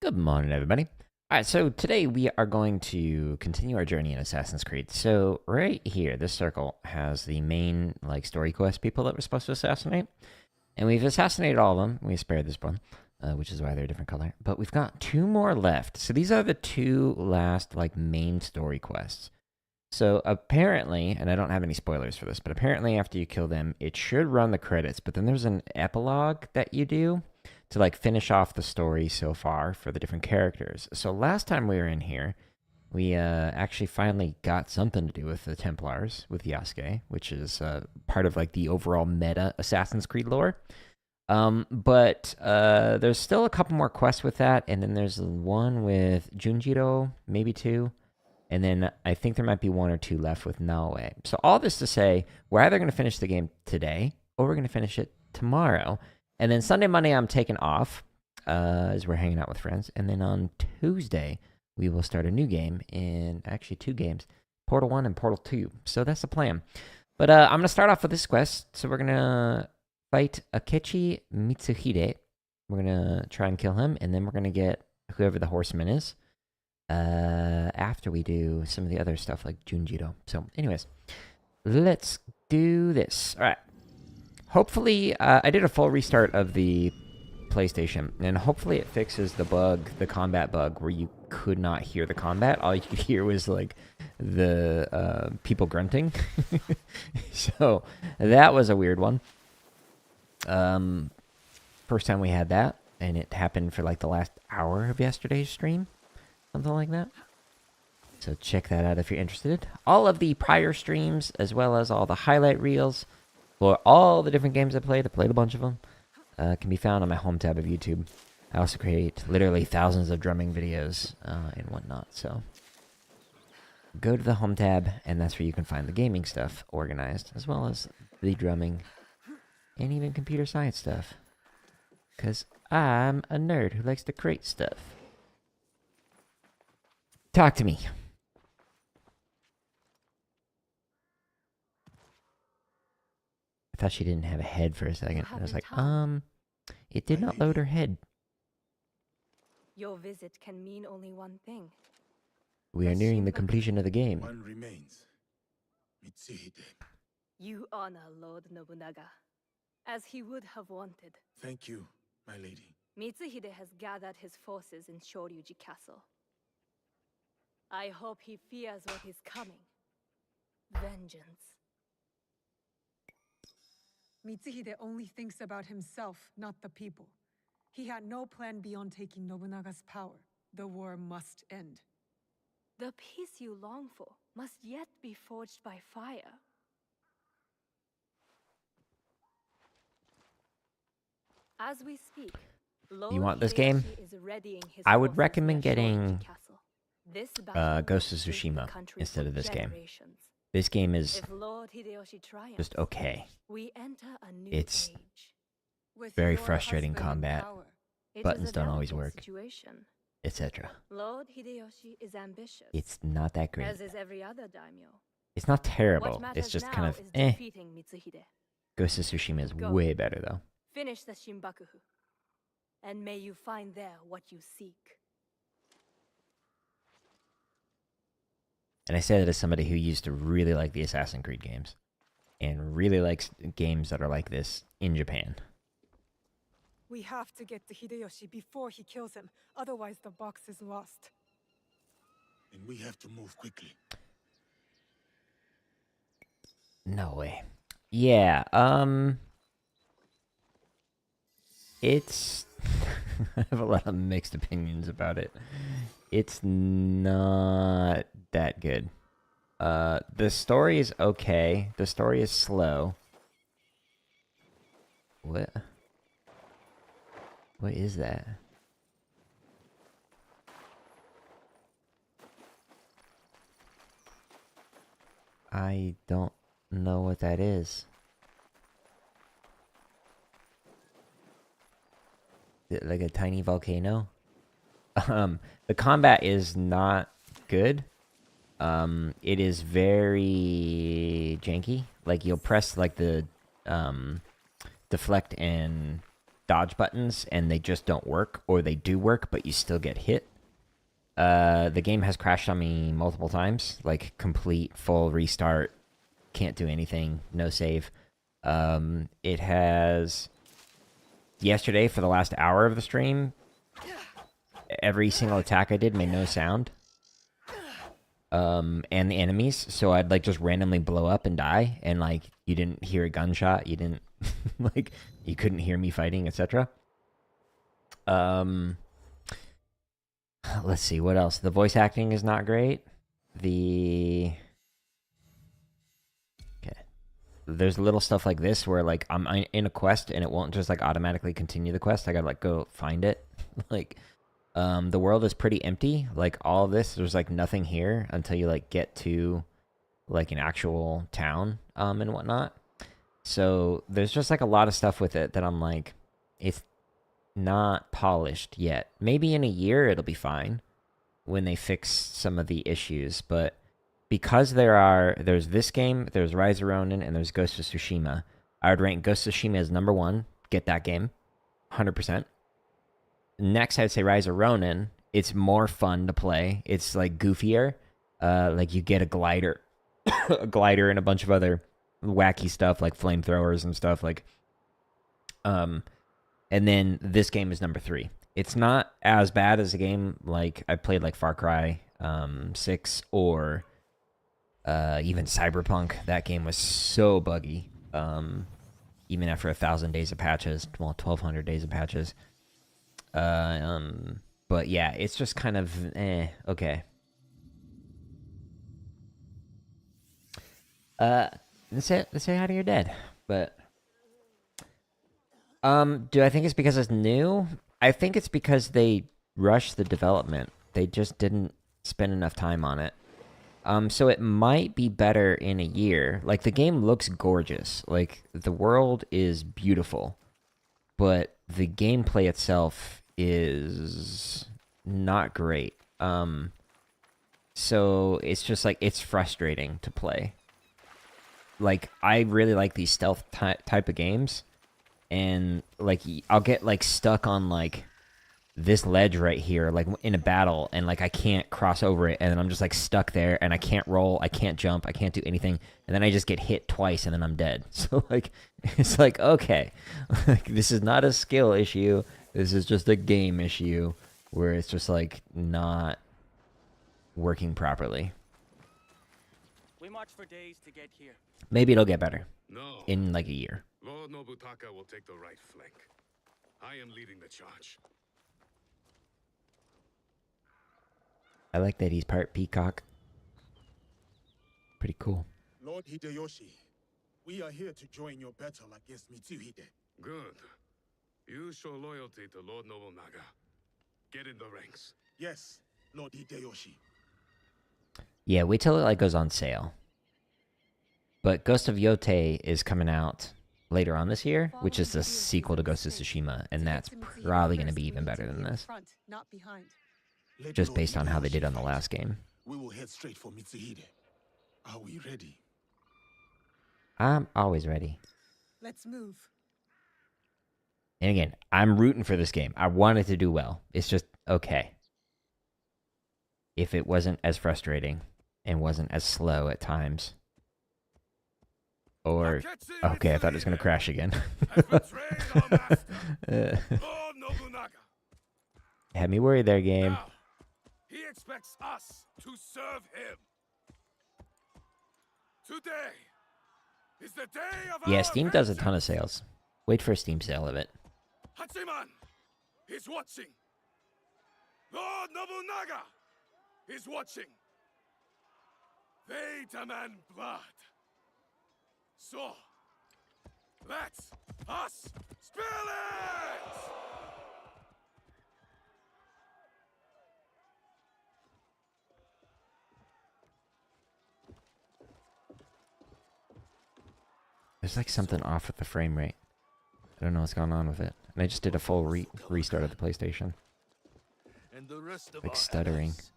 Good morning, everybody. All right, so today we are going to continue our journey in Assassin's Creed. So right here, this circle has the main story quest people that we're supposed to assassinate, and we've assassinated all of them. We spared this one, which is why they're a different color. But we've got two more left. So these are the two last main story quests. So apparently, and I don't have any spoilers for this, but apparently after you kill them, it should run the credits. But then there's an epilogue that you do to finish off the story so far for the different characters. So last time we were in here, we actually finally got something to do with the Templars with Yasuke, which is part of the overall meta Assassin's Creed lore. But there's still a couple more quests with that, and then there's one with Junjiro, maybe two. And then I think there might be one or two left with Naoe. So all this to say, we're either going to finish the game today or we're going to finish it tomorrow. And then Sunday, Monday, I'm taking off as we're hanging out with friends. And then on Tuesday, we will start a new game in actually two games, Portal 1 and Portal 2. So that's the plan. But I'm going to start off with this quest. So we're going to fight Akechi Mitsuhide. We're going to try and kill him. And then we're going to get whoever the horseman is. After we do some of the other stuff like Junjiro. So anyways, let's do this. All right. Hopefully, I did a full restart of the PlayStation, and hopefully it fixes the combat bug, where you could not hear the combat. All you could hear was the people grunting. So that was a weird one. First time we had that, and it happened for the last hour of yesterday's stream. Something like that. So check that out if you're interested. All of the prior streams, as well as all the highlight reels for all the different games I played a bunch of them, can be found on my home tab of YouTube. I also create literally thousands of drumming videos and whatnot. So go to the home tab, and that's where you can find the gaming stuff organized, as well as the drumming and even computer science stuff. Because I'm a nerd who likes to create stuff. Talk to me. I thought she didn't have a head for a second. I was like, it did not load her head. Your visit can mean only one thing. We are nearing the completion of the game. One remains. Mitsuhide. You honor Lord Nobunaga, as he would have wanted. Thank you, my lady. Mitsuhide has gathered his forces in Shoryuji Castle. I hope he fears what is coming. Vengeance. Mitsuhide only thinks about himself, not the people. He had no plan beyond taking Nobunaga's power. The war must end. The peace you long for must yet be forged by fire. As we speak, You want this game? I would recommend getting Ghost of Tsushima instead of this game. This game is just okay. It's very frustrating combat. Buttons don't always work, etc. Lord Hideyoshi is ambitious. It's not that great. As is every other daimyo. It's not terrible. What matters It's just now kind of is eh. defeating Mitsuhide. Ghost of Tsushima is Go. way better though. Finish the Shinbakufu, and may you find there what you seek. And I say that as somebody who used to really like the Assassin's Creed games, and really likes games that are like this in Japan. We have to get to Hideyoshi before he kills him, otherwise the box is lost. And we have to move quickly. No way. Yeah, it's... I have a lot of mixed opinions about it. It's not that good. The story is okay. The story is slow. What? What is that? I don't know what that is. Is it like a tiny volcano? The combat is not good. It is very janky. You'll press the deflect and dodge buttons and they just don't work, or they do work but you still get hit. The game has crashed on me multiple times, like complete full restart, can't do anything, no save. It has yesterday for the last hour of the stream, every single attack I did made no sound. And the enemies, so I'd like just randomly blow up and die, and like you didn't hear a gunshot, you didn't like you couldn't hear me fighting, etc. Let's see what else. The voice acting is not great. Okay, there's little stuff like this where like I'm in a quest and it won't just like automatically continue the quest. I gotta like go find it. Like the world is pretty empty. Like all of this, there's like nothing here until you like get to like an actual town and whatnot. So there's just like a lot of stuff with it that I'm like, it's not polished yet. Maybe in a year it'll be fine when they fix some of the issues, but because there's this game, there's Rise of Ronin, and there's Ghost of Tsushima, I would rank Ghost of Tsushima as number 1. Get that game, 100%. Next, I'd say Rise of Ronin. It's more fun to play. It's like goofier. Like you get a glider, a glider, and a bunch of other wacky stuff like flamethrowers and stuff like. And then this game is number 3. It's not as bad as a game like I played like Far Cry 6 or even Cyberpunk. That game was so buggy. Even after 1,000 days of patches, well, 1,200 days of patches. But yeah, it's just kind of okay. Let's say hi to your dad. But do I think it's because it's new? I think it's because they rushed the development. They just didn't spend enough time on it. So it might be better in a year. Like the game looks gorgeous. Like the world is beautiful, but the gameplay itself is not great. So it's just like it's frustrating to play. Like I really like these stealth type of games, and like I'll get like stuck on like this ledge right here, like in a battle, and like I can't cross over it, and then I'm just like stuck there, and I can't roll, I can't jump, I can't do anything, and then I just get hit twice, and then I'm dead. So like, it's like okay, like, this is not a skill issue. This is just a game issue where it's just like not working properly. We marched for days to get here. Maybe it'll get better No. in like a year. Lord Nobutaka will take the right flank. I am leading the charge. I like that he's part peacock. Pretty cool. Lord Hideyoshi, we are here to join your battle against Mitsuhide. Good. You show loyalty to Lord Nobunaga. Get in the ranks. Yes, Lord Hideyoshi. Yeah, wait till it like goes on sale. But Ghost of Yotei is coming out later on this year, which is the sequel to Ghost of Tsushima, and that's probably going to be even better than this, Not behind. Let just Lord based on how they Hideyoshi did on the fight. last game. We will head straight for Mitsuhide. Are we ready? I'm always ready. Let's move. And again, I'm rooting for this game. I want it to do well. It's just okay. If it wasn't as frustrating and wasn't as slow at times. Or, okay, I thought it was going to crash again. Had me worried there, game. Now, he expects us to serve him. Today is the day of Yeah, our Steam does a ton of vengeance. sales. Wait for a Steam sale of it. Hachiman is watching. Lord Nobunaga is watching. They demand blood. So, let us spill it! There's like something off with the frame rate. I don't know what's going on with it. And I just did a full restart of the PlayStation. And the rest of Like our stuttering. allies.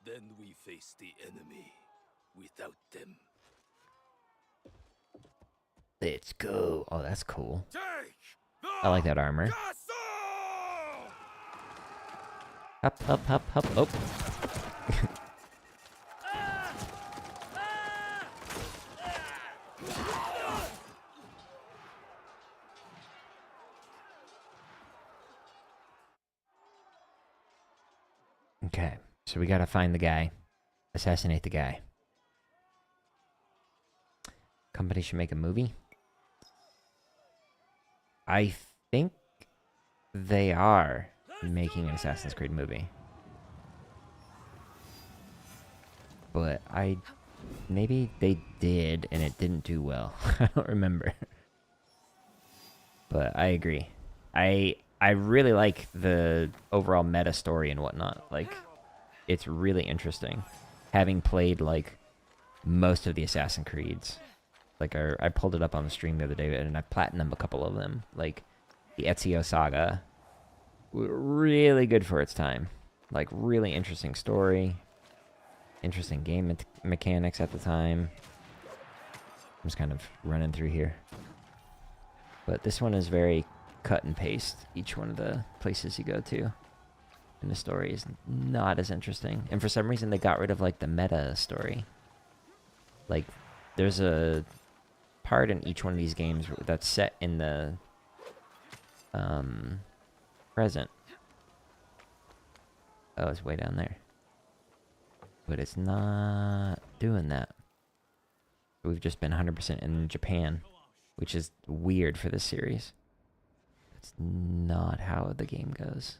Then we face the enemy without them. Let's go. Oh, that's cool. Take I like that armor. castle! Hop, hop, hop, hop. Oh. Okay, so we gotta find the guy. Assassinate the guy. Company should make a movie. I think they are making an Assassin's Creed movie. But maybe they did and it didn't do well. I don't remember. But I agree. I really like the overall meta story and whatnot. Like, it's really interesting. Having played, like, most of the Assassin's Creeds. Like, I pulled it up on the stream the other day, and I platinumed a couple of them. Like, the Ezio Saga. Really good for its time. Like, really interesting story. Interesting game mechanics at the time. I'm just kind of running through here. But this one is very cut and paste. Each one of the places you go to. And the story is not as interesting. And for some reason, they got rid of, like, the meta story. Like, there's a part in each one of these games that's set in the present. Oh, it's way down there. But it's not doing that. We've just been 100% in Japan, which is weird for this series. That's not how the game goes.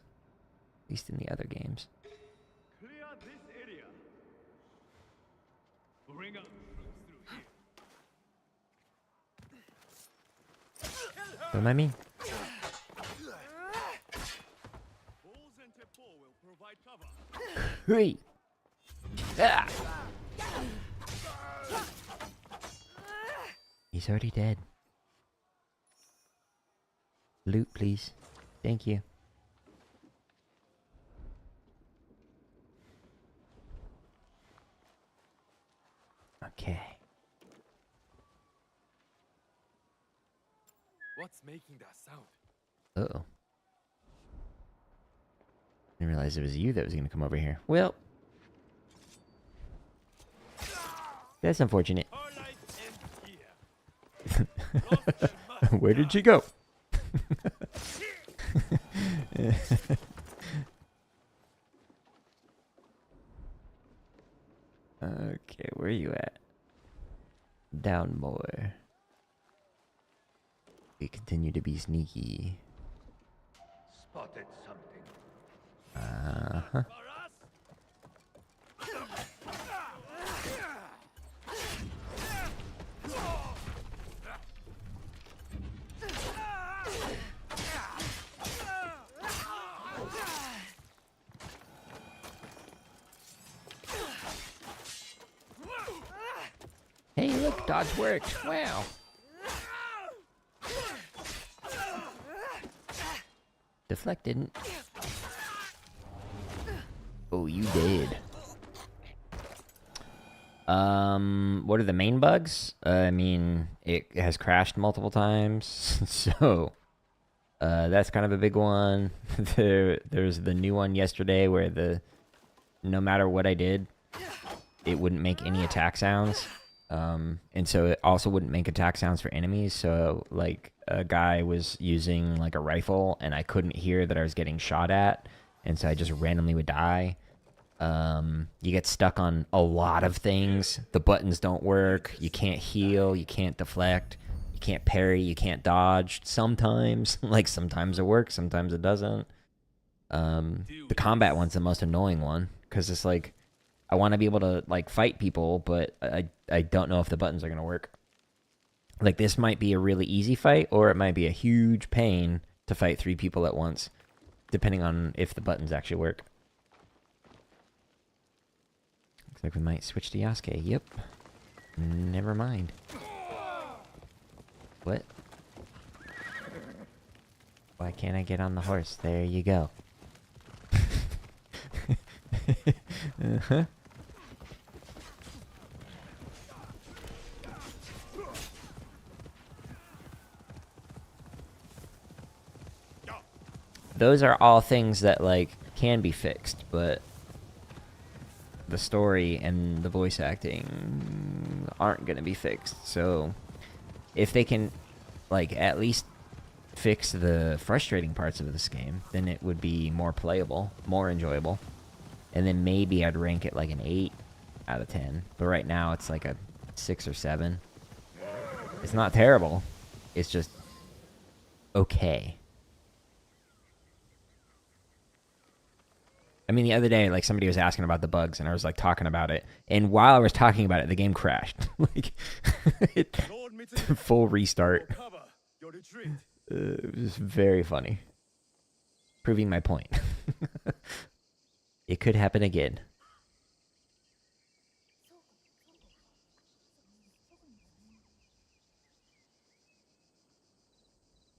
At least in the other games. Clear this area. Bring up through here. What am I mean? Bulls and Tepo will provide cover. Hey! Ah! He's already dead. Loot, please. Thank you. Okay. What's making that sound? Uh-oh. Didn't realize it was you that was going to come over here. Well. That's unfortunate. Our light ends here. Where did you go? Okay, where are you at? Down more. We continue to be sneaky. Spotted something. Uh-huh. Hey, look, dodge worked. Wow. Deflect didn't. Oh, you did. What are the main bugs? I mean, it has crashed multiple times, so that's kind of a big one. There's the new one yesterday where no matter what I did, it wouldn't make any attack sounds. And so it also wouldn't make attack sounds for enemies. So like a guy was using like a rifle and I couldn't hear that I was getting shot at. And so I just randomly would die. You get stuck on a lot of things. The buttons don't work. You can't heal. You can't deflect. You can't parry. You can't dodge. Sometimes, like sometimes it works. Sometimes it doesn't. The combat one's the most annoying one. Cause it's like, I want to be able to like fight people, but I don't know if the buttons are going to work. Like this might be a really easy fight, or it might be a huge pain to fight 3 people at once, depending on if the buttons actually work. Looks like we might switch to Yasuke. Yep. Never mind. What? Why can't I get on the horse? There you go. Uh-huh. those are all things that like can be fixed, but the story and the voice acting aren't gonna be fixed. So if they can like at least fix the frustrating parts of this game, then it would be more playable, more enjoyable. And then maybe I'd rank it like an 8 out of 10. But right now it's like a 6 or 7. It's not terrible. It's just okay. I mean, the other day, like, somebody was asking about the bugs, and I was, like, talking about it. And while I was talking about it, the game crashed. Like, Lord full restart. cover your retreat. It was very funny. Proving my point. It could happen again.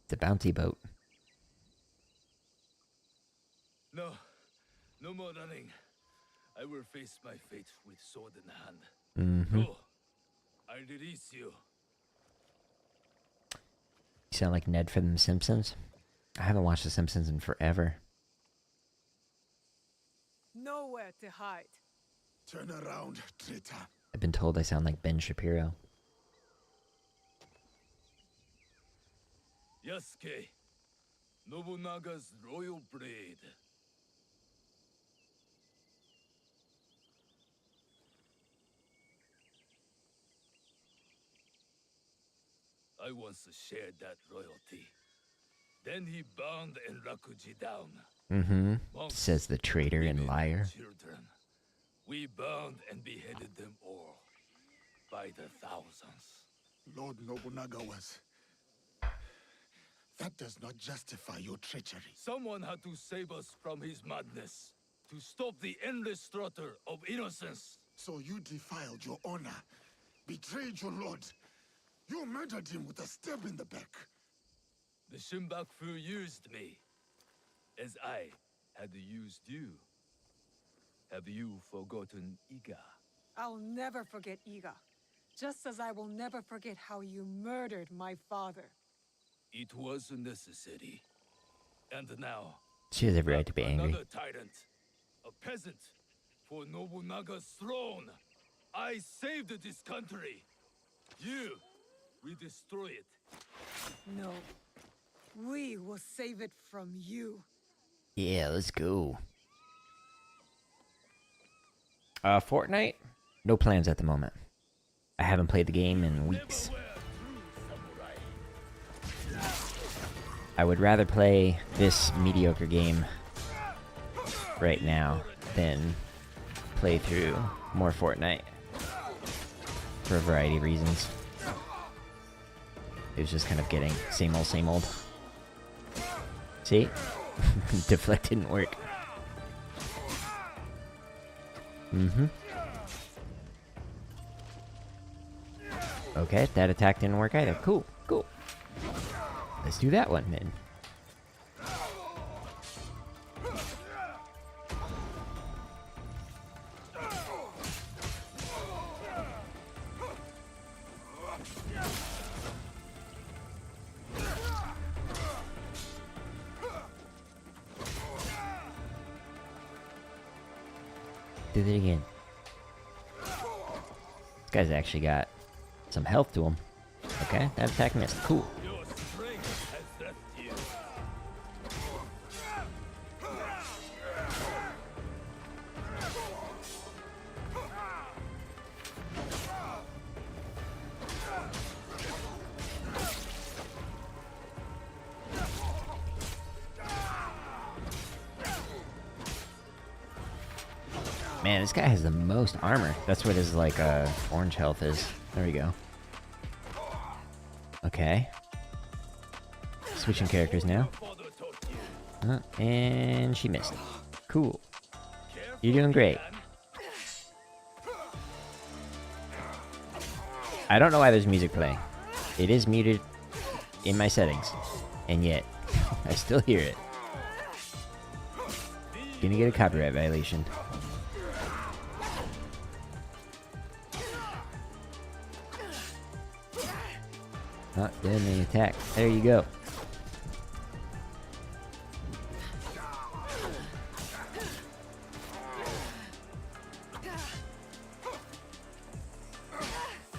It's a bounty boat. No. No more running. I will face my fate with sword in hand. Mm-hmm. Go. I release you. You sound like Ned from The Simpsons. I haven't watched The Simpsons in forever. Nowhere to hide. Turn around, traitor. I've been told I sound like Ben Shapiro. Yasuke. Nobunaga's royal blade. I once shared that royalty. Then he bound Enrakuji down. Mm-hmm. Monks, Says the traitor and women, liar. Children. We bound and beheaded them all. By the thousands. Lord Nobunaga was... That does not justify your treachery. Someone had to save us from his madness. To stop the endless slaughter of innocents. So you defiled your honor, betrayed your lord. You murdered him with a stab in the back. The Shinbaku used me. As I had used you. Have you forgotten Iga? I'll never forget Iga. Just as I will never forget how you murdered my father. It was necessary. And now... She has every right to be angry. Another tyrant. A peasant. For Nobunaga's throne. I saved this country. You will destroy it. No. We will save it from you. Yeah, let's go. Fortnite? No plans at the moment. I haven't played the game in weeks. Never wear true samurai. I would rather play this mediocre game right now than play through more Fortnite. For a variety of reasons. It was just kind of getting same old, same old. See? Deflect didn't work. Mm-hmm. Okay, that attack didn't work either. Cool, cool. Let's do that one then. Do it again. This guy's actually got some health to him. Okay, that attack missed. Cool. Your strength has left you. Man, this guy has the most armor. That's what his, like, orange health is. There we go. Okay. Switching characters now. Father taught you. And she missed. Cool. Careful, You're doing great. man. I don't know why there's music playing. It is muted in my settings. And yet, I still hear it. Gonna get a copyright violation. Not doing the attack. There you go.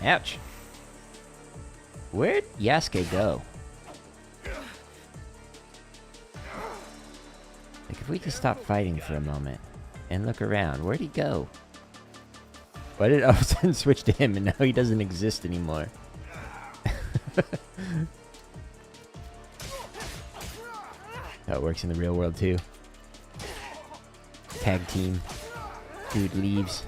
Ouch. Where'd Yasuke go? Like, if we just stop fighting for a moment and look around, where'd he go? Why did it all of a sudden switch to him and now he doesn't exist anymore? How it works in the real world too. Tag team. Dude leaves.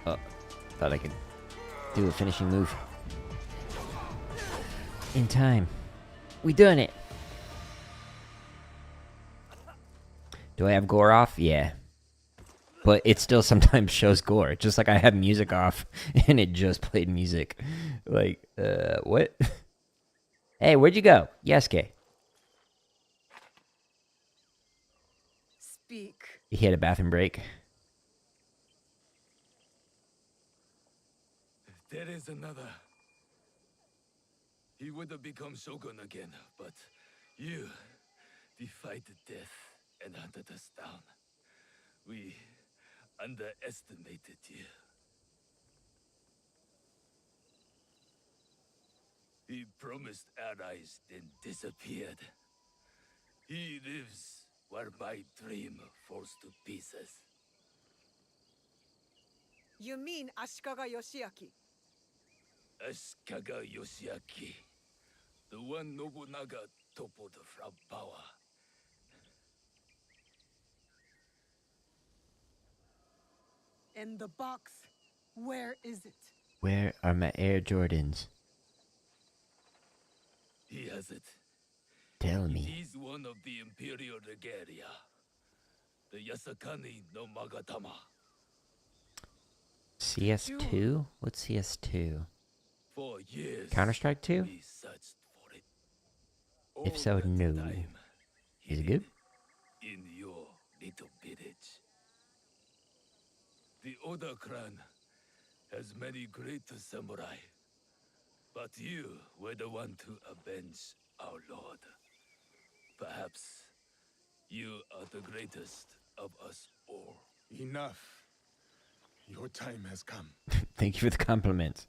Oh, thought I could do a finishing move. In time. We done it. Do I have gore off? Yeah. But it still sometimes shows gore. Just like I had music off and it just played music. Like, what? Hey, where'd you go? Yasuke. Speak. He had a bathroom break. There is another. He would have become shogun again, but you defied death and hunted us down. We underestimated you. He promised allies, then disappeared. He lives where my dream falls to pieces. You mean Ashikaga Yoshiaki? Ashikaga Yoshiaki, the one Nobunaga toppled from power. And the box, where is it? Where are my Air Jordans? He has it. Tell me. He's one of the Imperial Regalia. The Yasakani no Magatama. CS2? What's CS2? For years, Counter-Strike 2? we searched for it. If All so, that no. time, Is it hidden good? in your little village. The Oda clan has many great samurai, but you were the one to avenge our lord. Perhaps you are the greatest of us all. Enough. Your time has come. Thank you for the compliment.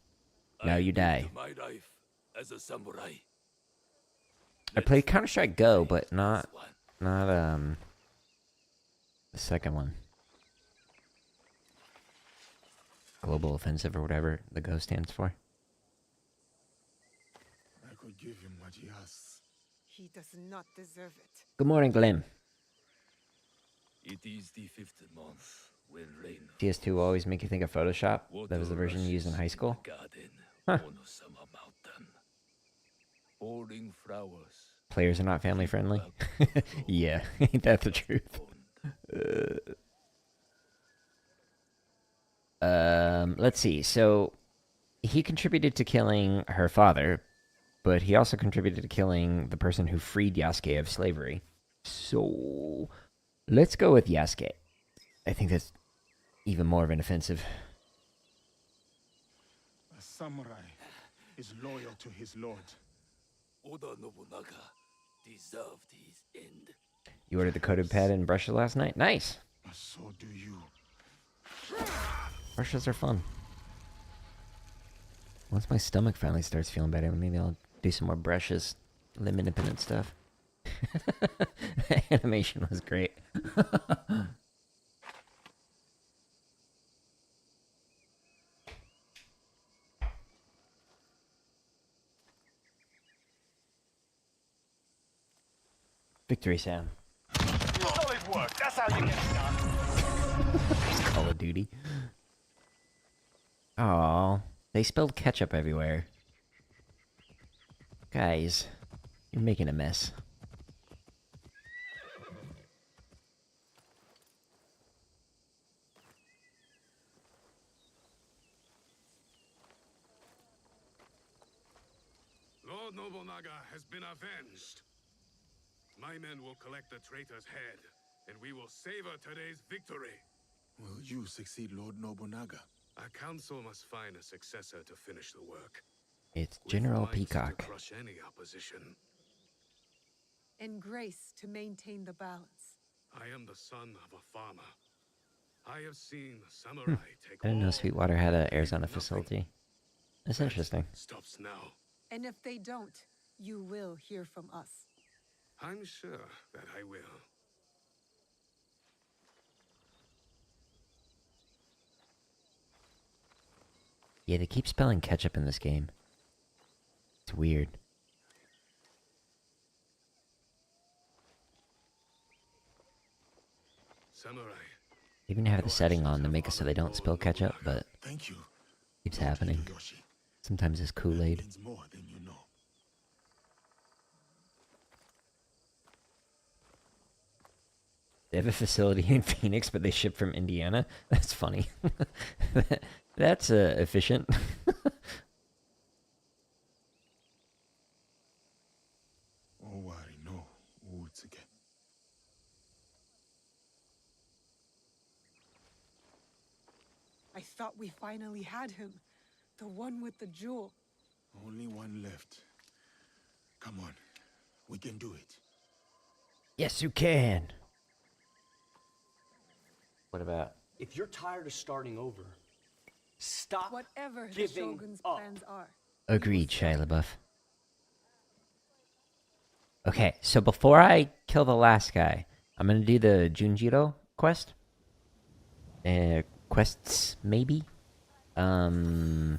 Now you die. lived my life as a samurai. I played Counter-Strike Go, but This not one. the second one. Global Offensive or whatever the Go stands for. I could give him what he asks. He does not deserve it. Good morning, Glim. It is the 5th month when rain. CS2 will always make you think of Photoshop. Water That was the version you used in rushes high school. the garden Huh. on a summer mountain. Falling flowers. Players are not family friendly. Yeah, ain't that the truth? Let's see. So he contributed to killing her father, but he also contributed to killing the person who freed Yasuke of slavery. So let's go with Yasuke. I think that's even more of an offensive. A samurai is loyal to his lord. Oda Nobunaga deserved his end. You ordered the coated pad and brushes last night? Nice! But so do you. Brushes are fun. Once my stomach finally starts feeling better, maybe I'll do some more brushes. Limb independent stuff. Animation was great. Victory sound. Solid work. That's how you get it done. Call of Duty. Aw, they spilled ketchup everywhere. Guys, you're making a mess. Lord Nobunaga has been avenged. My men will collect the traitor's head, and we will savor today's victory. Will you succeed Lord Nobunaga? Our council must find a successor to finish the work. It's with General might to Peacock. crush any opposition. And grace to maintain the balance. I am the son of a farmer. I have seen samurai take I didn't know all Sweetwater had an and leave Arizona nothing. facility. That's That interesting. stops now. And if they don't, you will hear from us. I'm sure that I will. Yeah, they keep spelling ketchup in this game. It's weird. Samurai. They even have the Your setting actions on to have make it so they honored don't Lord spill ketchup, Nobunaga. but Thank you. keeps Thank happening. you, Yoshi. Sometimes it's That Kool-Aid. means more than you know. They have a facility in Phoenix, but they ship from Indiana. That's funny. That's efficient. Oh, I know. Utsuke. I thought we finally had him. The one with the jewel. Only one left. Come on. We can do it. Yes, you can. What about? If you're tired of starting over, stop Whatever the giving Shogun's up. plans are. Agreed, Shia LaBeouf. Okay, so before I kill the last guy, I'm gonna do the Junjiro quest. Quests, maybe? Because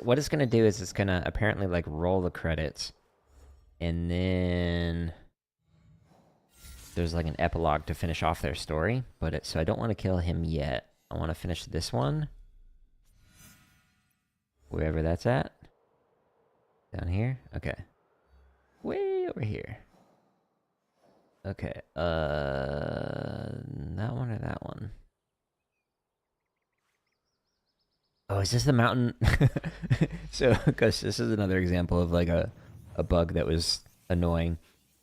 what it's gonna do is it's gonna apparently, like, roll the credits. And then there's, like, an epilogue to finish off their story. But so I don't want to kill him yet. I want to finish this one. Wherever that's at. Down here? Okay. Way over here. Okay, that one or that one? Oh, is this the mountain? So, because this is another example of, like, a bug that was annoying.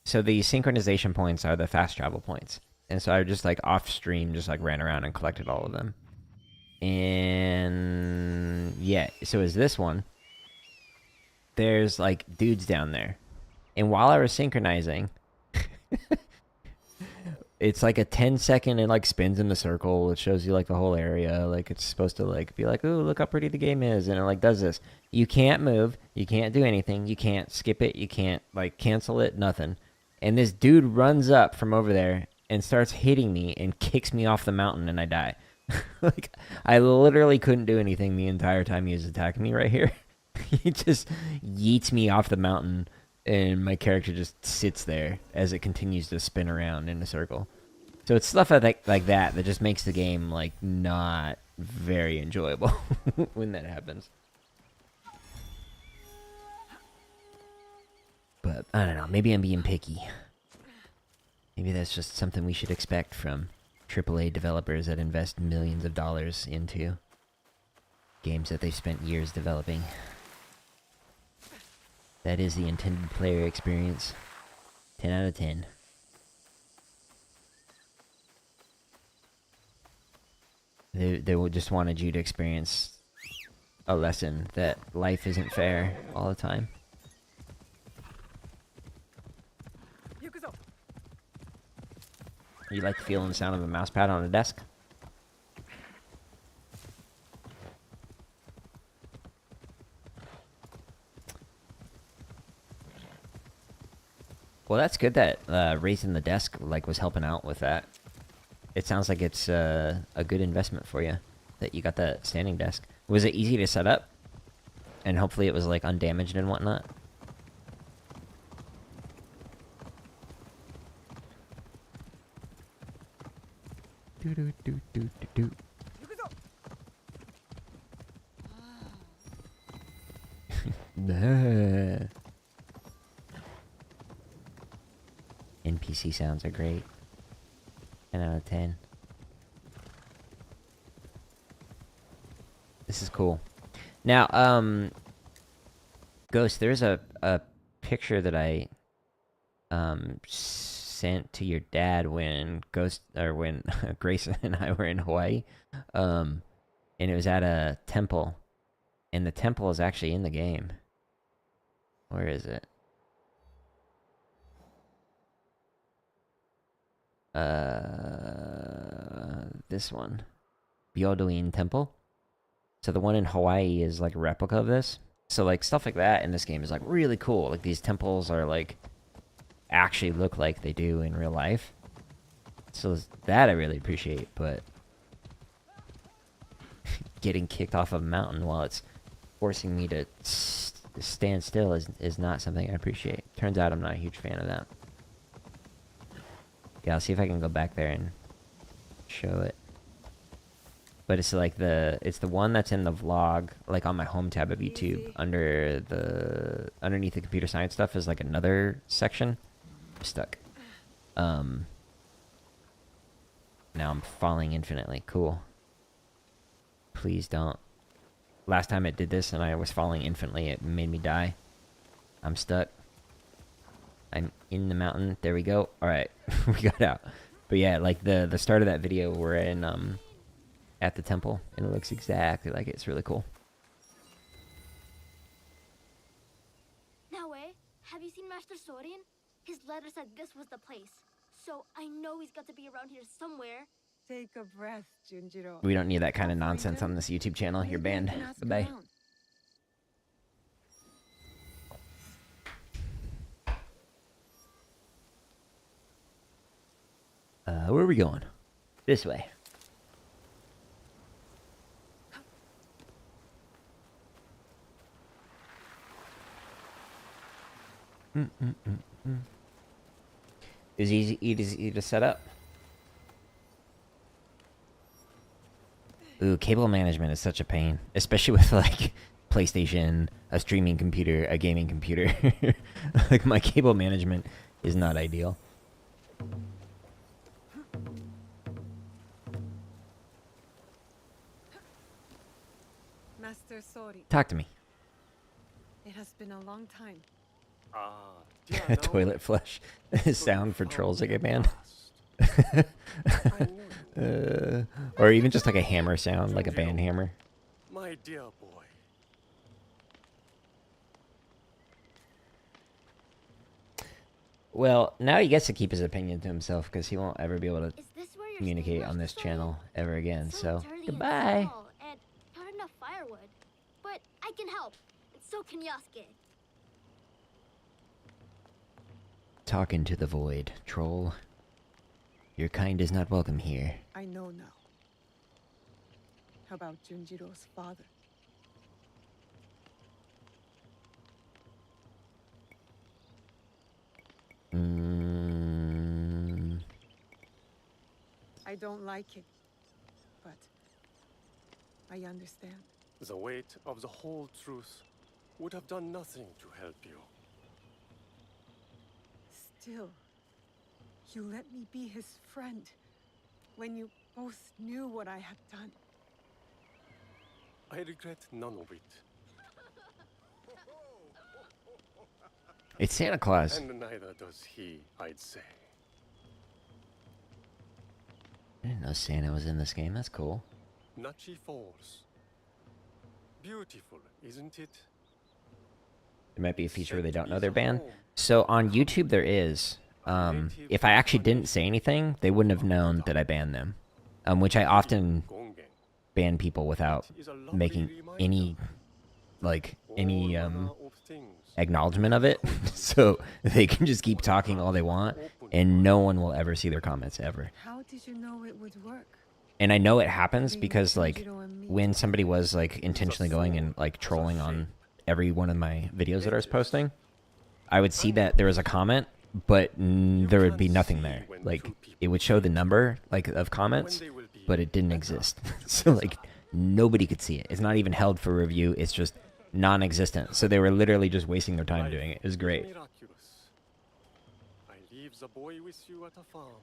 So the synchronization points are the fast travel points. And so I just, like, off stream, just, like, ran around and collected all of them. And yeah, so is this one. There's, like, dudes down there. And while I was synchronizing, it's like a 10-second, it, like, spins in the circle. It shows you, like, the whole area. Like, it's supposed to, like, be like, ooh, look how pretty the game is. And it, like, does this. You can't move. You can't do anything. You can't skip it. You can't, like, cancel it. Nothing. And this dude runs up from over there and starts hitting me and kicks me off the mountain, and I die. Like, I literally couldn't do anything the entire time he was attacking me right here. He just yeets me off the mountain, and my character just sits there as it continues to spin around in a circle. So it's stuff like that that just makes the game, like, not very enjoyable when that happens. But I don't know, maybe I'm being picky. Maybe that's just something we should expect from AAA developers that invest millions of dollars into games that they've spent years developing. That is the intended player experience. 10 out of 10. They just wanted you to experience a lesson that life isn't fair all the time. You like feeling the sound of a mouse pad on a desk? Well, that's good that raising the desk, like, was helping out with that. It sounds like it's a good investment for you, that you got that standing desk. Was it easy to set up? And hopefully it was, like, undamaged and whatnot? Do do do do do do. Nah. NPC sounds are great. 10 out of 10. This is cool. Now, Ghost, there's a picture that I sent to your dad when when Grace and I were in Hawaii. And it was at a temple. And the temple is actually in the game. Where is it? This one. Byodoin Temple. So the one in Hawaii is like a replica of this. So like stuff like that in this game is like really cool. Like these temples are like actually look like they do in real life. So that I really appreciate, but getting kicked off of a mountain while it's forcing me to stand still is not something I appreciate. Turns out I'm not a huge fan of that. Yeah, I'll see if I can go back there and show it. But it's like it's the one that's in the vlog, like on my home tab of YouTube. Underneath the computer science stuff is like another section. I'm stuck. Now I'm falling infinitely. Cool. Please don't. Last time it did this and I was falling infinitely, it made me die. I'm stuck. I'm in the mountain. There we go. Alright. We got out. But yeah, like the start of that video, we're in at the temple, and it looks exactly like it. It's really cool. Naoe, have you seen Master Sorian? His letter said this was the place. So I know he's got to be around here somewhere. Take a breath, Junjiro. We don't need that kind of nonsense on this YouTube channel. You're banned. Bye-bye. Where are we going? This way. Is easy to set up. Ooh, cable management is such a pain, especially with like PlayStation, a streaming computer, a gaming computer. Like my cable management is not ideal. Master Sori, Talk to me. it has been a long time. Toilet flush sound for trolls that get banned. Or even just like a hammer sound, like a band hammer. My dear boy. Well, now he gets to keep his opinion to himself because he won't ever be able to Is this where you're communicate staying, on this Master Sorian? channel ever again. It's So, dirty and goodbye. small, and not enough firewood. But I can help. And so can Yasuke. Talking to the void, troll. Your kind is not welcome here. I know now. How about Junjiro's father? I don't like it, but I understand. The weight of the whole truth would have done nothing to help you. Still, you let me be his friend when you both knew what I had done. I regret none of it. It's Santa Claus. And neither does he, I'd say. I didn't know Santa was in this game. That's cool. Nachi Falls. Beautiful, isn't it? There might be a feature where they don't know they're banned. So on YouTube there is. If I actually didn't say anything, they wouldn't have known that I banned them. Which I often ban people without making any acknowledgement of it. So they can just keep talking all they want and no one will ever see their comments ever. How did you know it would work? And I know it happens because like when somebody was like intentionally going and like trolling on every one of my videos that I was posting, I would see that there was a comment, but there would be nothing there. Like it would show the number like of comments, but it didn't exist. So like nobody could see it. It's not even held for review. It's just non-existent. So they were literally just wasting their time doing it. It was great. Miraculous. I leave the boy with you at a farm.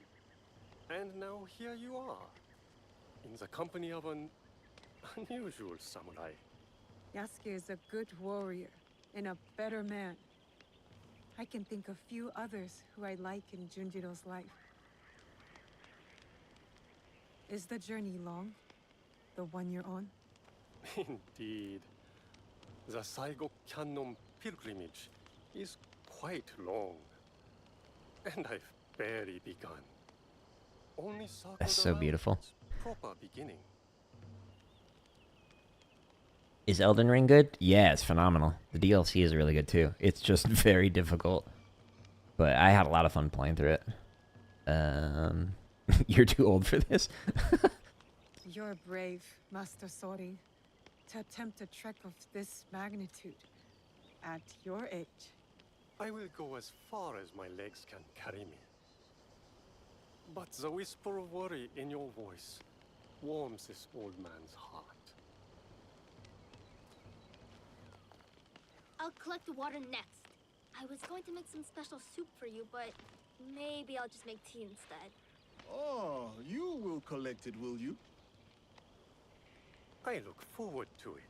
And now here you are. In the company of an unusual samurai. Yasuke is a good warrior and a better man. I can think of few others who I like in Junjiro's life. Is the journey long? The one you're on? Indeed. The Saigo Canon pilgrimage is quite long. And I've barely begun. Only circled That's so around beautiful. its proper beginning. Is Elden Ring good? Yeah, it's phenomenal. The DLC is really good too. It's just very difficult. But I had a lot of fun playing through it. You're too old for this? You're brave, Master Sori, to attempt a trek of this magnitude at your age. I will go as far as my legs can carry me. But the whisper of worry in your voice warms this old man's heart. I'll collect the water next. I was going to make some special soup for you, but maybe I'll just make tea instead. Oh, you will collect it, will you? I look forward to it.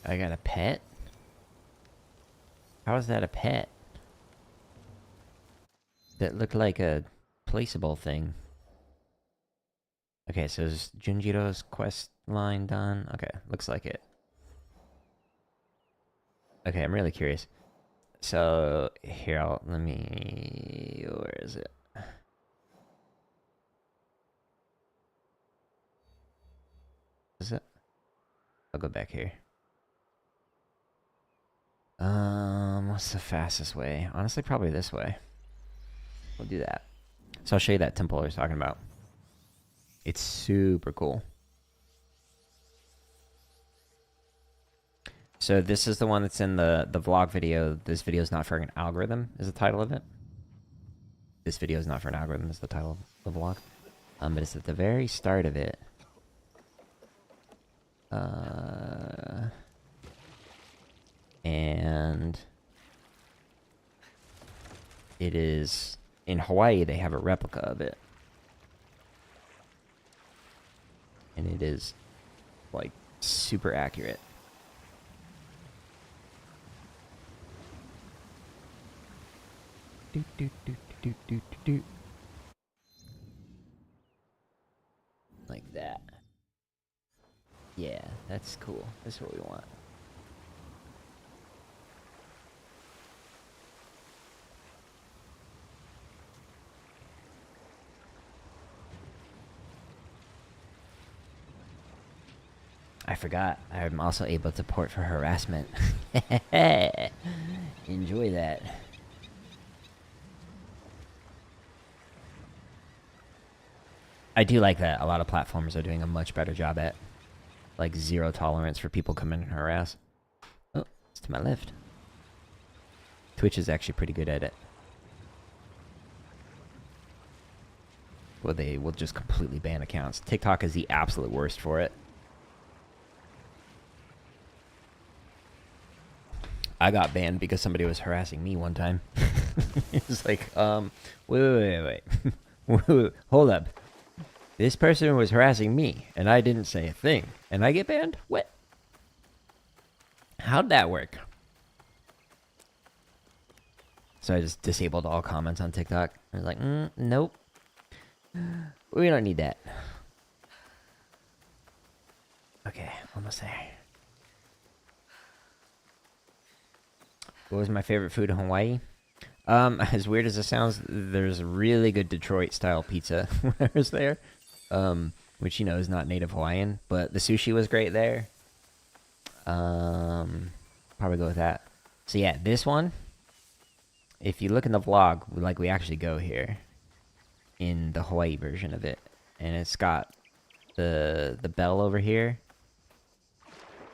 I got a pet? How is that a pet? That looked like a placeable thing. Okay, so is Junjiro's quest line done? Okay, looks like it. Okay, I'm really curious. So, here, let me... Where is it? Is it? I'll go back here. What's the fastest way? Honestly, probably this way. We'll do that. So I'll show you that temple I was talking about. It's super cool. So this is the one that's in the vlog video. This video is not for an algorithm, is the title of it. This video is not for an algorithm, is the title of the vlog. But it's at the very start of it. And it is in Hawaii. They have a replica of it, and it is like super accurate. Do, do, do, do, do, do, do. Like that. Yeah, that's cool. That's what we want. I forgot. I'm also able to port for harassment. Enjoy that. I do like that. A lot of platformers are doing a much better job at, like, zero tolerance for people coming and harass. Oh, it's to my left. Twitch is actually pretty good at it. Well, they will just completely ban accounts. TikTok is the absolute worst for it. I got banned because somebody was harassing me one time. It was like, wait. Hold up. This person was harassing me, and I didn't say a thing. And I get banned? What? How'd that work? So I just disabled all comments on TikTok. I was like, nope. We don't need that. Okay, almost there. What was my favorite food in Hawaii? As weird as it sounds, there's really good Detroit-style pizza when I was there. Which, you know, is not native Hawaiian. But the sushi was great there. Probably go with that. So yeah, this one, if you look in the vlog, like, we actually go here in the Hawaii version of it. And it's got the bell over here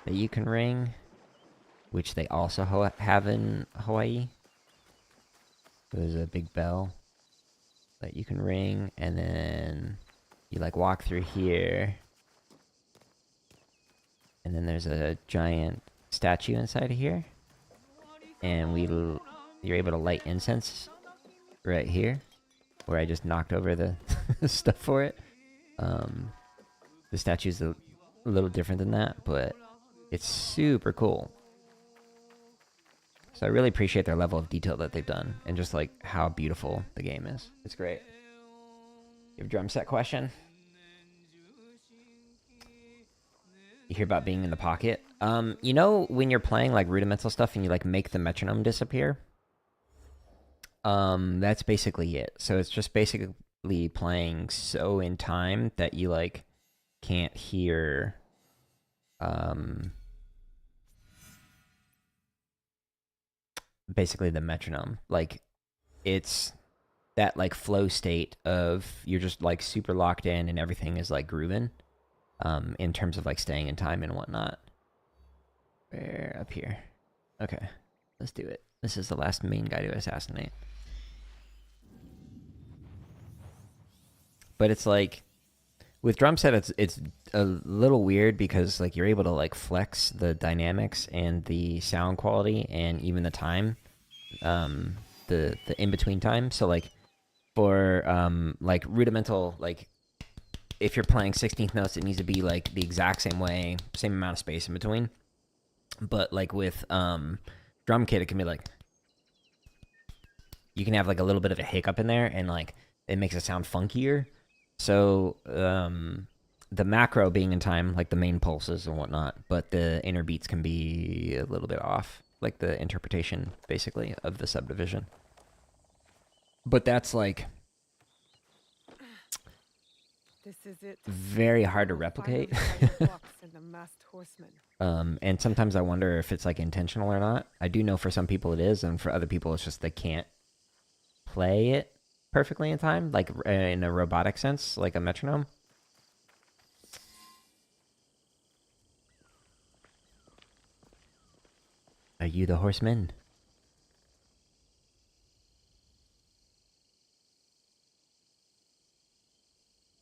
that you can ring, which they also have in Hawaii. There's a big bell that you can ring, and then you, like, walk through here, and then there's a giant statue inside of here, and you're able to light incense right here, where I just knocked over the stuff for it. The statue's a little different than that, but it's super cool. So I really appreciate their level of detail that they've done, and just, like, how beautiful the game is. It's great. You have a drum set question? You hear about being in the pocket? You know when you're playing like rudimental stuff and you like make the metronome disappear? That's basically it. So it's just basically playing so in time that you like can't hear basically the metronome. Like it's that like flow state of you're just like super locked in and everything is like grooving. In terms of like staying in time and whatnot. Where up here? Okay, let's do it. This is the last main guy to assassinate. But it's like with drum set, it's a little weird because like you're able to like flex the dynamics and the sound quality and even the time, the in between time. So like for like rudimental like if you're playing 16th notes, it needs to be like the exact same way, same amount of space in between. But like with drum kit, it can be like you can have like a little bit of a hiccup in there, and like it makes it sound funkier. So the macro being in time, like the main pulses and whatnot, but the inner beats can be a little bit off, like the interpretation basically of the subdivision. But that's like This is it. very hard to replicate. And sometimes I wonder if it's like intentional or not. I do know for some people it is, and for other people it's just they can't play it perfectly in time, like in a robotic sense, like a metronome. Are you the horseman?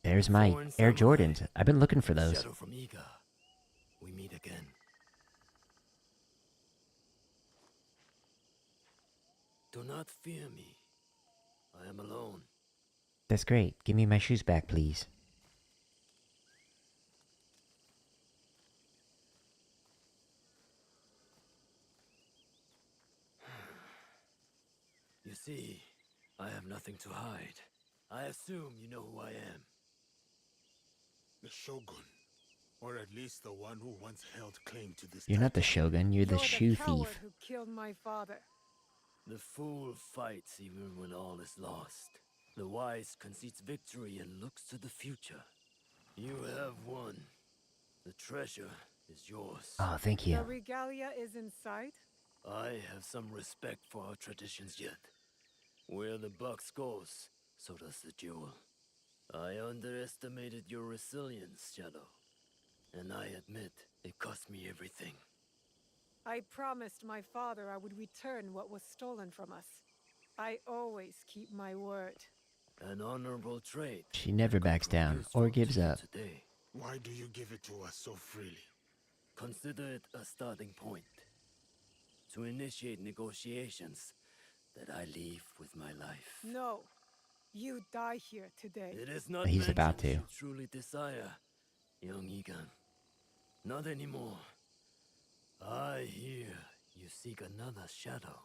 There's my Air Jordans. I've been looking for those. Shadow from Iga. We meet again. Do not fear me. I am alone. That's great. Give me my shoes back, please. You see, I have nothing to hide. I assume you know who I am. The Shogun. Or at least the one who once held claim to this You're not the title. Shogun, you're the shoe coward thief. who killed my father. The fool fights even when all is lost. The wise concedes victory and looks to the future. You have won. The treasure is yours. Oh, thank you. The regalia is in sight? I have some respect for our traditions yet. Where the box goes, so does the jewel. I underestimated your resilience, Shadow. And I admit, it cost me everything. I promised my father I would return what was stolen from us. I always keep my word. An honorable trait. She never backs down or gives up. Today. Why do you give it to us so freely? Consider it a starting point. To initiate negotiations that I leave with my life. No. You die here today. It is not He's about to. you truly desire, young Egan. Not anymore. I hear you seek another shadow,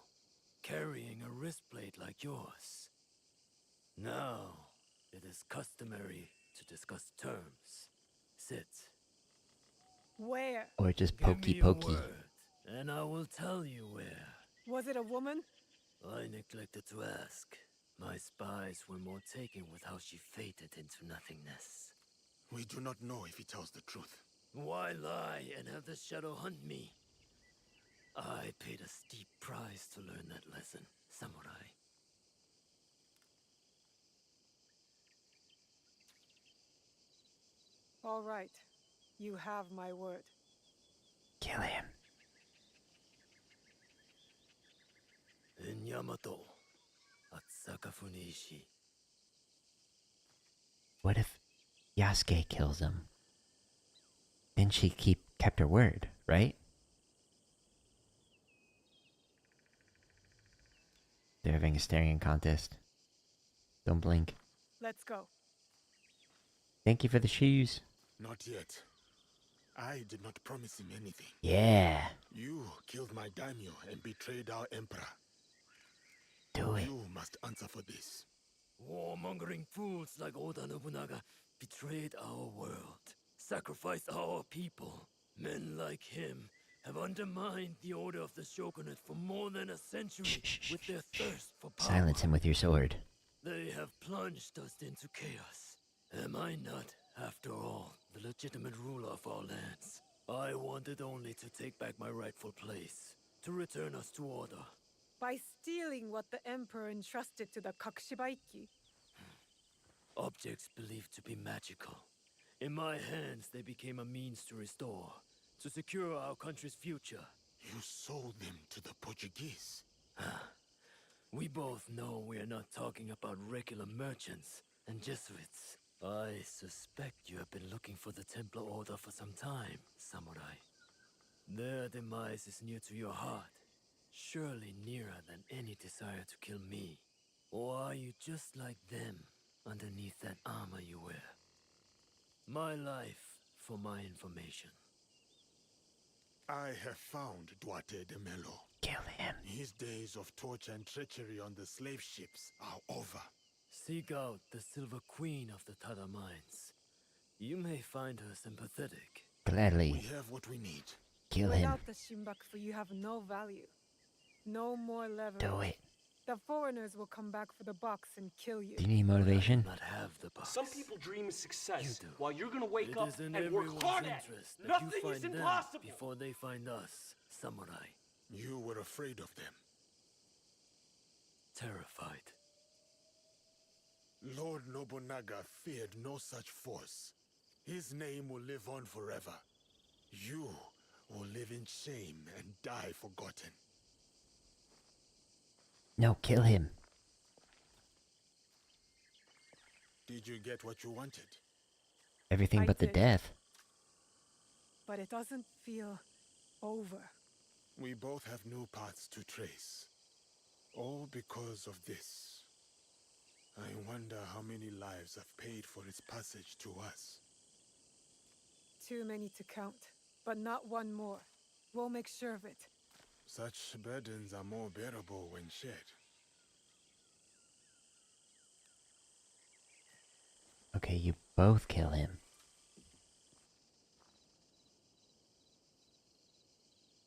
carrying a wristplate like yours. Now, it is customary to discuss terms. Sit. Where? Or just Give pokey me a pokey. word, and I will tell you where. Was it a woman? I neglected to ask. My spies were more taken with how she faded into nothingness. We do not know if he tells the truth. Why lie and have the shadow hunt me? I paid a steep price to learn that lesson, samurai. All right. You have my word. Kill him. In Yamato, at Sakafuniishi. What if Yasuke kills him? Then she kept her word, right? They're having a staring contest. Don't blink. Let's go. Thank you for the shoes. Not yet. I did not promise him anything. Yeah. You killed my daimyo and betrayed our emperor. Do it. You must answer for this. Warmongering fools like Oda Nobunaga betrayed our world, sacrificed our people. Men like him have undermined the order of the shogunate for more than a century with their thirst for power. Silence him with your sword. They have plunged us into chaos. Am I not, after all, the legitimate ruler of our lands? I wanted only to take back my rightful place, to return us to order. By stealing what the Emperor entrusted to the Kakushibaiki. Objects believed to be magical. In my hands, they became a means to restore, to secure our country's future. You sold them to the Portuguese. We both know we are not talking about regular merchants and Jesuits. I suspect you have been looking for the Templar Order for some time, Samurai. Their demise is near to your heart, surely nearer than any desire to kill me. Or are you just like them, underneath that armor you wear? My life for my information. I have found Duarte de Melo. Kill him. His days of torture and treachery on the slave ships are over. Seek out the Silver Queen of the Tada Mines. You may find her sympathetic. Gladly. We have what we need. Kill him. Without the Shimbakufu, you have no value. No more leverage. Do it. The foreigners will come back for the box and kill you. Do you need motivation? Not have the box. Some people dream of success, You do. while you're gonna wake It up is in and work everyone's hard at it. interest that Nothing you is find them impossible. before they find us, Samurai. You were afraid of them. Terrified. Lord Nobunaga feared no such force. His name will live on forever. You will live in shame and die forgotten. No, kill him. Did you get what you wanted? Everything I but the did. death. But it doesn't feel over. We both have new paths to trace. All because of this. I wonder how many lives have paid for its passage to us. Too many to count, but not one more. We'll make sure of it. Such burdens are more bearable when shared. Okay, you both kill him.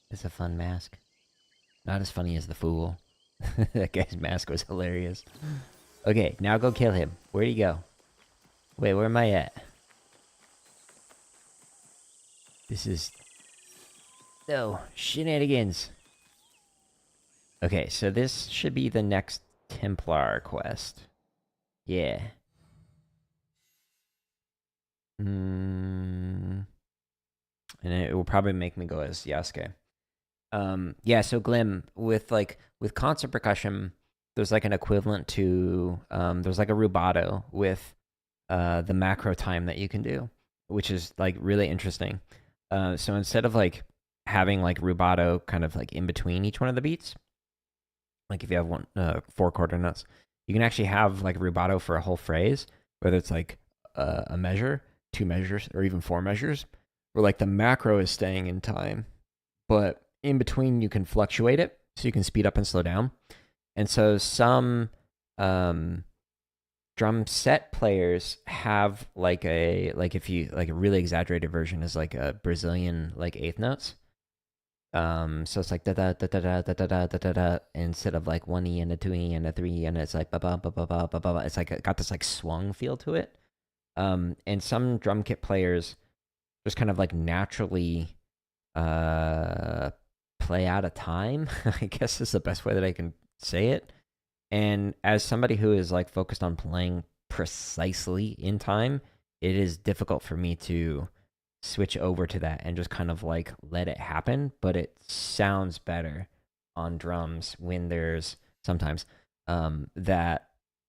It's a fun mask. Not as funny as the fool. That guy's mask was hilarious. Okay, now go kill him. Where'd he go? Wait, where am I at? This is... No, shenanigans. Okay, so this should be the next Templar quest. Yeah. And it will probably make me go as Yasuke. Yeah, so Glim, with concert percussion, there's like an equivalent to there's like a rubato with the macro time that you can do, which is like really interesting. So instead of like having like rubato kind of like in between each one of the beats, like if you have 4 quarter notes, you can actually have like rubato for a whole phrase, whether it's like a measure, 2 measures, or even 4 measures, where like the macro is staying in time, but in between you can fluctuate it, so you can speed up and slow down. And so some drum set players have like a really exaggerated version is like a Brazilian like eighth notes. So it's like da da da da da da da da da da instead of like 1E and a 2E and a 3E, and it's like ba ba ba ba ba ba ba. It's like got this like swung feel to it. And some drum kit players just kind of like naturally play out of time, I guess is the best way that I can say it. And as somebody who is like focused on playing precisely in time, it is difficult for me to switch over to that and just kind of like let it happen. But it sounds better on drums when there's sometimes that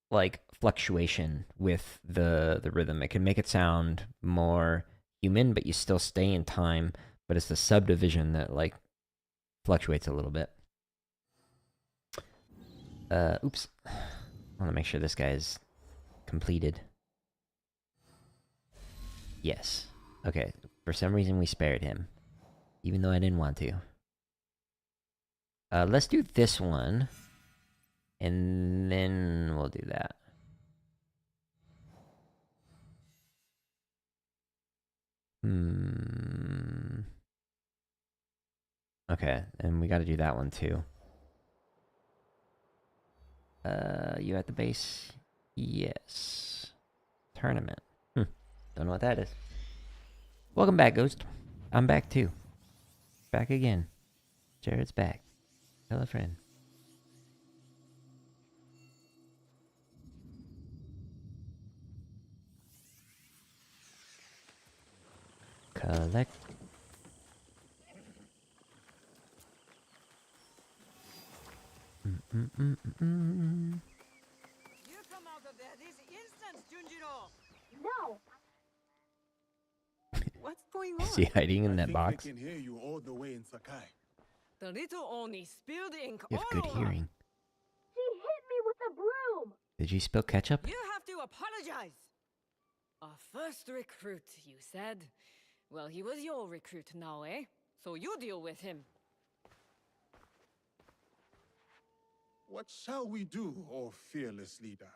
like fluctuation with the rhythm. It can make it sound more human, but you still stay in time, but it's the subdivision that like fluctuates a little bit. Oops. I want to make sure this guy's completed. Yes. Okay. For some reason we spared him, even though I didn't want to. Let's do this one, and then we'll do that. Okay, and we got to do that one too. You at the base? Yes. Tournament. Don't know what that is. Welcome back, Ghost. I'm back too. Back again. Jared's back. Tell a friend. Collect. You come out of there this instant, Junjiro! No! What's going on? Is he hiding in I that think box? they can hear you all the way in Sakai. The little Oni spilled ink You have all good over. hearing. She hit me with a broom! Did you spill ketchup? You have to apologize! Our first recruit, you said? Well, he was your recruit now, eh? So you deal with him. What shall we do, O fearless leader?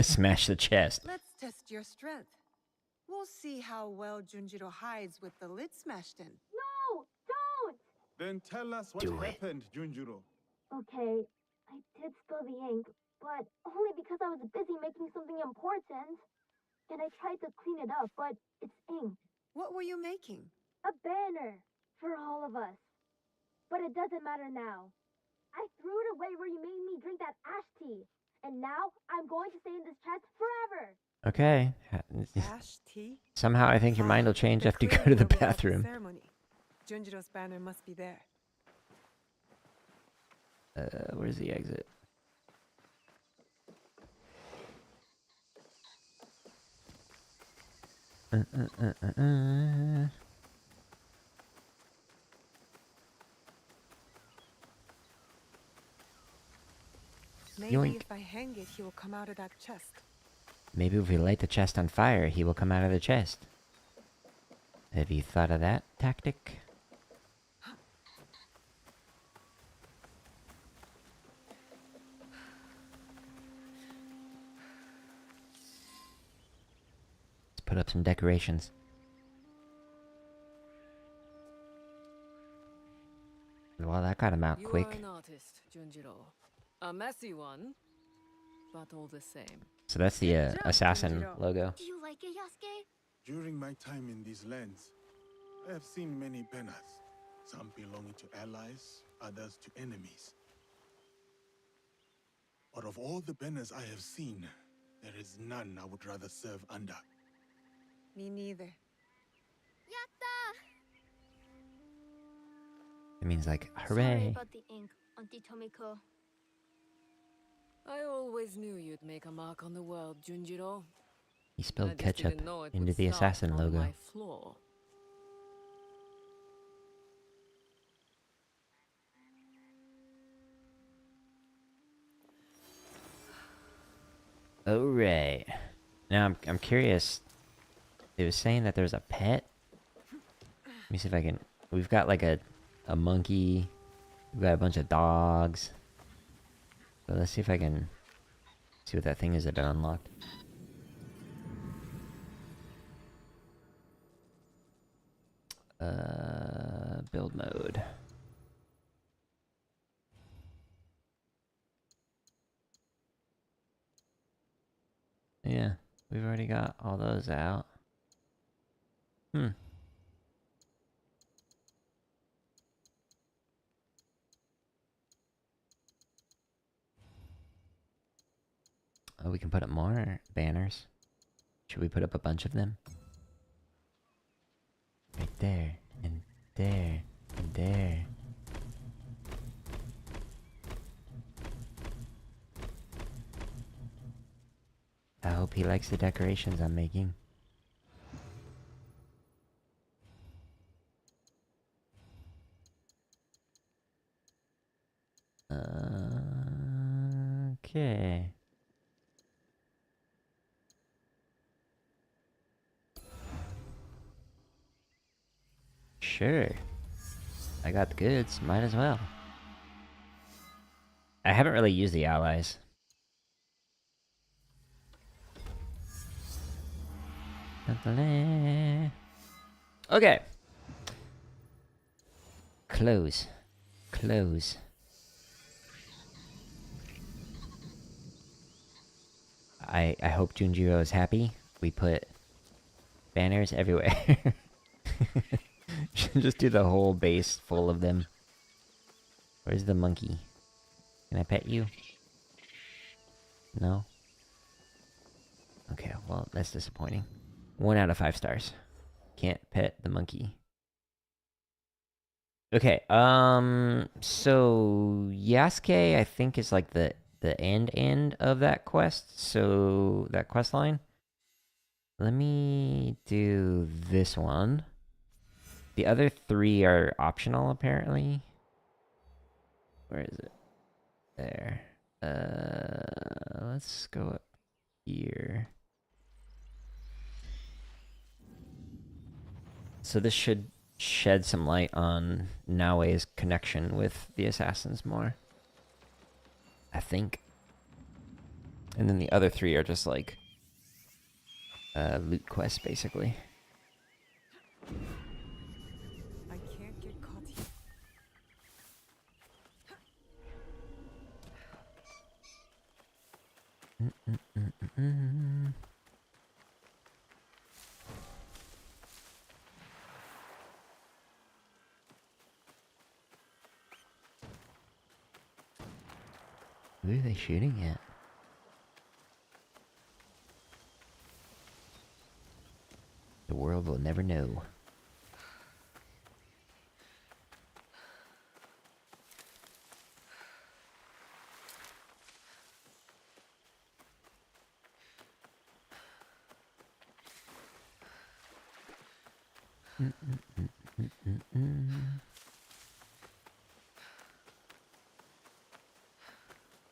Smash the chest. Let's test your strength. We'll see how well Junjiro hides with the lid smashed in. No! Don't! Then tell us what Do it. happened, Junjiro. Okay, I did spill the ink, but only because I was busy making something important. And I tried to clean it up, but it's ink. What were you making? A banner for all of us. But it doesn't matter now. I threw it away where you made me drink that ash tea. And now I'm going to stay in this chest forever. Okay. Ash tea? Somehow I think your mind will change after you go to the bathroom. Ceremony. Junjiro's banner must be there. Where's the exit? Maybe Yoink. if I hang it, he will come out of that chest. Maybe if we light the chest on fire, he will come out of the chest. Have you thought of that tactic? Let's put up some decorations. Well, that got him out You quick. are an artist, Junjiro. A messy one, but all the same. So that's the Good job, assassin Junjiro. logo. Do you like it, Yasuke? During my time in these lands, I have seen many banners, some belonging to allies, others to enemies. But of all the banners I have seen, there is none I would rather serve under. Me neither. Yatta! It means like, Sorry hooray. about the ink, Auntie Tomiko. I always knew you'd make a mark on the world, Junjiro. He I spilled just ketchup didn't know it into would the start assassin on logo. my floor. Alright. Now I'm curious. It was saying that there's a pet. Let me see if I can. We've got like a monkey. We've got a bunch of dogs. So let's see if I can see what that thing is that I unlocked. Build mode. Yeah, we've already got all those out. Oh, we can put up more banners. Should we put up a bunch of them? Right there, and there, and there. I hope he likes the decorations I'm making. Okay. Sure. I got the goods, might as well. I haven't really used the allies. Okay. Close. Close. I hope Junjiro is happy. We put banners everywhere. Should just do the whole base full of them. Where's the monkey? Can I pet you? No? Okay, well, that's disappointing. 1 out of 5 stars. Can't pet the monkey. Okay, so Yasuke, I think, is like the end of that quest, so that quest line. Let me do this one. The other 3 are optional, apparently. Where is it? There. Let's go up here. So this should shed some light on Naoe's connection with the assassins more. I think. And then the other 3 are just like loot quests, basically. I can't get caught here. Who are they shooting at? The world will never know.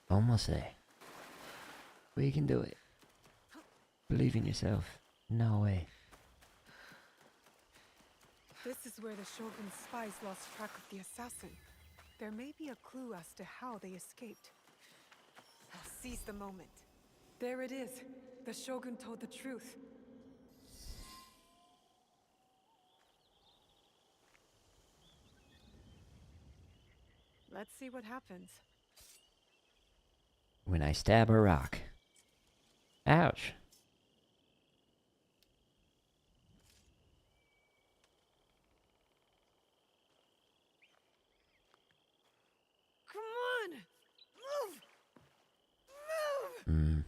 Almost there. We can do it. Believe in yourself. No way. This is where the Shogun's spies lost track of the assassin. There may be a clue as to how they escaped. I'll seize the moment. There it is. The Shogun told the truth. Let's see what happens. When I stab a rock. Ouch. Come on! Move! Move!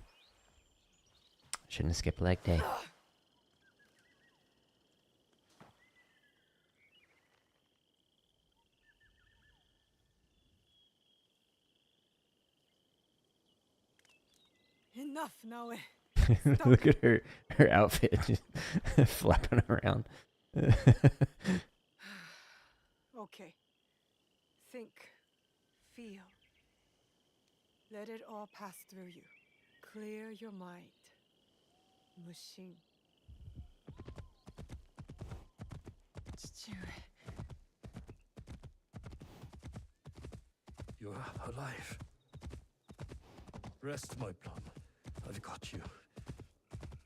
Shouldn't have skipped leg day. Enough, Naoe. Look at her outfit just flapping around. Okay. Think. Feel. Let it all pass through you. Clear your mind. Mushin. You're alive. Rest, my plum. I've got you.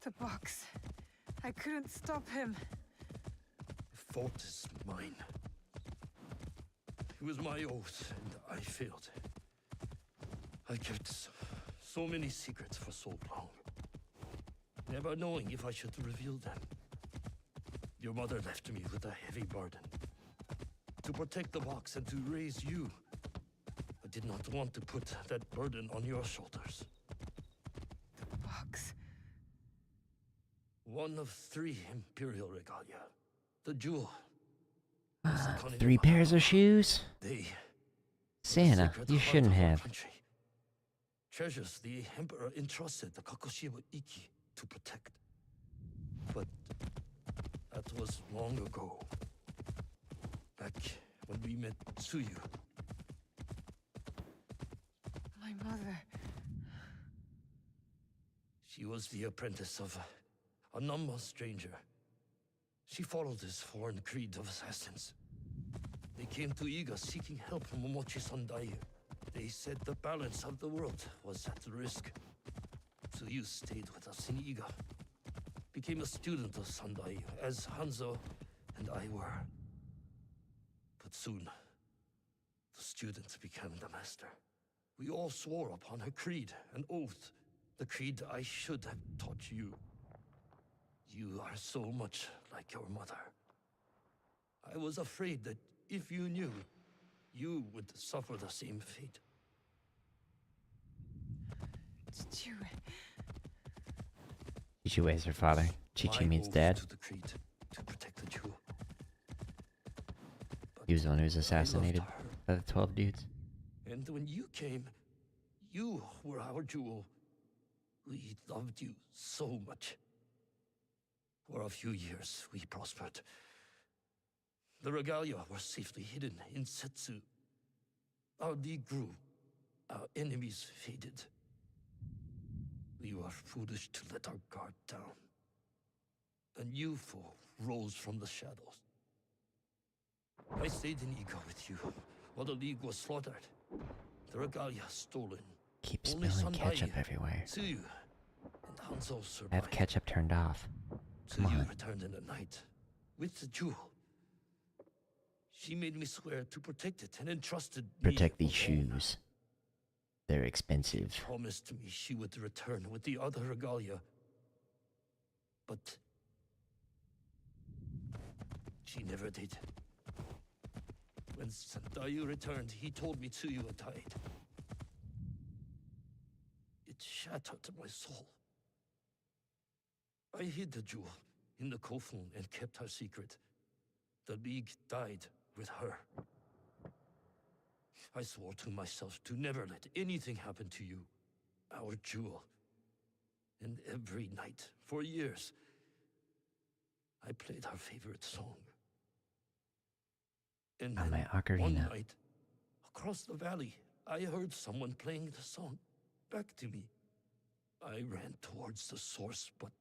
The box. I couldn't stop him. The fault is mine. It was my oath, and I failed. I kept so many secrets for so long, never knowing if I should reveal them. Your mother left me with a heavy burden. To protect the box and to raise you. I did not want to put that burden on your shoulders. The box. One of 3 imperial regalia. The jewel. 3 pairs of shoes? They... Santa, sacred you heart shouldn't of our have. country. Treasures the Emperor entrusted the Kakushiwa Iki to protect. But that was long ago. Back when we met Tsuyu. My mother. She was the apprentice of a Nama stranger. She followed this foreign creed of assassins. They came to Iga seeking help from Momochi Sandayu. They said the balance of the world was at risk. So you stayed with us in Iga. Became a student of Sandayu, as Hanzo and I were. But soon, the students became the master. We all swore upon her creed, an oath, the creed I should have taught you. You are so much like your mother. I was afraid that if you knew, you would suffer the same fate. Chichue is her father. Chichi My means oath dad. to the creed, to protect the jewel. He was the one who was I loved assassinated her. by the 12 dudes. And when you came, you were our jewel. We loved you so much. For a few years, we prospered. The regalia were safely hidden in Setsu. Our league grew. Our enemies faded. We were foolish to let our guard down. A new foe rose from the shadows. I stayed in Iga with you, while the league was slaughtered. The regalia stolen. Keep Only spilling Sandai, ketchup everywhere. Tsuyu, and Hanzo I survived. have ketchup turned off. Come Tsuyu on. returned in the night, with the jewel. She made me swear to protect it and entrusted Protect me these alone. shoes. They're expensive. Promised me she would return with the other regalia. But she never did. When Sandayu returned, he told me Tsuyu had died. It shattered my soul. I hid the jewel in the Kofun and kept her secret. The League died with her. I swore to myself to never let anything happen to you, our jewel. And every night, for years, I played her favorite song. And On then, my ocarina. one night, across the valley, I heard someone playing the song back to me. I ran towards the source, but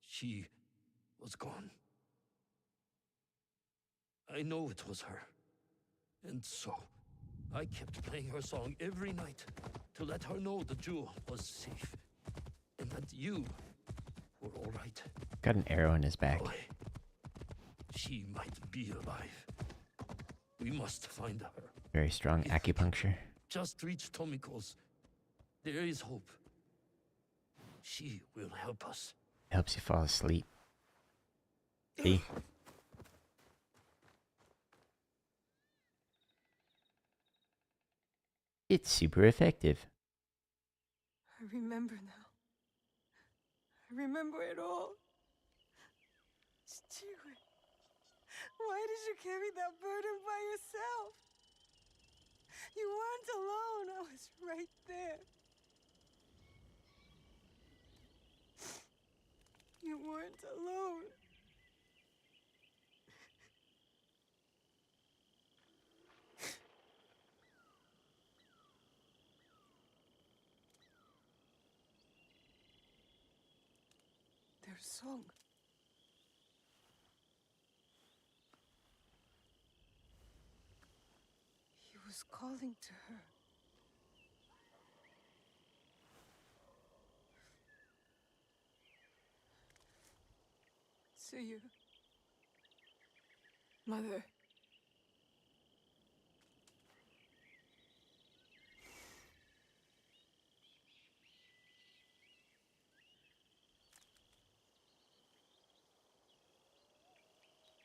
she was gone. I know it was her. And so, I kept playing her song every night to let her know the jewel was safe and that you were all right. Got an arrow in his back. Boy, she might be alive. We must find her. Very strong acupuncture. Just reach Tomiko's. There is hope. She will help us. Helps you fall asleep. See? It's super effective. I remember now. I remember it all. Chichue, why did you carry that burden by yourself? You weren't alone. I was right there. You weren't alone. Their song. He was calling to her. Tsuyu. Mother.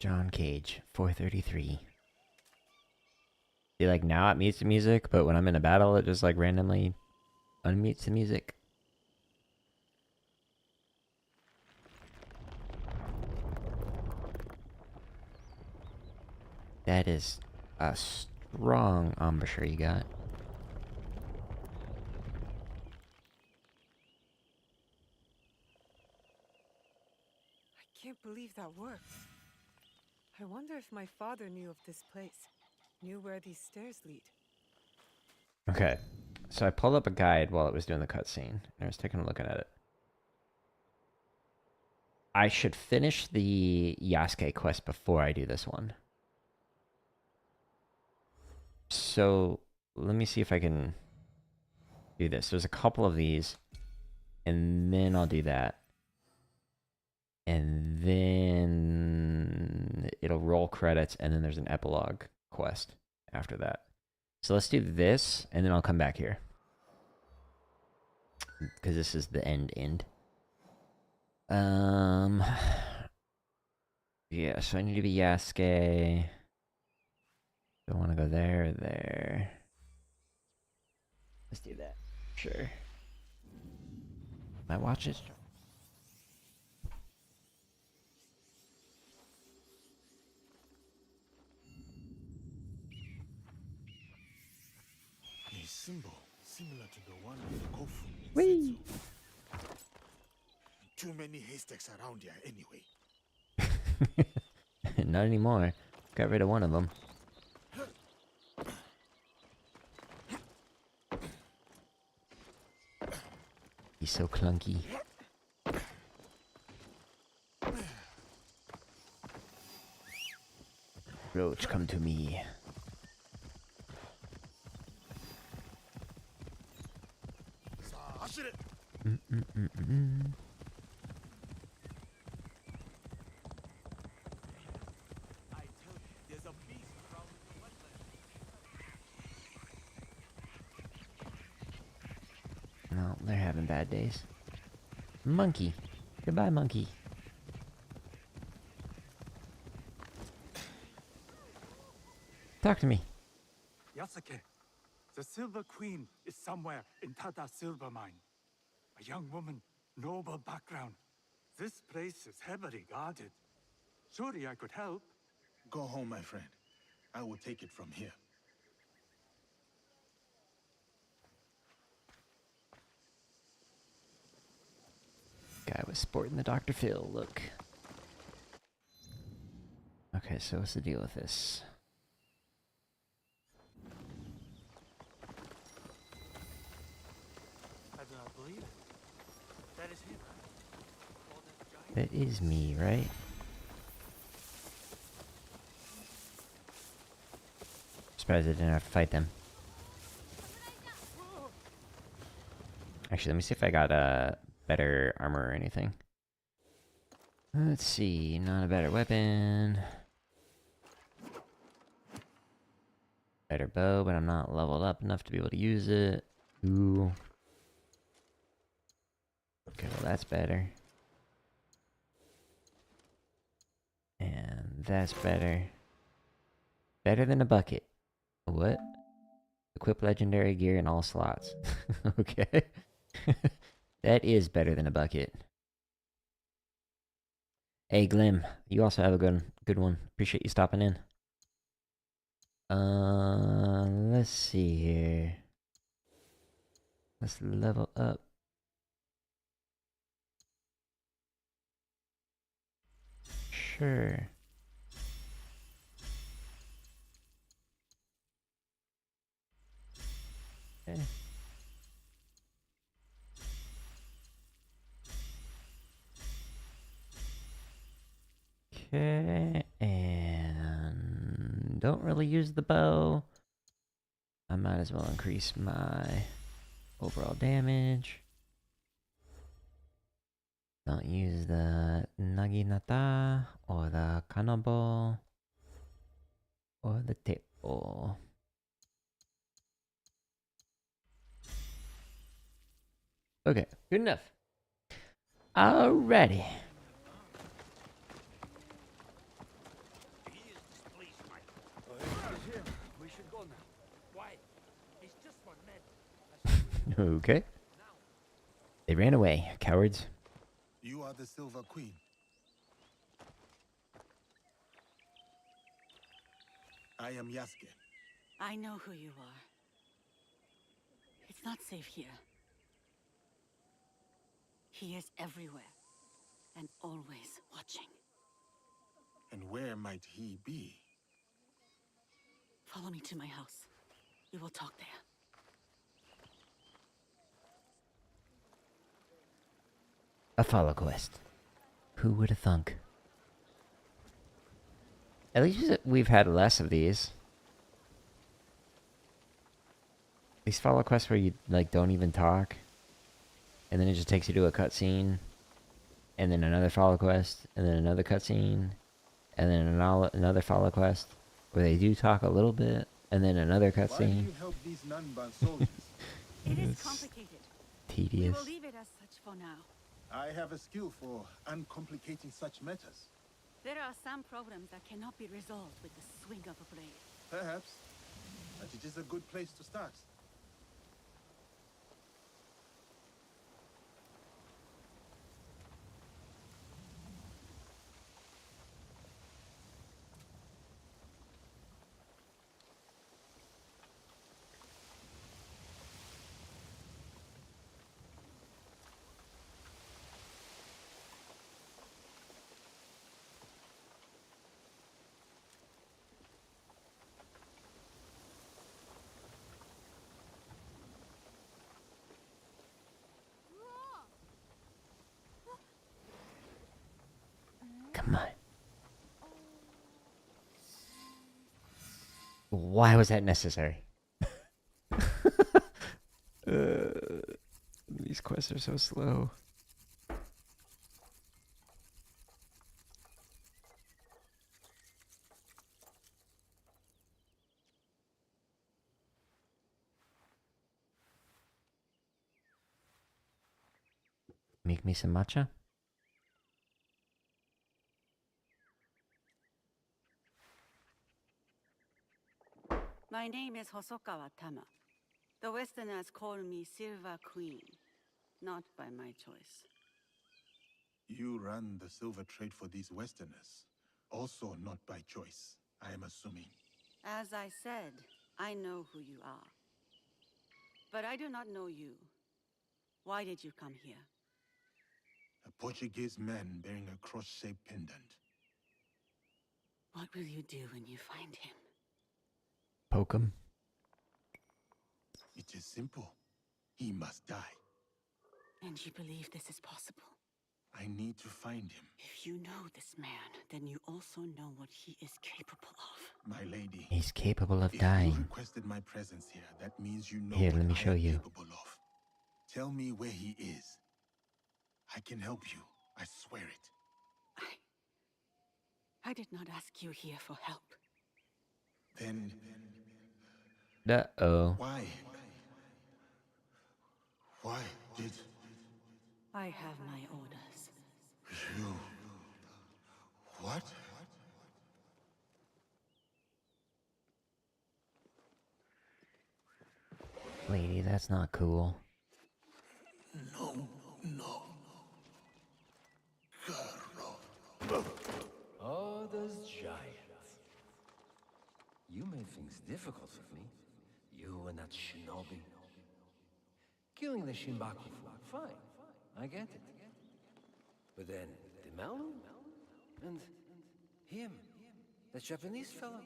John Cage, 433. See, like now it mutes the music, but when I'm in a battle, it just like randomly unmutes the music. That is a strong embouchure you got. I can't believe that worked. I wonder if my father knew of this place, knew where these stairs lead. Okay, so I pulled up a guide while it was doing the cutscene, and I was taking a look at it. I should finish the Yasuke quest before I do this one. So, let me see if I can do this. There's a couple of these, and then I'll do that. And then it'll roll credits, and then there's an epilogue quest after that. So let's do this, and then I'll come back here. Because this is the end. Yeah, so I need to be Yasuke. Don't want to go there or there. Let's do that. Sure. My watch is... A symbol similar to the one of Kofu in Whee! Setsu. Too many haystacks around here anyway. Not anymore. Got rid of one of them. He's so clunky. Roach, come to me. No, they're having bad days. Monkey. Goodbye, monkey. Talk to me. Yasuke, the Silver Queen is somewhere in Tada Silver Mine. A young woman, noble background. This place is heavily guarded. Surely I could help. Go home, my friend. I will take it from here. Guy was sporting the Dr. Phil look. Okay, so what's the deal with this? I do not believe it. That is him, right? That is me, right? Surprised I didn't have to fight them. Actually, let me see if I got better armor or anything. Let's see, not a better weapon. Better bow, but I'm not leveled up enough to be able to use it. Ooh. Okay, well that's better. And that's better. Better than a bucket. What? Equip legendary gear in all slots. Okay. That is better than a bucket. Hey Glim, you also have a good one. Appreciate you stopping in. Let's see here. Let's level up. Sure. Okay. Okay, and don't really use the bow. I might as well increase my overall damage. Don't use the naginata or the kanabo or the teppo. Okay, good enough. Alrighty. Okay. They ran away, cowards. You are the Silver Queen. I am Yasuke. I know who you are. It's not safe here. He is everywhere, and always watching. And where might he be? Follow me to my house. We will talk there. A follow quest. Who would have thunk? At least we've had less of these. These follow quests where you like don't even talk, and then it just takes you to a cutscene, and then another follow quest, and then another cutscene, and then another follow quest where they do talk a little bit, and then another Why do cutscene. you help these non-bound soldiers? It is It's complicated. We tedious. will leave it as such for now. I have a skill for uncomplicating such matters. There are some problems that cannot be resolved with the swing of a blade. Perhaps. But it is a good place to start. Come on. Why was that necessary? These quests are so slow. Make me some matcha? My name is Hosokawa Tama. The Westerners call me Silver Queen, not by my choice. You run the silver trade for these Westerners. Also not by choice, I am assuming. As I said, I know who you are. But I do not know you. Why did you come here? A Portuguese man bearing a cross-shaped pendant. What will you do when you find him? Poke him. It is simple. He must die. And you believe this is possible? I need to find him. If you know this man, then you also know what he is capable of. My lady. He's capable of If dying. you requested my presence here, that means you know Here, what let me I show am you. capable of. Tell me where he is. I can help you. I swear it. I did not ask you here for help. Then... Uh-oh. Why? Why did... I have my orders. You... What? Lady, that's not cool. No. Oh, those giants. You made things difficult for me. You and that shinobi. Killing the Shinbaku, fine. I get it. But then, the Malu? And him, the Japanese fellow.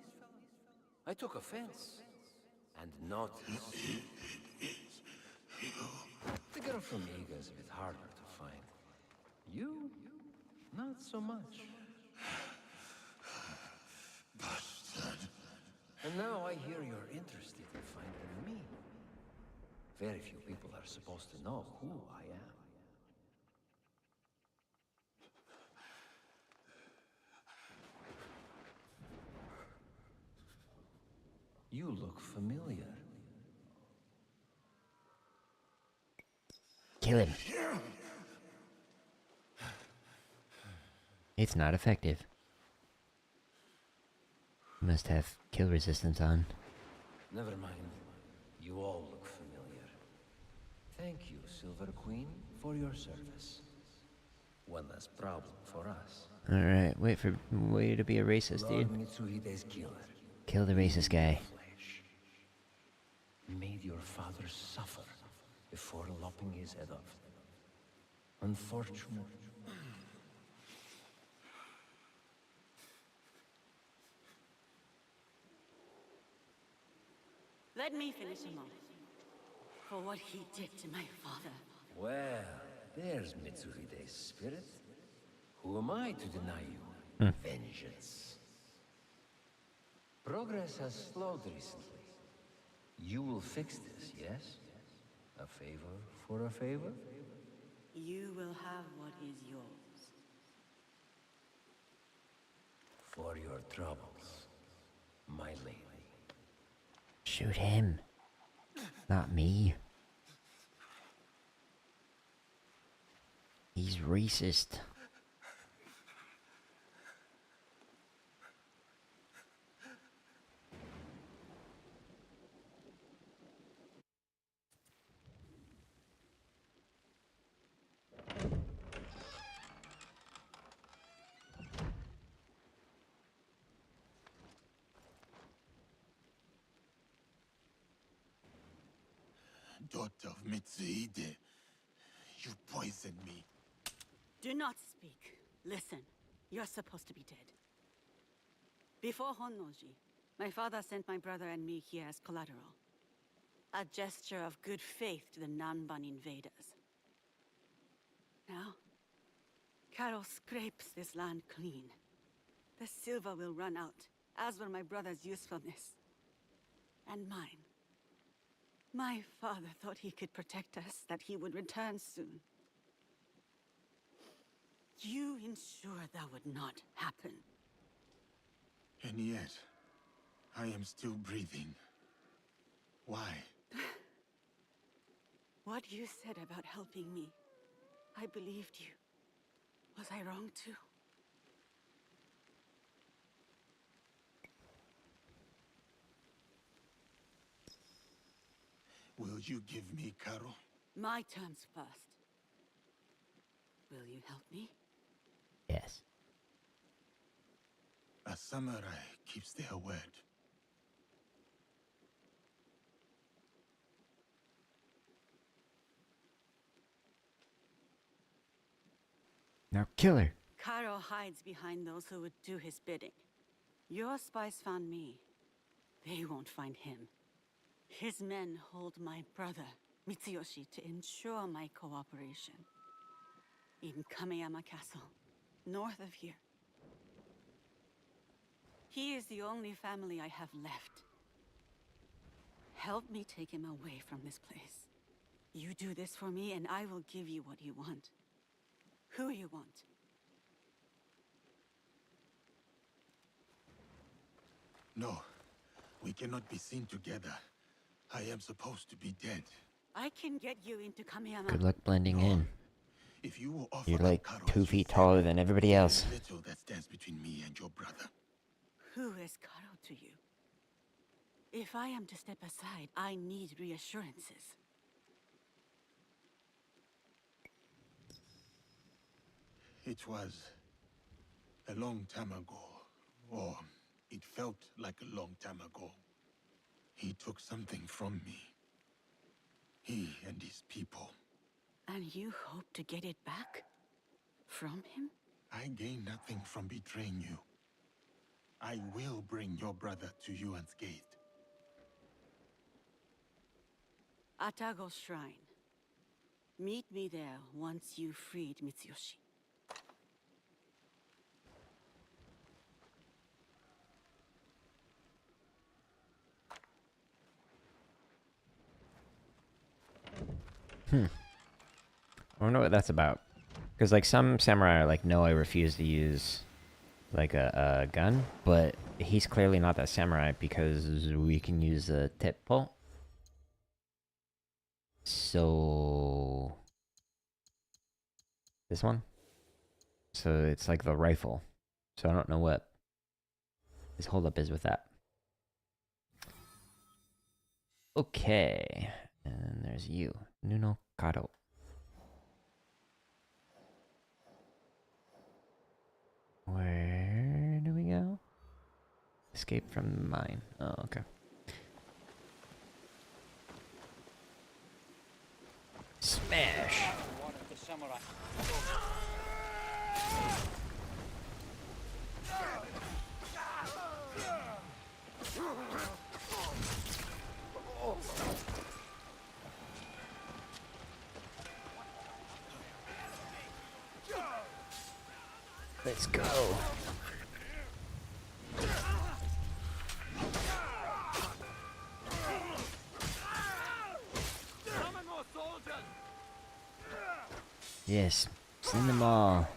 I took offense. And noticed. The girl from Iga is a bit harder to find. You, not so much. And now I hear you're interested in finding me. Very few people are supposed to know who I am. You look familiar. Kill him. It's not effective. Must have kill resistance on. Never mind. You all look familiar. Thank you, Silver Queen, for your service. One less problem for us. Alright, wait for you to be a racist, Lord dude. Mitsuhide's killer. Kill the racist guy. Made your father suffer before lopping his head off. Unfortunate. Let me finish him off. For what he did to my father. Well, there's Mitsuhide's spirit. Who am I to deny you? Vengeance. Progress has slowed recently. You will fix this, yes? A favor for a favor? You will have what is yours. For your troubles, my lady. Shoot him. Not me. He's racist. Daughter of Mitsuhide, you poisoned me. Do not speak. Listen, you're supposed to be dead. Before Honnoji, my father sent my brother and me here as collateral. A gesture of good faith to the Nanban invaders. Now, Carol scrapes this land clean. The silver will run out, as will my brother's usefulness. And mine. My father thought he could protect us, that he would return soon. You ensured that would not happen. And yet, I am still breathing. Why? What you said about helping me, I believed you. Was I wrong too? Will you give me Karo? My terms first. Will you help me? Yes. A samurai keeps their word. Now kill her. Karo hides behind those who would do his bidding. Your spies found me. They won't find him. His men hold my brother, Mitsuyoshi, to ensure my cooperation. In Kameyama Castle, north of here. He is the only family I have left. Help me take him away from this place. You do this for me, and I will give you what you want. Who you want. No, we cannot be seen together. I am supposed to be dead. I can get you into Kameyama. Good luck blending in. If you will offer You're like Karo 2 as feet you taller said, than everybody there else. is little that stands between me and your brother. Who is Karo to you? If I am to step aside, I need reassurances. It was a long time ago, or it felt like a long time ago. He took something from me. He and his people. And you hope to get it back? From him? I gain nothing from betraying you. I will bring your brother to you unscathed. Atago's shrine. Meet me there once you freed Mitsuyoshi. I wonder what that's about. Because, like, some samurai are like, no, I refuse to use, like, a gun. But he's clearly not that samurai because we can use a teppo. So... this one? So it's like the rifle. So I don't know what his holdup is with that. Okay. And there's you. Nuno Kado. Where do we go? Escape from the mine. Oh, okay. Smash! Let's go. Yes, send them all.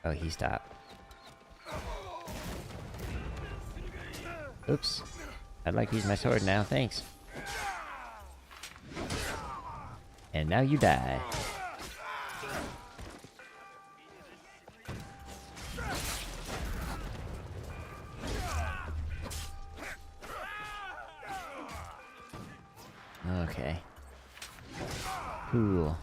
Oh, he stopped. Oops. I'd like to use my sword now, thanks. And now you die. Okay. Cool.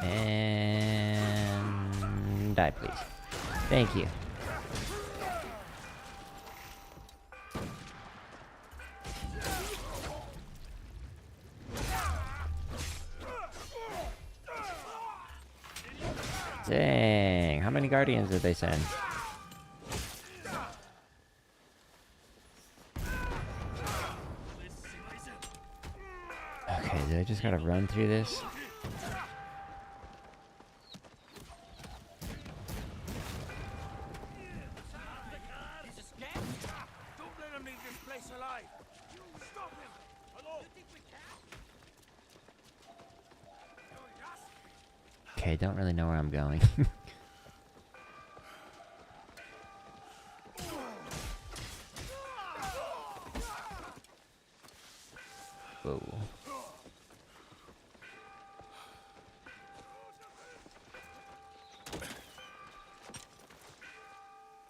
And die, please. Thank you. Dang, how many guardians did they send? Okay, do I just gotta run through this? Okay, don't really know where I'm going. Whoa.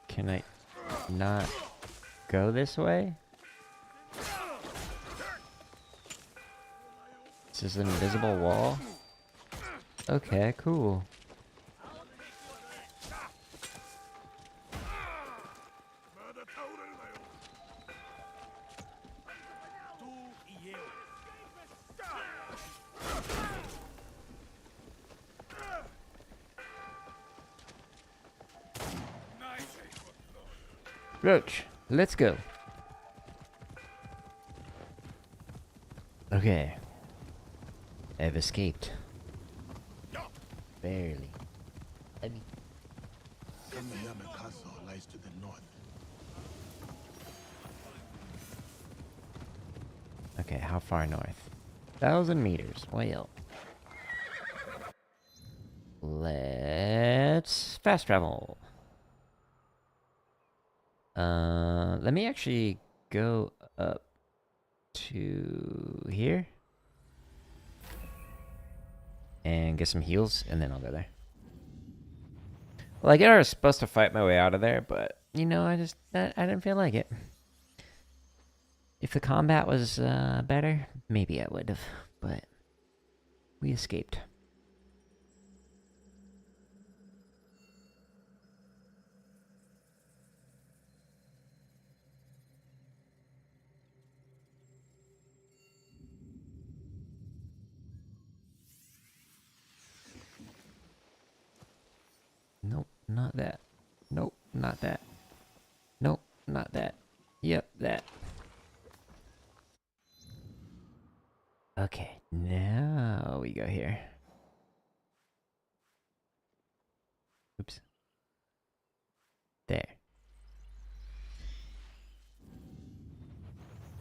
Can I not go this way? This is an invisible wall? Okay, cool. Roach, let's go. Okay. I've escaped. Barely. I mean... Kameyama Castle lies to the north. Okay, how far north? 1,000 meters. Well. Let's fast travel. Let me actually go up to here. And get some heals, and then I'll go there. Well, I get I was supposed to fight my way out of there, but, you know, I didn't feel like it. If the combat was better, maybe I would have, but we escaped. Nope, not that. Nope, not that. Nope, not that. Yep, that. Okay, now we go here. Oops. There.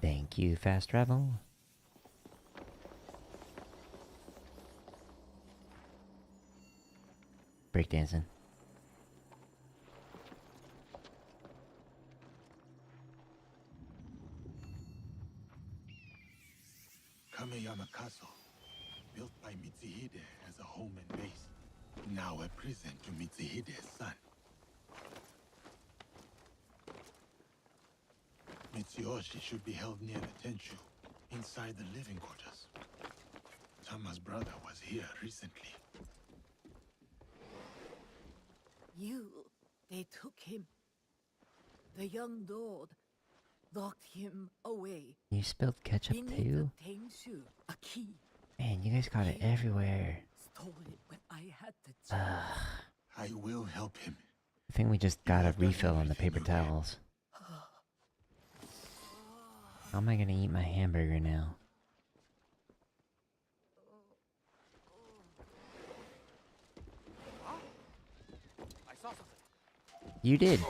Thank you, fast travel. Breakdancing. Kameyama Castle, built by Mitsuhide as a home and base, now a prison to Mitsuhide's son. Mitsuyoshi should be held near the Tenshu, inside the living quarters. Tama's brother was here recently. They took him. The young lord locked him away. You spilled ketchup too? Tengshu, a key. Man, you guys got it everywhere. Stole it when I had the chance. I will help him. I think we just got a refill on the paper towels. How am I gonna eat my hamburger now? I You did.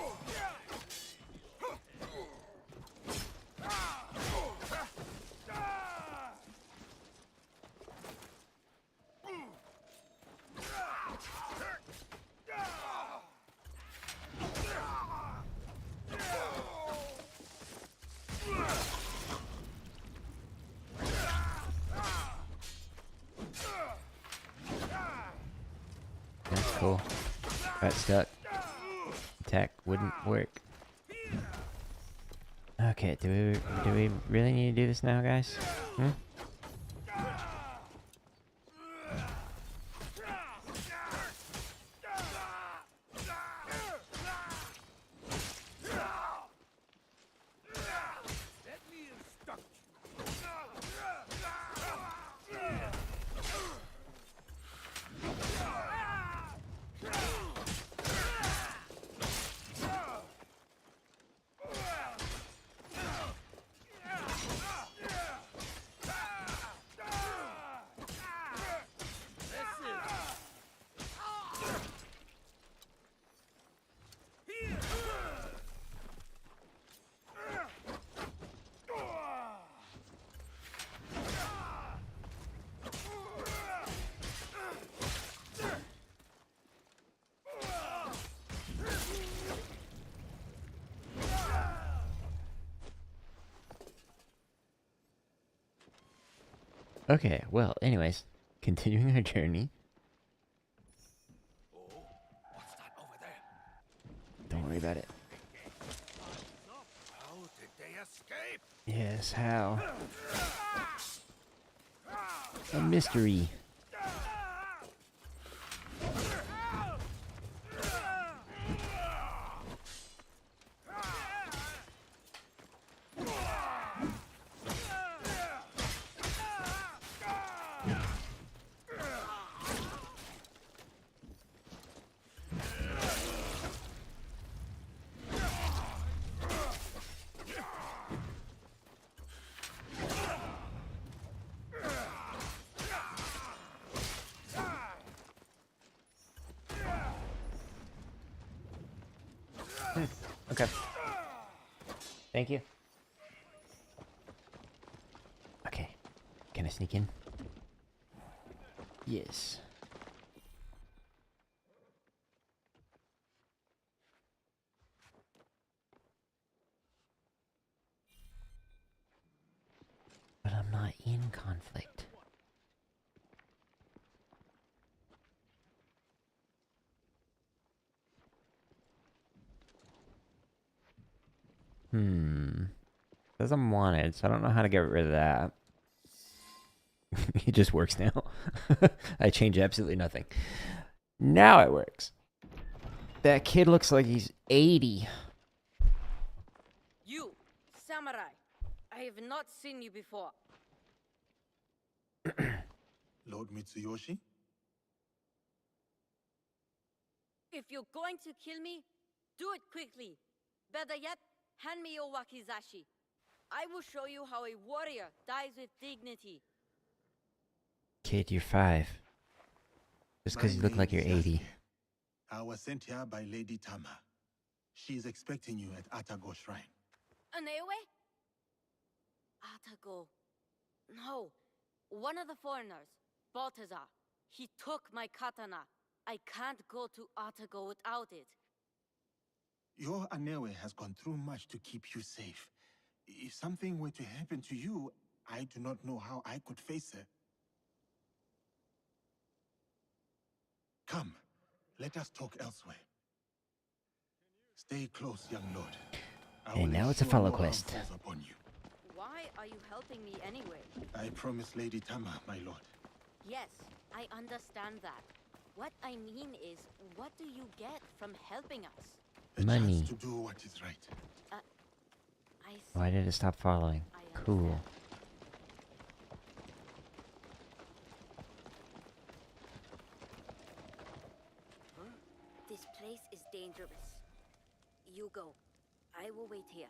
That's cool. Got stuck. Attack wouldn't work. Okay, do we really need to do this now, guys? Hmm? Okay, well, anyways, continuing our journey. What's that over there? Don't worry about it. How did they escape? Yes, how? A mystery. Okay. Thank you. Okay. Can I sneak in? Yes. But I'm not in conflict. Says I'm wanted, so I don't know how to get rid of that. It just works now. I change absolutely nothing. Now it works. That kid looks like he's 80. You, samurai. I have not seen you before. Lord Mitsuyoshi? If you're going to kill me, do it quickly. Better yet, hand me your wakizashi. I will show you how a warrior dies with dignity. Kid, you're 5. Just because you look like you're 80. I was sent here by Lady Tama. She's expecting you at Atago Shrine. Naoe? Atago. No. One of the foreigners, Baltazar. He took my katana. I can't go to Atago without it. Your Naoe has gone through much to keep you safe. If something were to happen to you, I do not know how I could face her. Come, let us talk elsewhere. Stay close, young lord. And now it's a follow quest. Upon you. Why are you helping me anyway? I promised Lady Tama, my lord. Yes, I understand that. What I mean is, what do you get from helping us? A Money. chance to do what is right. I see. Why did it stop following? Cool. This place is dangerous. You go. I will wait here.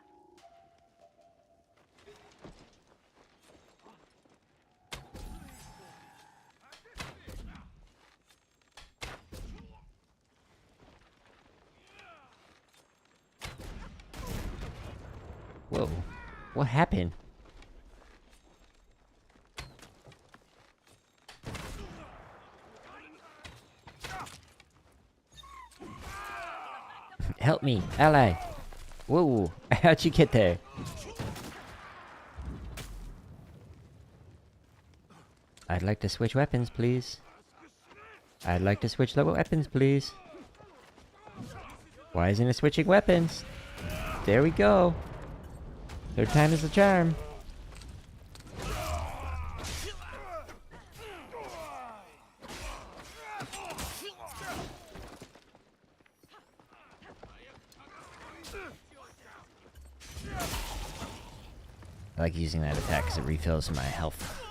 What happened? Help me, ally. Whoa, how'd you get there? I'd like to switch weapons, please. I'd like to switch level weapons, please. Why isn't it switching weapons? There we go. Third time is the charm. I like using that attack because it refills my health.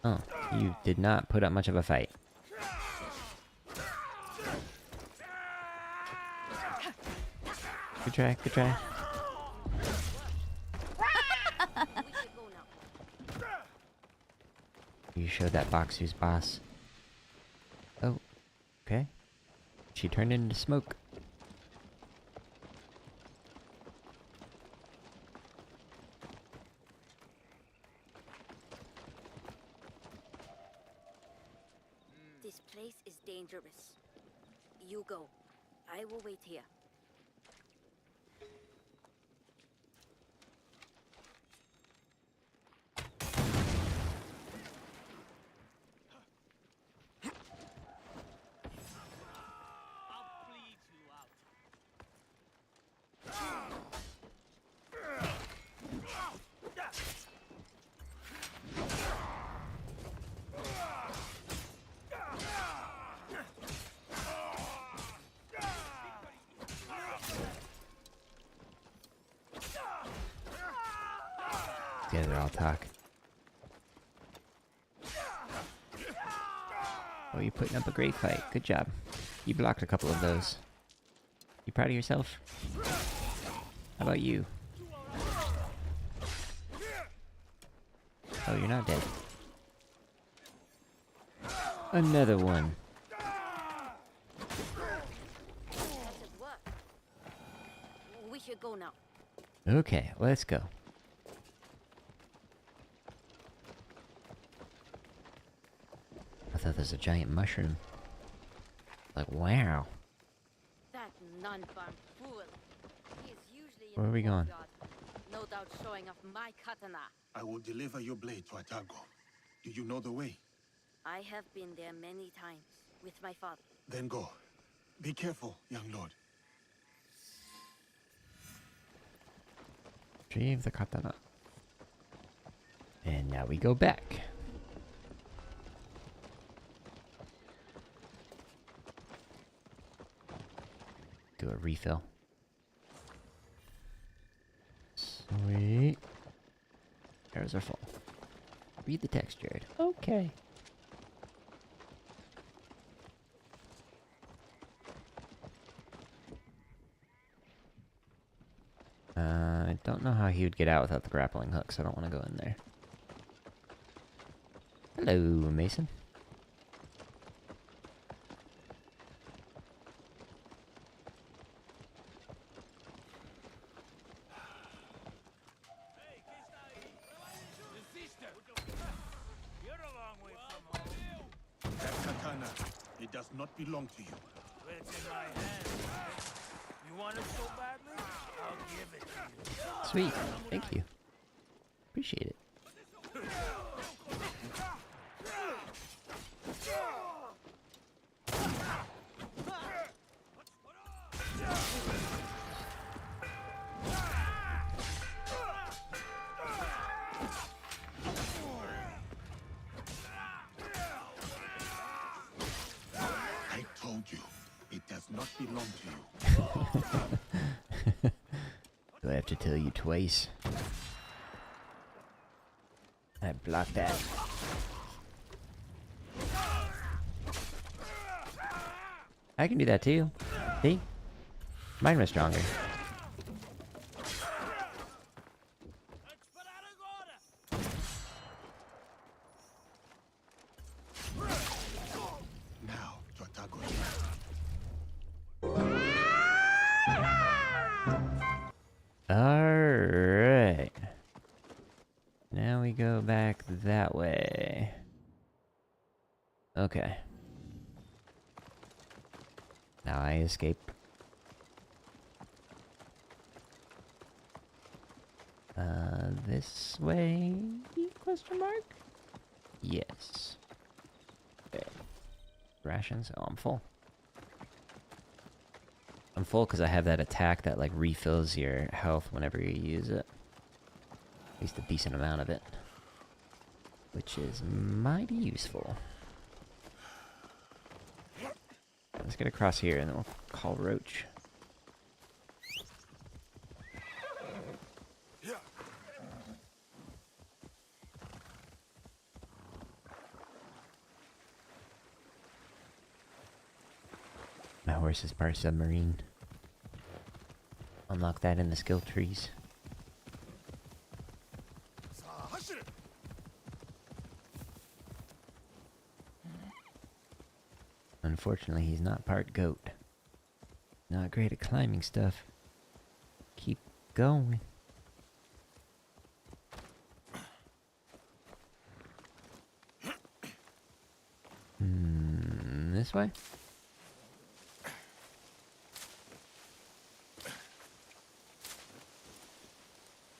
Oh, you did not put up much of a fight. Good try, good try. You showed that box who's boss. Oh, okay. She turned into smoke. This place is dangerous. You go. I will wait here. Yeah, they're all talk. Oh, you're putting up a great fight. Good job. You blocked a couple of those. You proud of yourself? How about you? Oh, you're not dead. Another one. We should go now. Okay, let's go. I thought there's a giant mushroom. Like, wow. That non-farm fool. He is usually in Where are we the going? courtyard. No doubt showing off my katana. I will deliver your blade to Atago. Do you know the way? I have been there many times with my father. Then go. Be careful, young lord. Retrieve the katana. And now we go back. Do a refill. Sweet. Arrows are full. Read the text, Jared. Okay. I don't know how he would get out without the grappling hook, so I don't want to go in there. Hello, Mason. That katana, it does not belong to you. It's in my hand. You want it so badly? I'll give it to you. Sweet. Thank you. Appreciate it. I told you, it does not belong to you. Do I have to tell you twice? I blocked that. I can do that too. See? Mine was stronger. Now, to Atago's Alright. Now we go back that way. Okay. Now I escape. This way? Question mark? Yes. Okay. Rations? Oh, I'm full. I'm full because I have that attack that like refills your health whenever you use it. At least a decent amount of it. Which is mighty useful. Let's get across here and then we'll call Roach. My horse is part submarine. Unlock that in the skill trees. Unfortunately, he's not part goat. Not great at climbing stuff. Keep going. This way?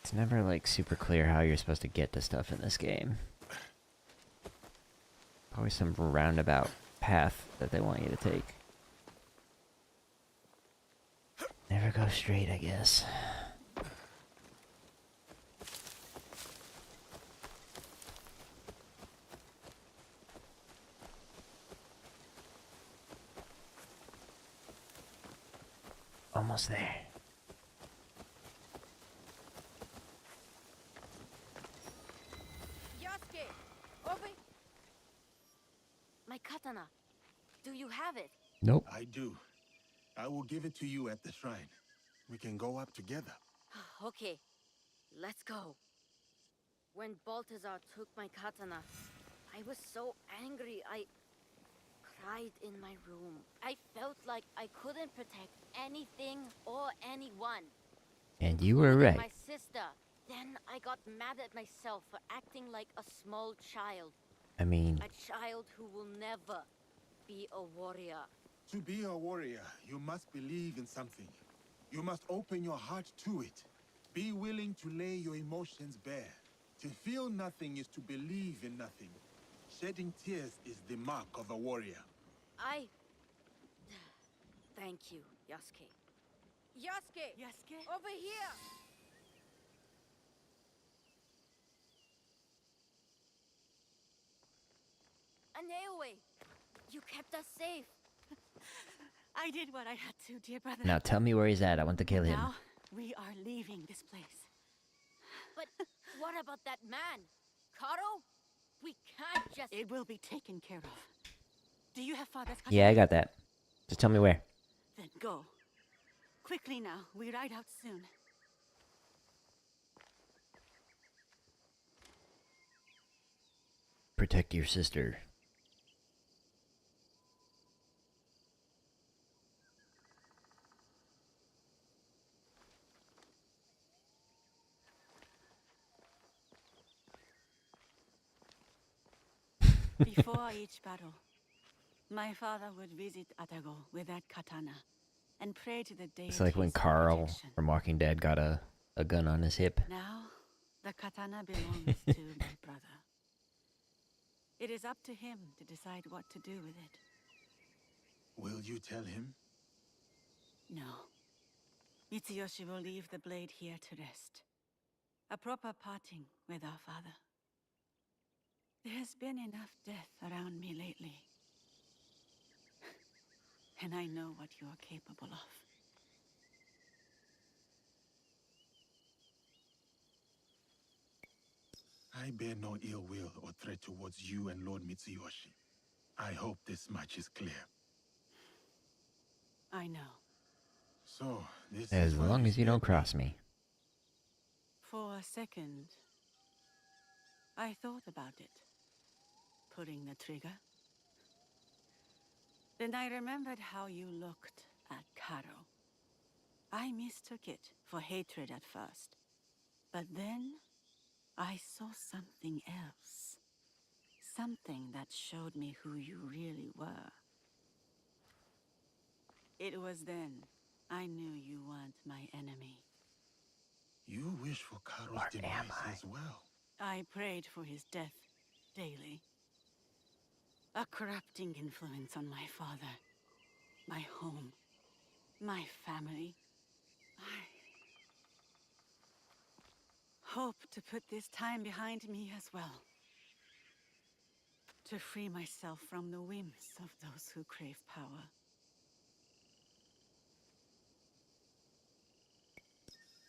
It's never like super clear how you're supposed to get to stuff in this game. Always some roundabout path that they want you to take. Never go straight, I guess. Almost there. Yasuke! Over! My katana. Do you have it? Nope. I do. I will give it to you at the shrine. We can go up together. Okay, let's go. When Balthazar took my katana, I was so angry I cried in my room. I felt like I couldn't protect anything or anyone. And you were right. My sister. Then I got mad at myself for acting like a small child. I mean... A child who will never be a warrior. To be a warrior, you must believe in something. You must open your heart to it. Be willing to lay your emotions bare. To feel nothing is to believe in nothing. Shedding tears is the mark of a warrior. Thank you, Yasuke. Yasuke! Yasuke? Over here! Naoe! You kept us safe. I did what I had to, dear brother. Now tell me where he's at. I want to kill him. Now, we are leaving this place. But what about that man? Karo? We can't just... It will be taken care of. Do you have father's... Yeah, I got that. Just tell me where. Then go. Quickly now. We ride out soon. Protect your sister. Before each battle, my father would visit Atago with that katana and pray to the deities. It's like when Carl from Walking Dead got a gun on his hip. Now, the katana belongs to my brother. It is up to him to decide what to do with it. Will you tell him? No. Mitsuyoshi will leave the blade here to rest. A proper parting with our father. There has been enough death around me lately. And I know what you are capable of. I bear no ill will or threat towards you and Lord Mitsuyoshi. I hope this much is clear. I know. So, this As is why long as you don't spared me. cross me. For a second, I thought about it. Pulling the trigger. Then I remembered how you looked at Karo. I mistook it for hatred at first. But then, I saw something else. Something that showed me who you really were. It was then I knew you weren't my enemy. You wish for Karo's demise as well. I prayed for his death daily. A corrupting influence on my father, my home, my family. I hope to put this time behind me as well. To free myself from the whims of those who crave power.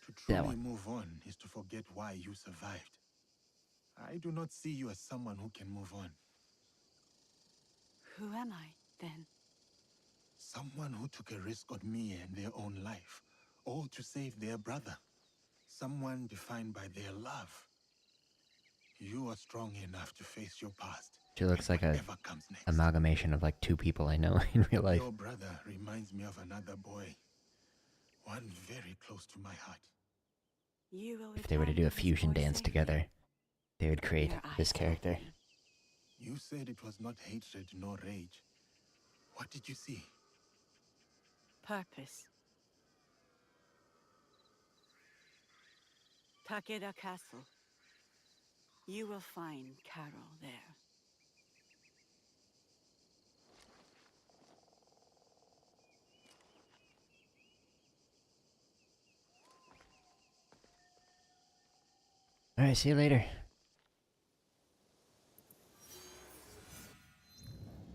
To That truly one. move on is to forget why you survived. I do not see you as someone who can move on. Who am I, then? Someone who took a risk on me and their own life, all to save their brother. Someone defined by their love. You are strong enough to face your past. She looks like a Whatever comes next. amalgamation of like 2 people I know in real life. Your brother reminds me of another boy. One very close to my heart. You will If they were to do a fusion dance together, they would create this character. You said it was not hatred nor rage. What did you see? Purpose. Takeda Castle. You will find Carol there. Alright, see you later.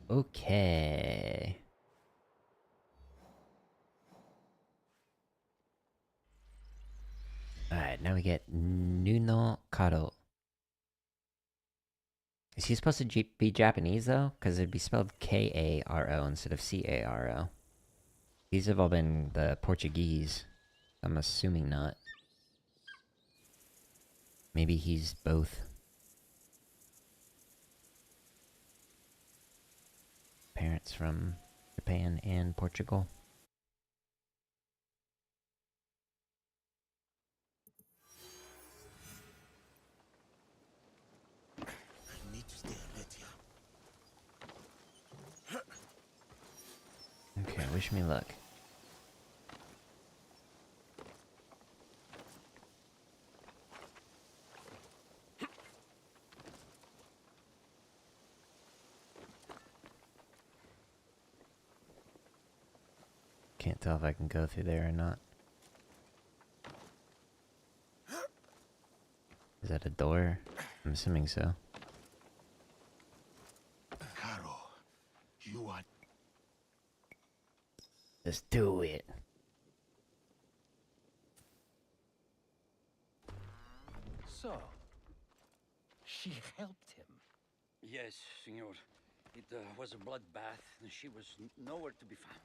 Okay. Alright, now we get Nuno Karo. Is he supposed to be Japanese though? Because it'd be spelled K-A-R-O instead of C-A-R-O. These have all been the Portuguese. I'm assuming not. Maybe he's both. Parents from Japan and Portugal. I need to stay alert here. Okay, wish me luck. Can't tell if I can go through there or not. Is that a door? I'm assuming so. Karo, you are... Let's do it. So, she helped him. Yes, senor. It was a bloodbath, and she was nowhere to be found.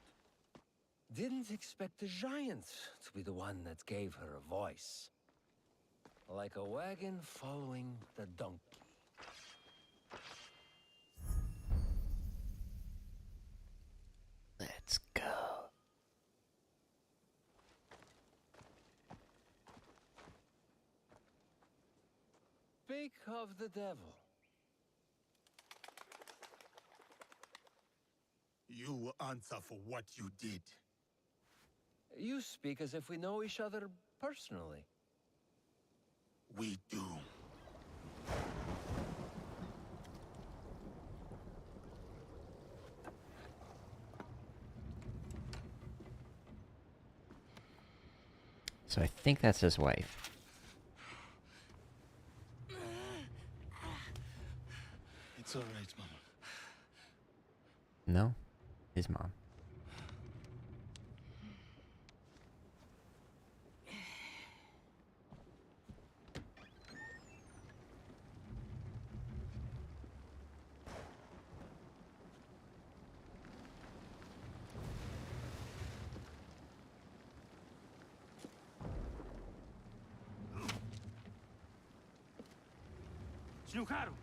Didn't expect the giant to be the one that gave her a voice. Like a wagon following the donkey. Let's go. Speak of the devil. You will answer for what you did. You speak as if we know each other personally. We do. So I think that's his wife. It's all right, Mama. No? His mom. Shinukaro!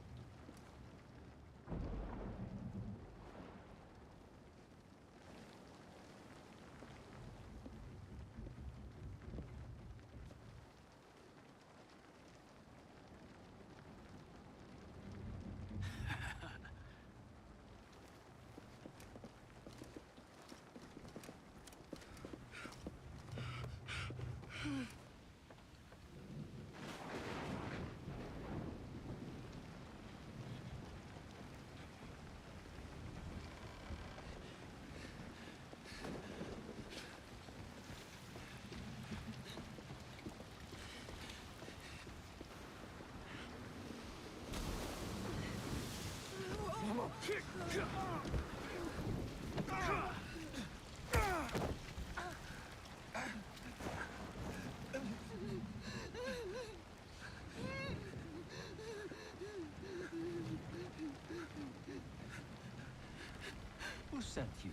Who sent you?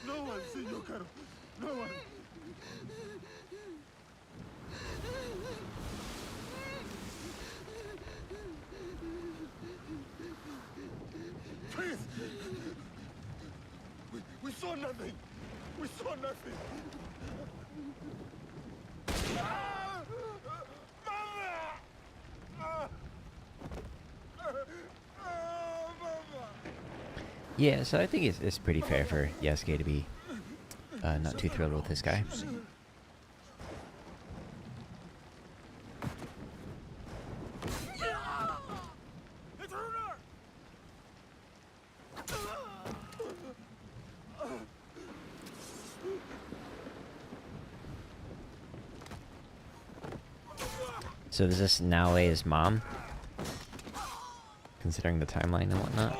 No one, Senor Caro. No one. Please! We saw nothing! We saw nothing! Ah! Mama! Ah! Mama! Yeah, so I think it's pretty fair for Yasuke to be not too thrilled with this guy. So is this Naoe's mom? Considering the timeline and whatnot.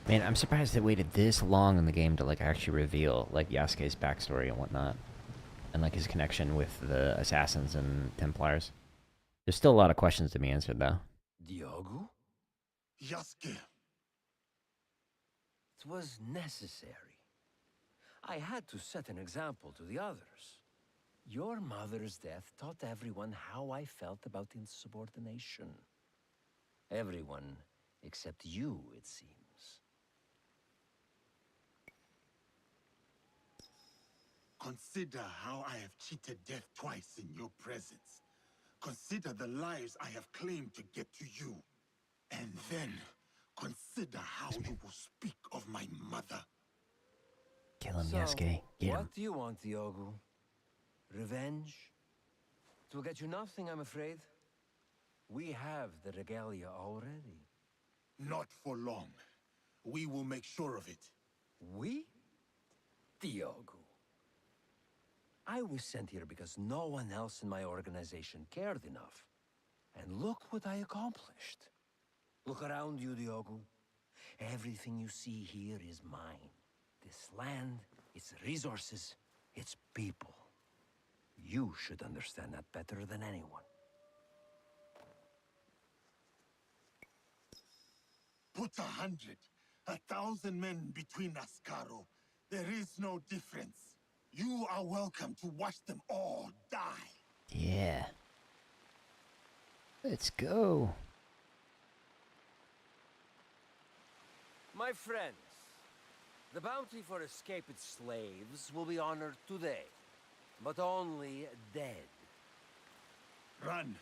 Man, I'm surprised they waited this long in the game to like actually reveal like Yasuke's backstory and whatnot, and like his connection with the assassins and Templars. There's still a lot of questions to be answered though. Diogo? Yasuke. It was necessary. I had to set an example to the others. Your mother's death taught everyone how I felt about insubordination. Everyone except you, it seems. Consider how I have cheated death twice in your presence. Consider the lives I have claimed to get to you. And then, consider how you will speak of my mother. Kill him, So, Yasuke. Get him. what do you want, Diogo? Revenge? It will get you nothing, I'm afraid. We have the regalia already. Not for long. We will make sure of it. We? Diogo. I was sent here because no one else in my organization cared enough. And look what I accomplished. Look around you, Diogo. Everything you see here is mine. This land, its resources, its people. You should understand that better than anyone. Put 100, 1,000 men between us, Caro. There is no difference. You are welcome to watch them all die. Yeah. Let's go. My friends, the bounty for escaped slaves will be honored today, but only dead. Run.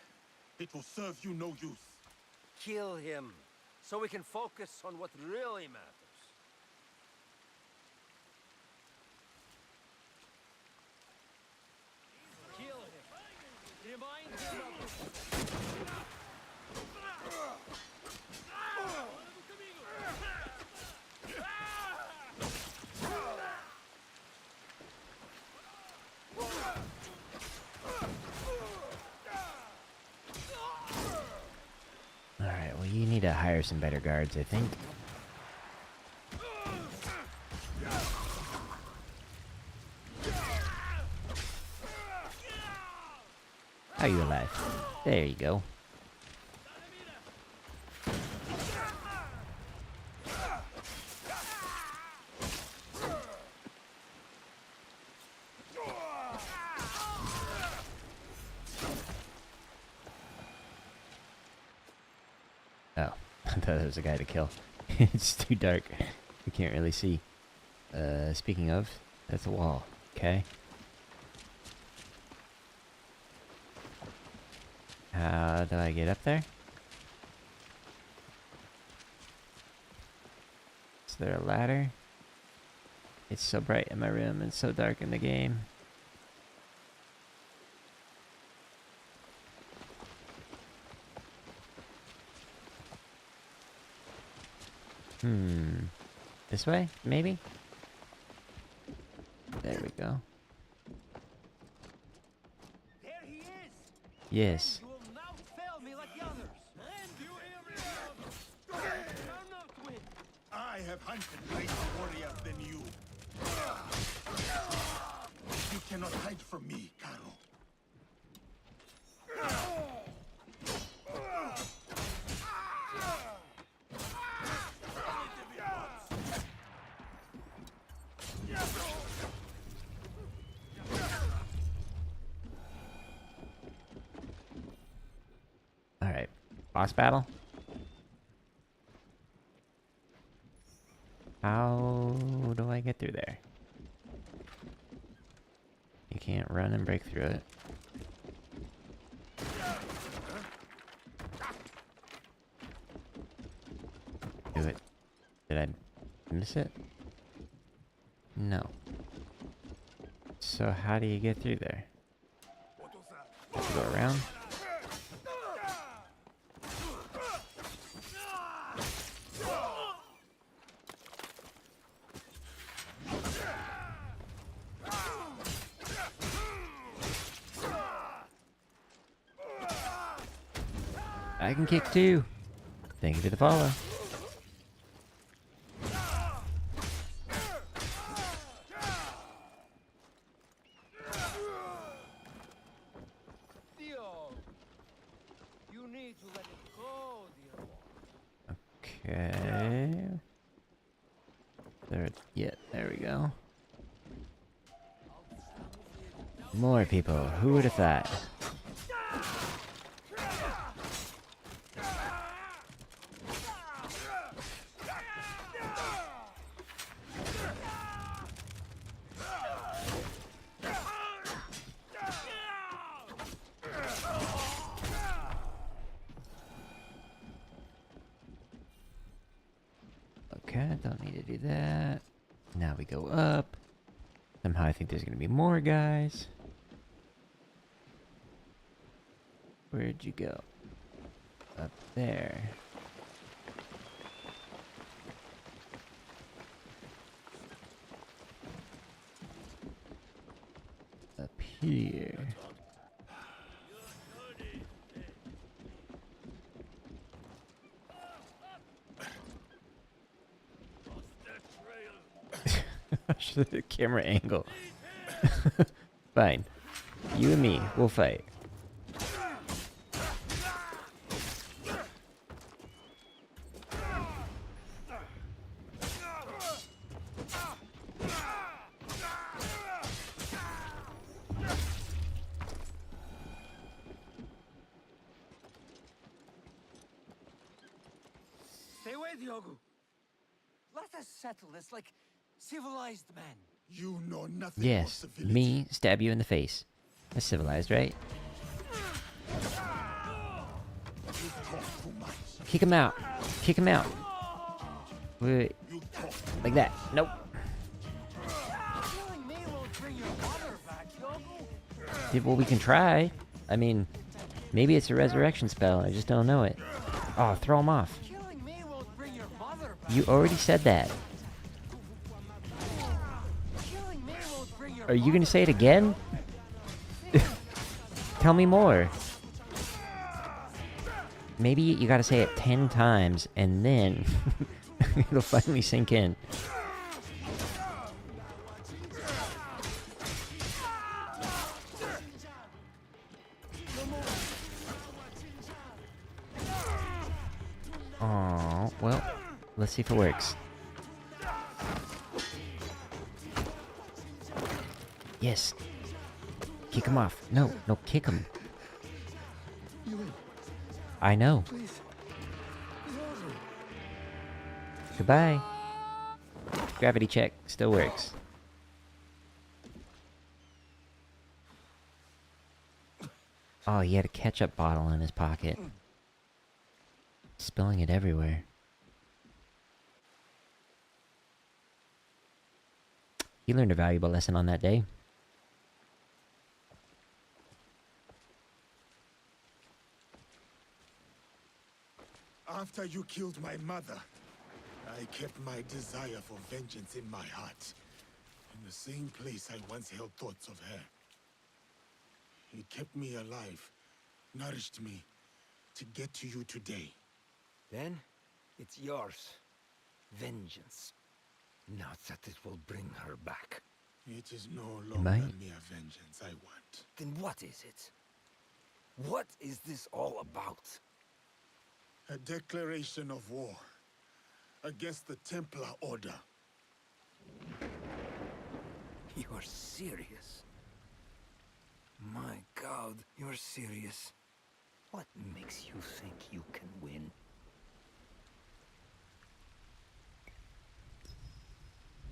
It will serve you no use. Kill him, so we can focus on what really matters. Kill him. Remind him of Alright, well you need to hire some better guards, I think. Are you alive? There you go. I thought there was a guy to kill. It's too dark. We can't really see. Speaking of, that's a wall. Okay. How do I get up there? Is there a ladder? It's so bright in my room and so dark in the game. This way? Maybe? There we go. There he is! Yes. You will now fail me like the others! And you hear me? I'm not with. I have hunted greater warriors than you. You cannot hide from me, Carol. Alright. Boss battle? How do I get through there? You can't run and break through it. Do it. Did I miss it? No. So how do you get through there? Go around? I can kick too. Thank you for the follow. Theo, you need to let it go, dear one. Okay. There we go. More people. Who would have thought? Okay, don't need to do that. Now we go up. Somehow I think there's gonna be more guys. Where'd you go? Up there. Up here. The camera angle. Fine. You and me, we'll fight. Stay away, Diogo. Let us settle this like civilized men. You know nothing. Yes, me stab you in the face. That's civilized, right? Kick him out. Kick him out. Wait. Like that. Nope. Killing me won't bring your mother back, Diogo. Yeah, well, we can try. I mean, maybe it's a resurrection spell. I just don't know it. Oh, throw him off. Killing me won't bring your mother back. You already said that. Killing me won't bring your Are you gonna say it again? Tell me more. Maybe you gotta say it 10 times and then it'll finally sink in. Oh, well, let's see if it works. Yes. Kick him off. No, kick him. I know. Goodbye. Gravity check still works. Oh, he had a ketchup bottle in his pocket. Spilling it everywhere. He learned a valuable lesson on that day. After you killed my mother, I kept my desire for vengeance in my heart. In the same place I once held thoughts of her. It kept me alive, nourished me, to get to you today. Then, it's yours. Vengeance. Not that it will bring her back. It is no It longer might. mere vengeance I want. Then what is it? What is this all about? A declaration of war against the Templar Order. You're serious? My God, you're serious. What makes you think you can win?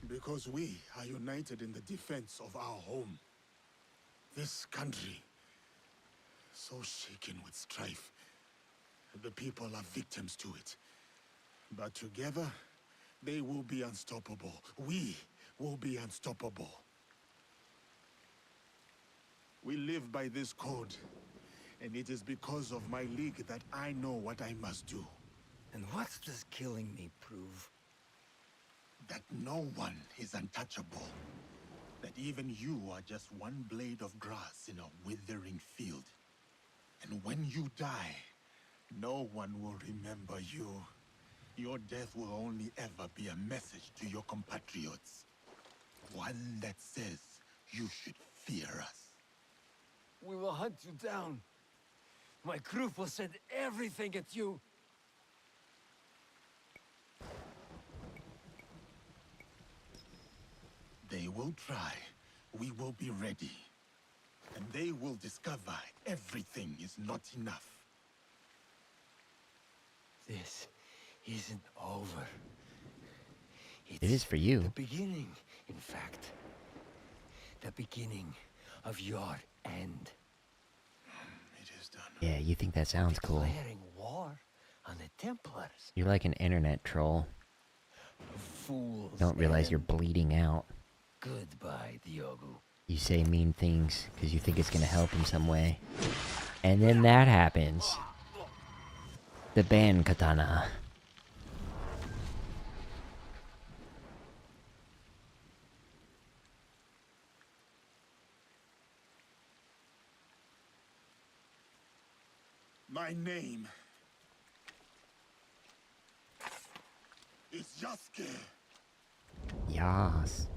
Because we are united in the defense of our home. This country, so shaken with strife. The people are victims to it. But together, they will be unstoppable. We will be unstoppable. We live by this code. And it is because of my league that I know what I must do. And what does killing me prove? That no one is untouchable. That even you are just one blade of grass in a withering field. And when you die, no one will remember you. Your death will only ever be a message to your compatriots. One that says you should fear us. We will hunt you down. My crew will send everything at you. They will try. We will be ready. And they will discover everything is not enough. This isn't over. It is for you. The beginning, in fact. The beginning of your end. It is done. Yeah, you think that sounds cool. Declaring war on the Templars. You're like an internet troll. Fools. Don't realize you're bleeding out. Goodbye, Diogo. You say mean things because you think it's gonna help in some way. And then that happens. The band katana. My name is Yasuke. Yas.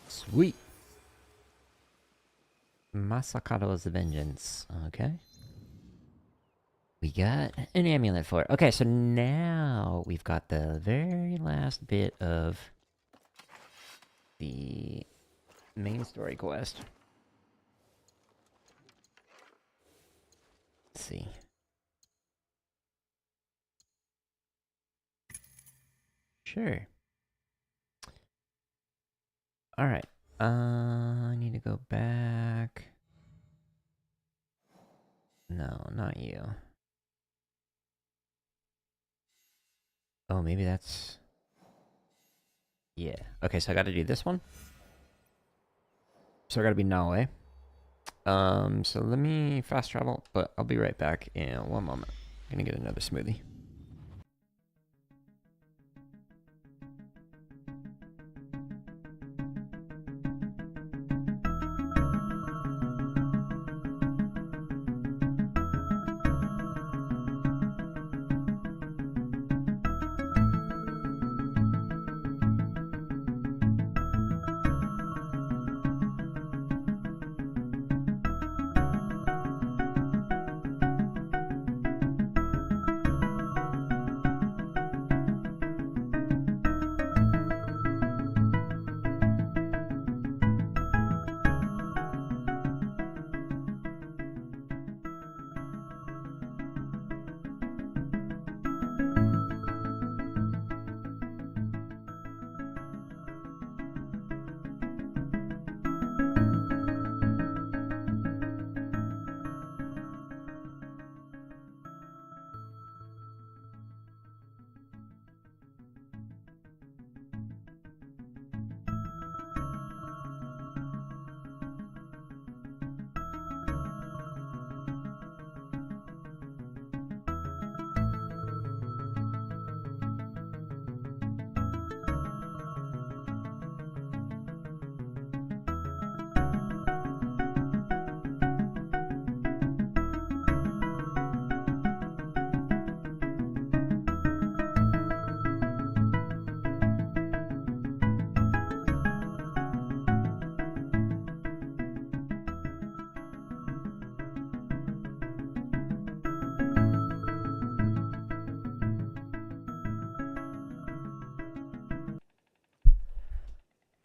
Sweet. Masakado's Vengeance. Okay. We got an amulet for it. Okay, so now we've got the very last bit of the main story quest. Let's see. Sure. Alright. I need to go back. No, not you. Oh, maybe that's... Yeah. Okay, so I gotta do this one. So I gotta be Naoe. So let me fast travel, but I'll be right back in one moment. I'm gonna get another smoothie.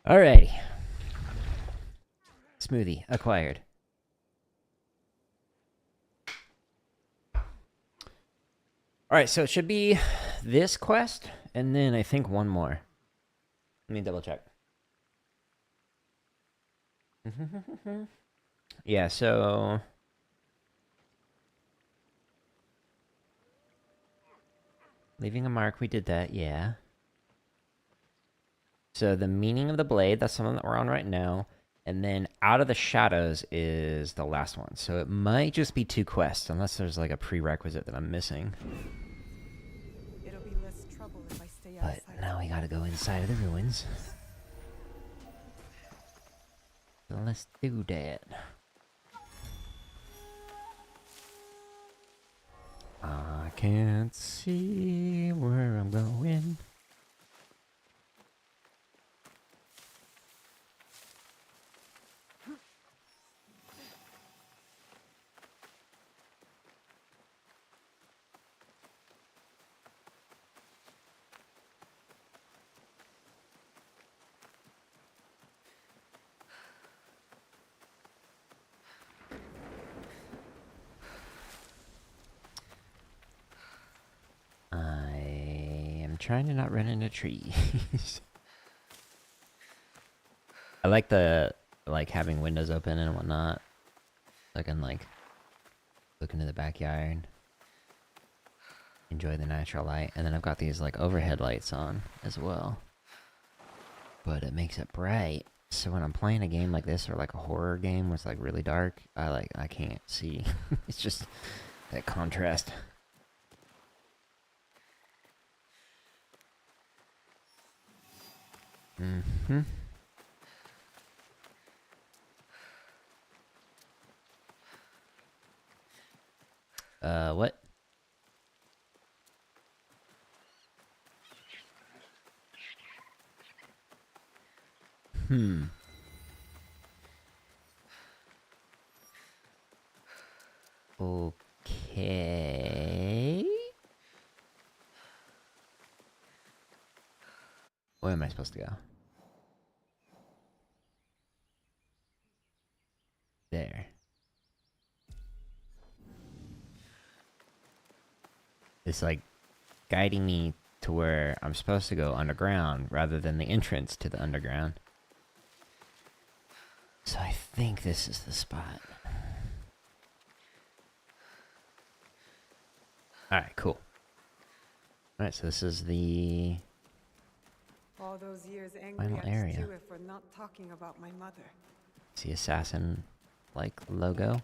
Alrighty. Smoothie acquired. Alright, so it should be this quest, and then I think one more. Let me double check. Yeah, so... Leaving a mark, we did that, yeah. So the meaning of the blade, that's the one that we're on right now. And then Out of the Shadows is the last one. So it might just be 2 quests, unless there's like a prerequisite that I'm missing. It'll be less trouble if I stay But outside. now we gotta go inside of the ruins. So let's do that. I can't see where I'm going. I am trying to not run into trees. I like the having windows open and whatnot. So I can look into the backyard, enjoy the natural light, and then I've got these like overhead lights on as well. But it makes it bright, so when I'm playing a game like this or like a horror game where it's like really dark, I can't see. It's just that contrast. Mm-hmm. What? Okay. Where am I supposed to go? There. It's like guiding me to where I'm supposed to go underground rather than the entrance to the underground. So I think this is the spot. Alright, cool. Alright, so this is the All those years angry final at area. Stewie for not talking about my mother. It's the assassin logo.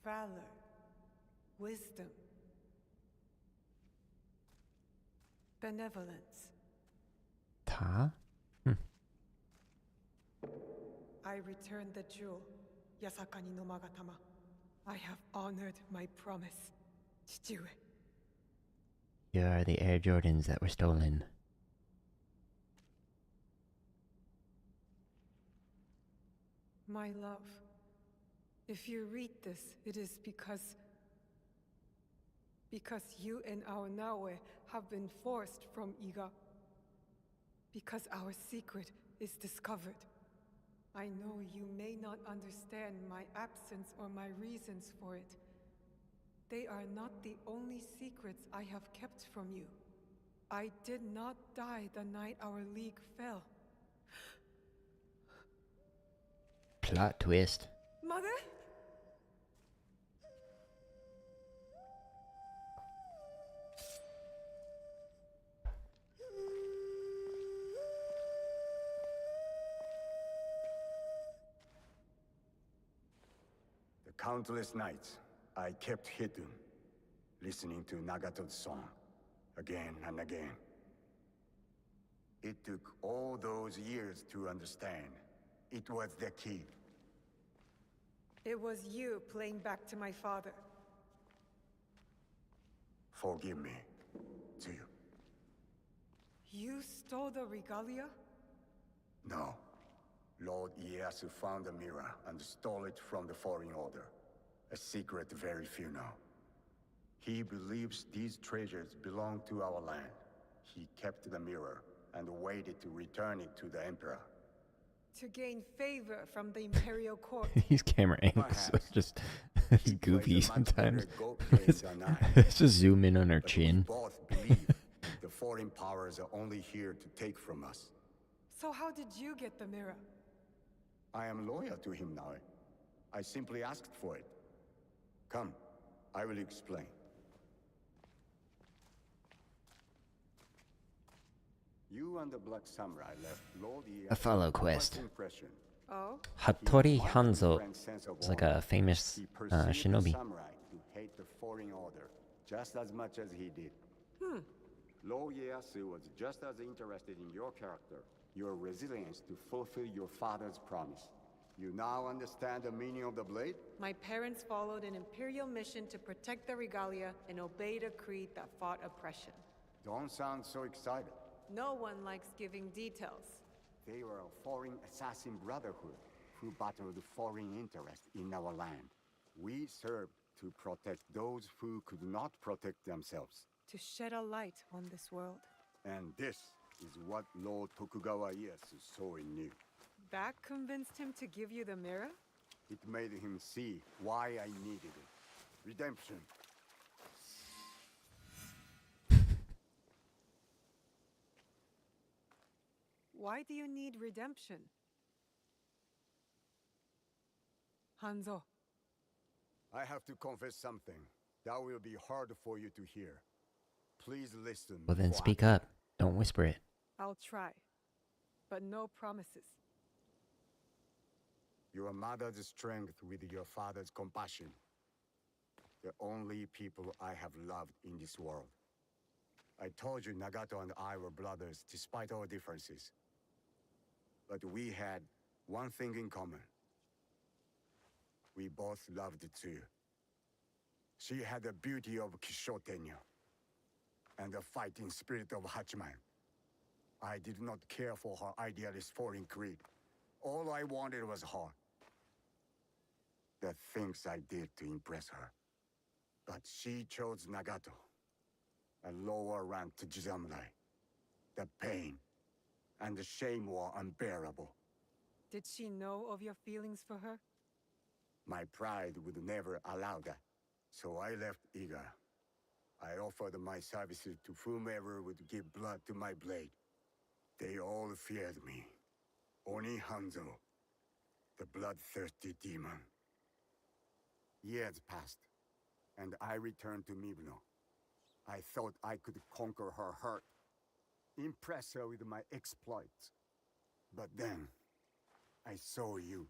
Valor, wisdom, benevolence. Ta? I returned the jewel, Yasakani no Magatama. I have honored my promise, Chichiue. You are the Air Jordans that were stolen. My love, if you read this, it is because you and our Naoe have been forced from Iga. Because our secret is discovered. I know you may not understand my absence or my reasons for it. They are not the only secrets I have kept from you. I did not die the night our league fell. Plot twist. Mother? The countless nights I kept hidden, listening to Nagato's song, again and again. It took all those years to understand. It was the key. It was you playing back to my father. Forgive me, Tsuyu. You stole the regalia? No. Lord Ieyasu found the mirror and stole it from the Foreign Order. A secret very few know. He believes these treasures belong to our land. He kept the mirror and waited to return it to the Emperor. To gain favor from the Imperial Court. These camera angles are just He goofy plays a much sometimes. better goat game than I. Let's just zoom in on her But we chin. both believe the foreign powers are only here to take from us. So how did you get the mirror? I am loyal to him now. I simply asked for it. Come, I will explain. You and the Black Samurai left Lord Ieyasu A follow with quest. much impression. Oh? Hattori He admired Hanzo the friend's sense of is like honor. a famous He perceived the shinobi. samurai to hate the Foreign Order just as much as he did. Lord Ieyasu was just as interested in your character, your resilience to fulfill your father's promise. You now understand the meaning of the blade? My parents followed an Imperial mission to protect the regalia and obeyed a creed that fought oppression. Don't sound so excited. No one likes giving details. They were a foreign assassin brotherhood who battled foreign interests in our land. We served to protect those who could not protect themselves. To shed a light on this world. And this is what Lord Tokugawa Ieyasu saw in you. That convinced him to give you the mirror? It made him see why I needed it. Redemption. Why do you need redemption? Hanzo. I have to confess something that will be hard for you to hear. Please listen. Well, then before speak up. Don't whisper it. I'll try. But no promises. Your mother's strength with your father's compassion. The only people I have loved in this world. I told you Nagato and I were brothers despite our differences. But we had one thing in common. We both loved too. She had the beauty of Kishotenyo and the fighting spirit of Hachiman. I did not care for her idealist foreign creed. All I wanted was her. The things I did to impress her. But she chose Nagato, a lower ranked samurai. The pain and the shame were unbearable. Did she know of your feelings for her? My pride would never allow that, so I left Iga. I offered my services to whomever would give blood to my blade. They all feared me. Oni Hanzo, the bloodthirsty demon. Years passed, and I returned to Mibno. I thought I could conquer her hurt, impress her with my exploits. But then, I saw you.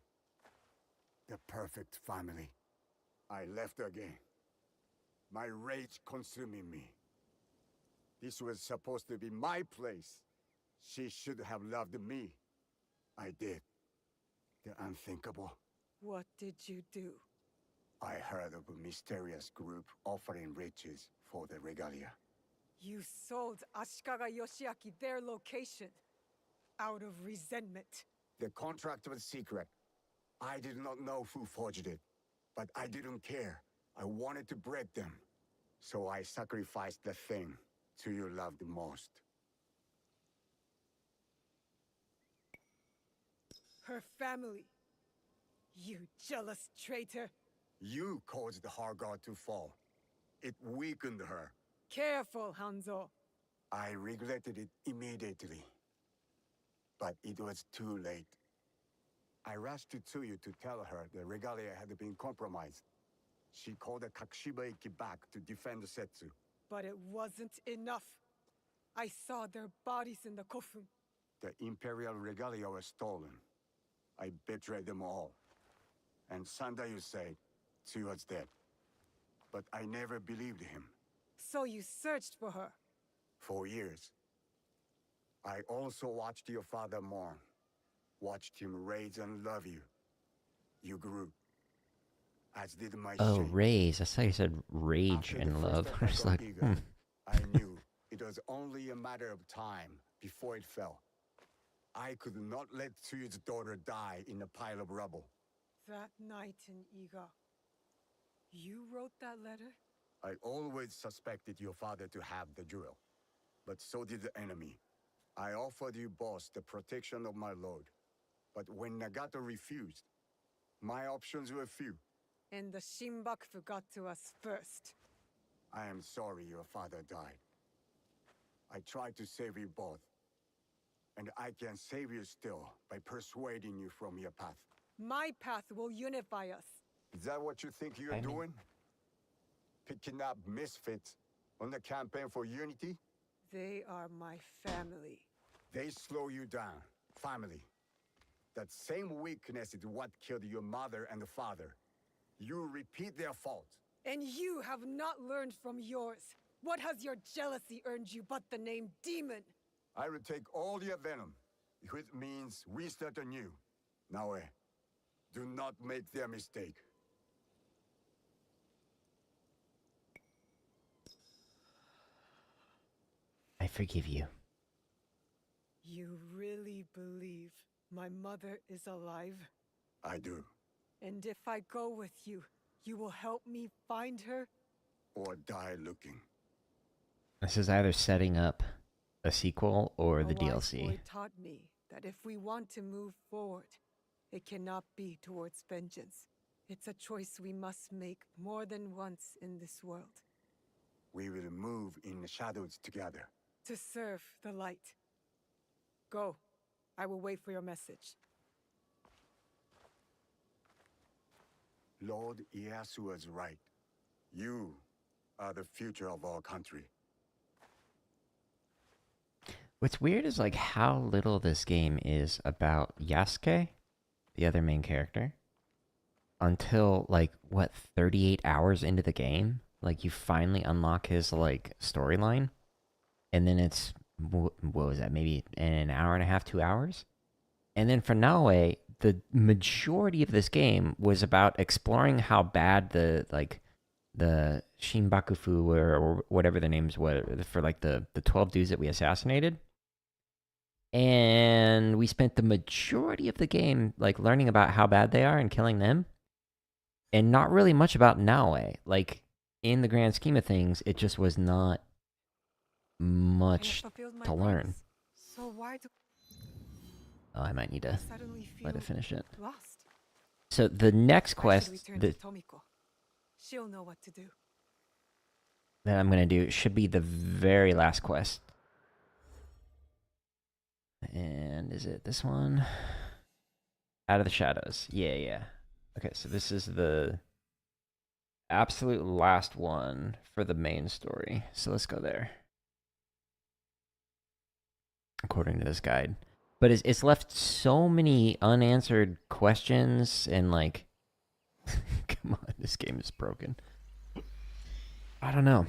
The perfect family. I left again. My rage consuming me. This was supposed to be my place. She should have loved me. I did. The unthinkable. What did you do? I heard of a mysterious group offering riches for the regalia. You sold Ashikaga Yoshiaki their location. Out of resentment. The contract was secret. I did not know who forged it, but I didn't care. I wanted to break them. So I sacrificed the thing to you loved most. Her family. You jealous traitor. You caused her guard to fall. It weakened her. Careful, Hanzo. I regretted it immediately. But it was too late. I rushed to Tsuyu to tell her the regalia had been compromised. She called the Kakushiba-iki back to defend Setsu. But it wasn't enough. I saw their bodies in the kofun. The Imperial regalia was stolen. I betrayed them all. And Sandayu said Tsuyu was dead. But I never believed him. So you searched for her? For years. I also watched your father mourn. Watched him raise and love you. You grew. As did my Oh, shame. raise. I thought you said rage After and the love. first I was attack like, on Iga, I knew it was only a matter of time before it fell. I could not let Tsuyu's daughter die in a pile of rubble. That night in Iga, you wrote that letter? I always suspected your father to have the jewel, but so did the enemy. I offered you boss the protection of my lord, but when Nagato refused, my options were few. And the Shinbakufu got to us first. I am sorry your father died. I tried to save you both, and I can save you still by persuading you from your path. My path will unify us. Is that what you think you're doing? Picking up misfits on the campaign for unity? They are my family. They slow you down. Family. That same weakness is what killed your mother and father. You repeat their fault. And you have not learned from yours. What has your jealousy earned you but the name demon? I will take all your venom, which means we start anew. Naoe, do not make their mistake. I forgive you. You really believe my mother is alive? I do. And if I go with you, you will help me find her? Or die looking. This is either setting up a sequel or the A wise DLC. boy taught me that if we want to move forward, it cannot be towards vengeance. It's a choice we must make more than once in this world. We will move in the shadows together. To serve the light. Go. I will wait for your message. Lord Ieyasu was right. You are the future of our country. What's weird is like how little this game is about Yasuke, the other main character, until like what 38 hours into the game. Like you finally unlock his like storyline, and then it's what was that? Maybe an hour and a half, 2 hours, and then for Naoe, the majority of this game was about exploring how bad the Shinbakufu were, or whatever their names were, for like the 12 dudes that we assassinated. And we spent the majority of the game like learning about how bad they are and killing them, and not really much about Naoe. Like in the grand scheme of things, it just was not much to learn. So why do Oh, I might need to suddenly feel let it finish it. lost? So the next Why should quest we turn to Tomiko? She'll know what to do. that I'm gonna do should be the very last quest. And is it this one? Out of the Shadows. Yeah. Okay, so this is the absolute last one for the main story. So let's go there. According to this guide. But it's left so many unanswered questions and like... Come on, this game is broken. I don't know.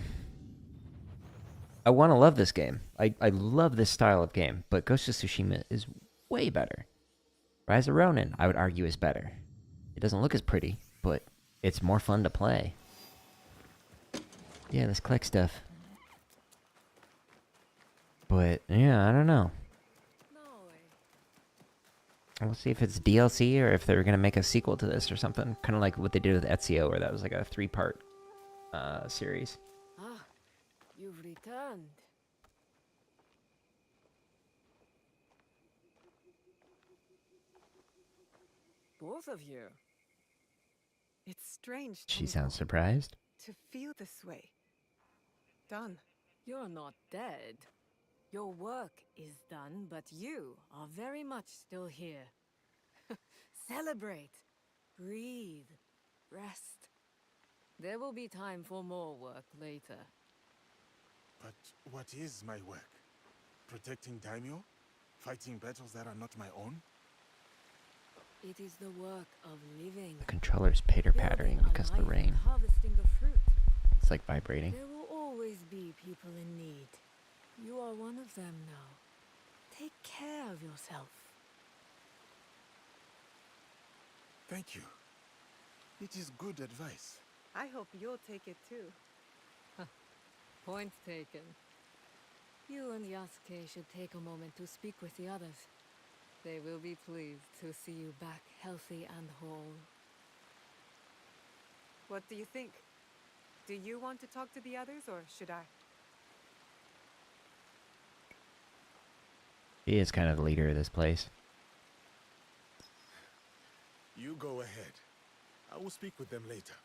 I want to love this game. I love this style of game, but Ghost of Tsushima is way better. Rise of Ronin, I would argue, is better. It doesn't look as pretty, but it's more fun to play. Yeah, let's collect stuff. But, yeah, I don't know. We'll see if it's DLC or if they're going to make a sequel to this or something. Kind of like what they did with Ezio, where that was like a 3-part series. Ah, you've returned. Both of you. It's strange. She Tomiko, sounds surprised. to feel this way. Done. You're not dead. Your work is done, but you are very much still here. Celebrate. Breathe. Rest. There will be time for more work later. But what is my work? Protecting daimyo? Fighting battles that are not my own? It is the work of living. The controller's pitter-pattering because of the rain. Harvesting the fruit. It's like vibrating. There will always be people in need. You are one of them now. Take care of yourself. Thank you. It is good advice. I hope you'll take it too. Point taken. You and Yasuke should take a moment to speak with the others. They will be pleased to see you back healthy and whole. What do you think? Do you want to talk to the others, or should I? He is kind of the leader of this place. You go ahead. I will speak with them later.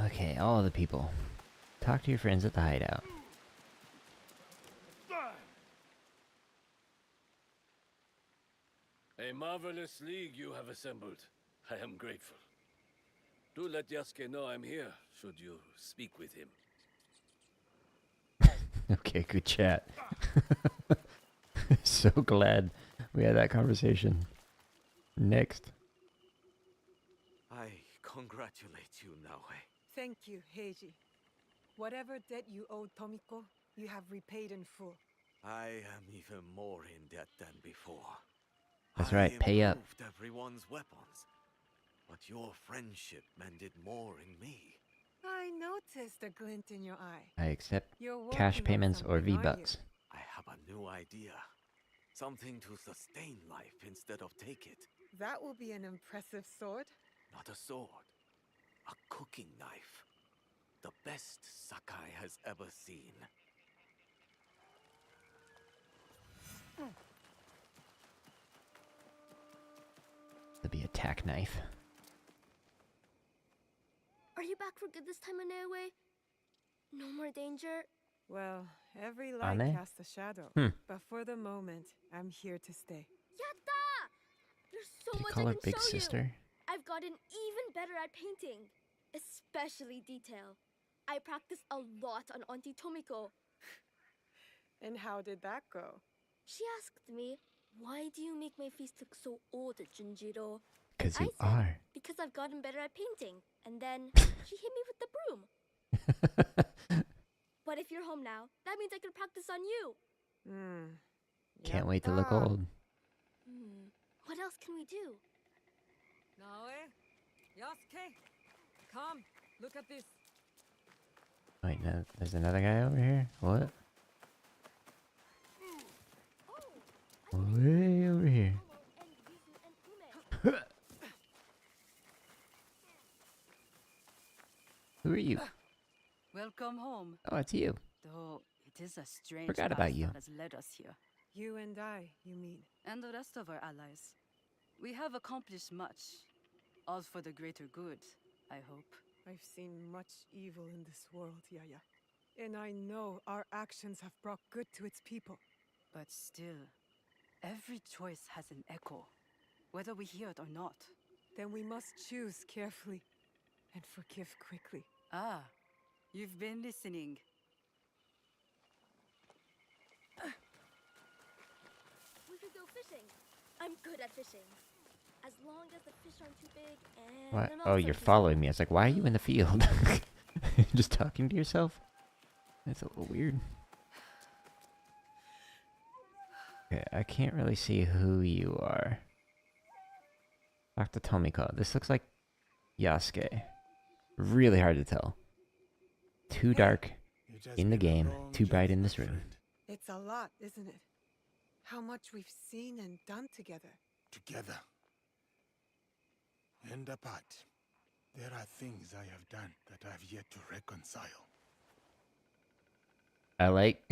Okay, all the people. Talk to your friends at the hideout. A marvelous league you have assembled. I am grateful. Do let Yasuke know I'm here, should you speak with him. Okay, good chat. So glad we had that conversation. Next. I congratulate you, Naoe. Thank you, Heiji. Whatever debt you owed Tomiko, you have repaid in full. I am even more in debt than before. That's right, pay up. I improved everyone's weapons, but your friendship mended more in me. I noticed a glint in your eye. I accept You're working cash on payments or something, aren't you? V-Bucks. I have a new idea. Something to sustain life instead of take it. That will be an impressive sword. Not a sword. A cooking knife. The best Sakai has ever seen. That'd be a tack knife. Are you back for good this time, Naoe? No more danger? Well, every light Ane? casts a shadow. But for the moment, I'm here to stay. Yatta! There's so Do you much call I her can big show sister? you. I've gotten even better at painting, especially detail. I practiced a lot on Auntie Tomiko. And how did that go? She asked me, "Why do you make my face look so old, Junjiro?" Because I you said, are. "Because I've gotten better at painting." And then she hit me with the broom. But if you're home now, that means I can practice on you. Can't wait to look old. What else can we do? Naoe? Yasuke? Come, look at this. Wait, no, there's another guy over here? What? Way over here. Who are you? Welcome home. Oh, it's you. Though it is a strange Forgot path about you. that has led us here. You and I, you mean? And the rest of our allies. We have accomplished much. All for the greater good, I hope. I've seen much evil in this world, Yaya. And I know our actions have brought good to its people. But still, every choice has an echo, whether we hear it or not. Then we must choose carefully and forgive quickly. Ah, you've been listening. We could go fishing. I'm good at fishing. As long as the fish aren't too big and What? the Oh, mouths you're aren't too following me. I was like, why are you in the field? Just talking to yourself? That's a little weird. Okay, I can't really see who you are. Dr. Tomiko. This looks like Yasuke. Really hard to tell. Too dark in the game, too bright in this room. It's a lot, isn't it? How much we've seen and done together. Together. And apart. There are things I have done that I've yet to reconcile. I like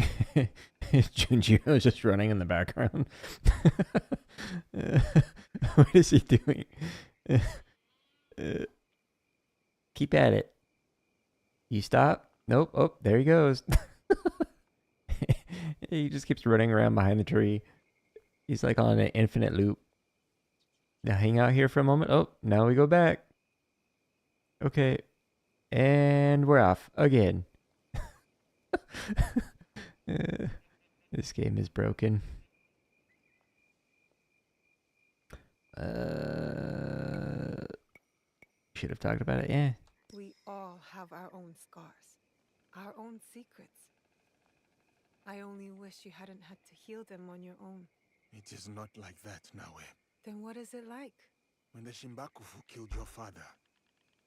Junjiro just running in the background. What is he doing? Keep at it. You stop? Nope. Oh, there he goes. He just keeps running around behind the tree. He's like on an infinite loop. Now hang out here for a moment. Oh, now we go back. Okay. And we're off again. This game is broken. Should have talked about it, yeah. We all have our own scars, our own secrets. I only wish you hadn't had to heal them on your own. It is not like that, Naoe. Then what is it like? When the Shimbakufu killed your father,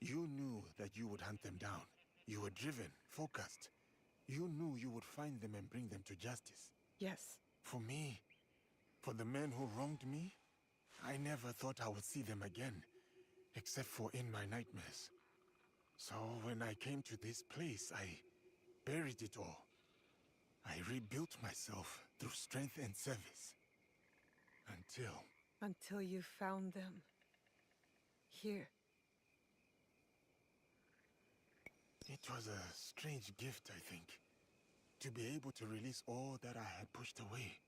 you knew that you would hunt them down. You were driven, focused. You knew you would find them and bring them to justice. Yes. For me, for the men who wronged me, I never thought I would see them again, except for in my nightmares. So when I came to this place, I buried it all. I rebuilt myself through strength and service. Until you found them. Here. It was a strange gift, I think, to be able to release all that I had pushed away.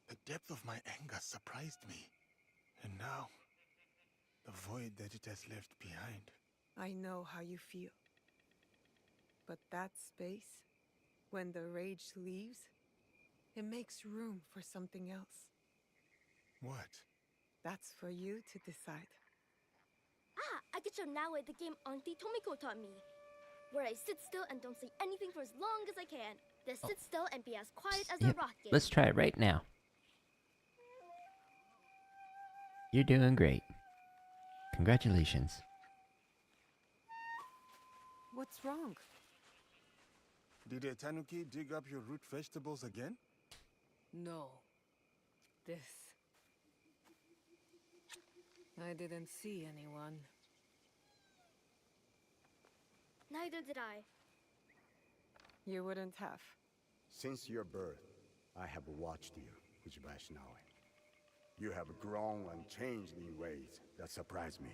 The depth of my anger surprised me. And now, the void that it has left behind. I know how you feel. But that space, when the rage leaves, it makes room for something else. What? That's for you to decide. Ah, I could show Naoe the game Auntie Tomiko taught me. Where I sit still and don't say anything for as long as I can. Then sit still and be as quiet as a Yep. rock game. Let's try it right now. You're doing great. Congratulations. What's wrong? Did a tanuki dig up your root vegetables again? No. This. I didn't see anyone. Neither did I. You wouldn't have. Since your birth, I have watched you, Ujibashi Naoe. You have grown and changed in ways that surprise me.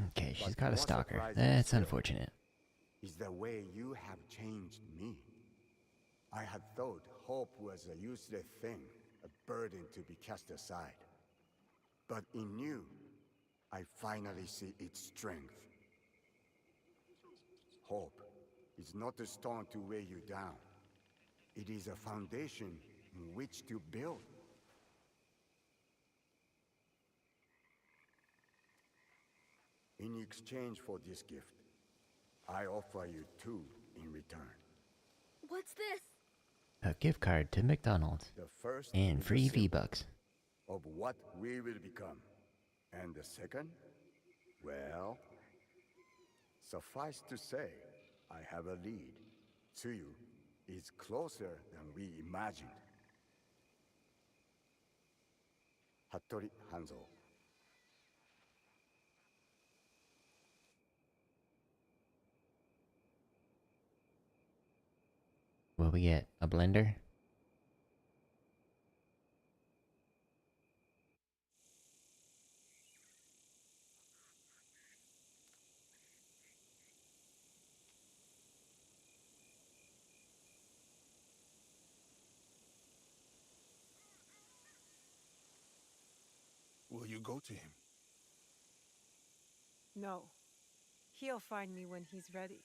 Okay, she's But got a more stalker. surprising That's still unfortunate. is the way you have changed me. I had thought hope was a useless thing, a burden to be cast aside. But in you, I finally see its strength. Hope is not a stone to weigh you down. It is a foundation in which to build. In exchange for this gift, I offer you two in return. What's this? A gift card to McDonald's. The first And is a free symbol V-Bucks. of what we will become. And the second? Well, suffice to say, I have a lead. Tsuyu is closer than we imagined. Hattori Hanzo. What we get? A blender? Will you go to him? No. He'll find me when he's ready.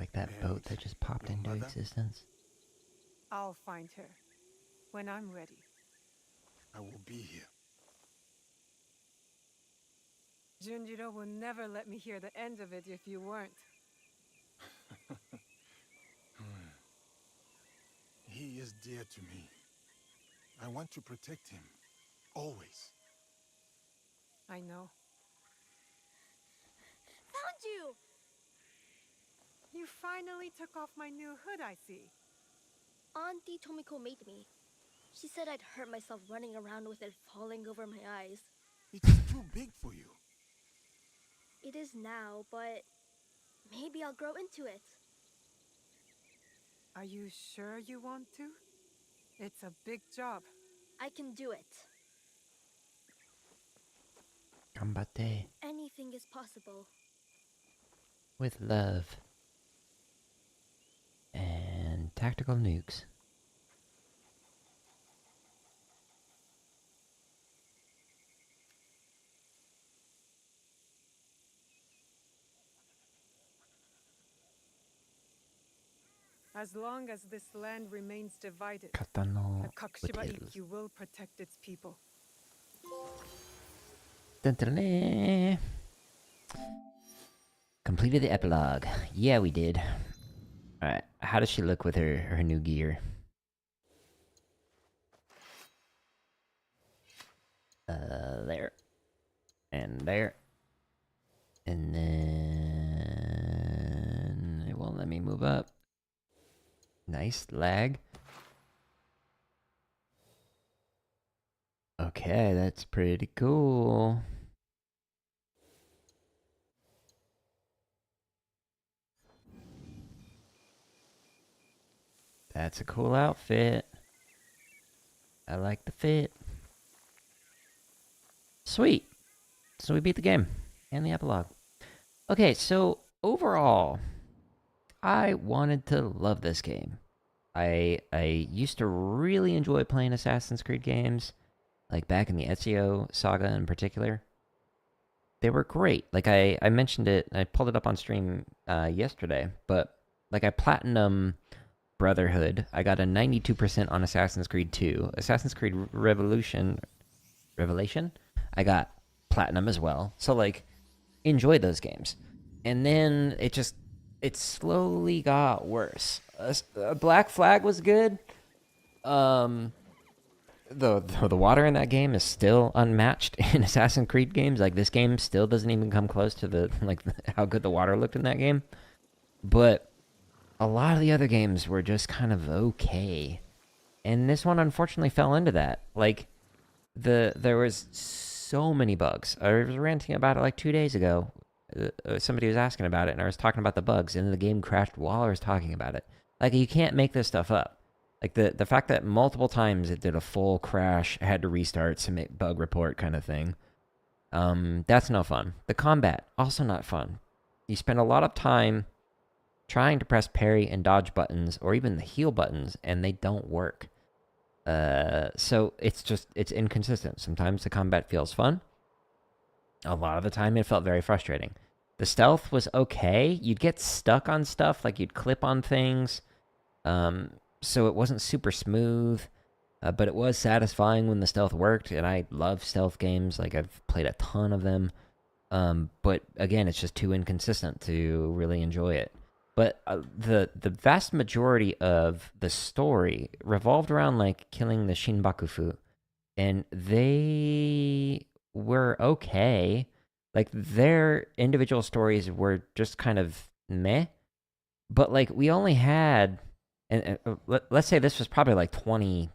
Like that boat that just popped into existence? I'll find her. When I'm ready. I will be here. Junjiro will never let me hear the end of it if you weren't. He is dear to me. I want to protect him. Always. I know. Found you! You finally took off my new hood, I see. Auntie Tomiko made me. She said I'd hurt myself running around with it falling over my eyes. It is too big for you. It is now, but maybe I'll grow into it. Are you sure you want to? It's a big job. I can do it. Gambate. Anything is possible. With love. And tactical nukes. As long as this land remains divided, Katano the Kakushiba with Ikkyu will protect its people. Dun -dun -dun. Completed the epilogue. Yeah, we did. Alright, how does she look with her new gear? There. And there. And then... it won't let me move up. Nice lag. Okay, that's pretty cool. That's a cool outfit. I like the fit. Sweet. So we beat the game and the epilogue. Okay, so overall, I wanted to love this game. I used to really enjoy playing Assassin's Creed games, like back in the Ezio saga in particular. They were great. Like I mentioned it, I pulled it up on stream yesterday, but like I platinum Brotherhood. I got a 92% on Assassin's Creed 2. Assassin's Creed Revelation, I got platinum as well. So like enjoyed those games. And then it slowly got worse. Black Flag was good. The water in that game is still unmatched in Assassin's Creed games. Like this game still doesn't even come close to the how good the water looked in that game. But a lot of the other games were just kind of okay. And this one unfortunately fell into that. Like there was so many bugs. I was ranting about it like 2 days ago. Somebody was asking about it and I was talking about the bugs and the game crashed while I was talking about it. Like you can't make this stuff up. Like the fact that multiple times it did a full crash, had to restart, submit bug report kind of thing. That's no fun. The combat, also not fun. You spend a lot of time trying to press parry and dodge buttons or even the heal buttons and they don't work. So it's inconsistent. Sometimes the combat feels fun. A lot of the time it felt very frustrating. The stealth was okay. You'd get stuck on stuff, like you'd clip on things. So it wasn't super smooth, but it was satisfying when the stealth worked, and I love stealth games. Like, I've played a ton of them. But again, it's just too inconsistent to really enjoy it. But the vast majority of the story revolved around, like, killing the Shinbakufu, and they were okay. Like, their individual stories were just kind of meh. But, like, we only had... And let's say this was probably like 20,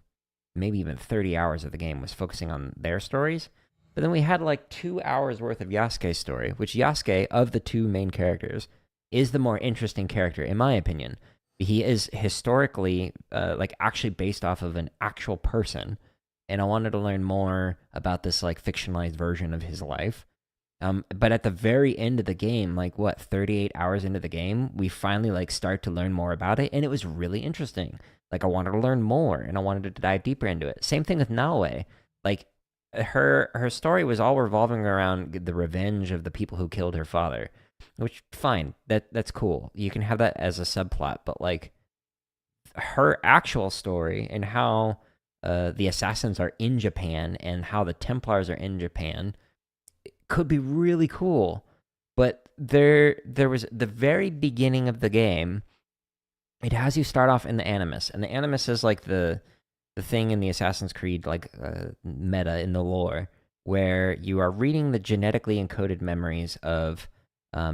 maybe even 30 hours of the game was focusing on their stories. But then we had like 2 hours worth of Yasuke's story, which Yasuke, of the two main characters, is the more interesting character, in my opinion. He is historically, like, actually based off of an actual person. And I wanted to learn more about this, like, fictionalized version of his life. But at the very end of the game, like, what, 38 hours into the game, we finally, like, start to learn more about it, and it was really interesting. Like, I wanted to learn more, and I wanted to dive deeper into it. Same thing with Naoe. Like, her story was all revolving around the revenge of the people who killed her father, which, fine, that's cool. You can have that as a subplot, but, like, her actual story and how the assassins are in Japan and how the Templars are in Japan could be really cool. But there was the very beginning of the game, it has you start off in the Animus, and the Animus is like the thing in the Assassin's Creed, like, meta in the lore, where you are reading the genetically encoded memories of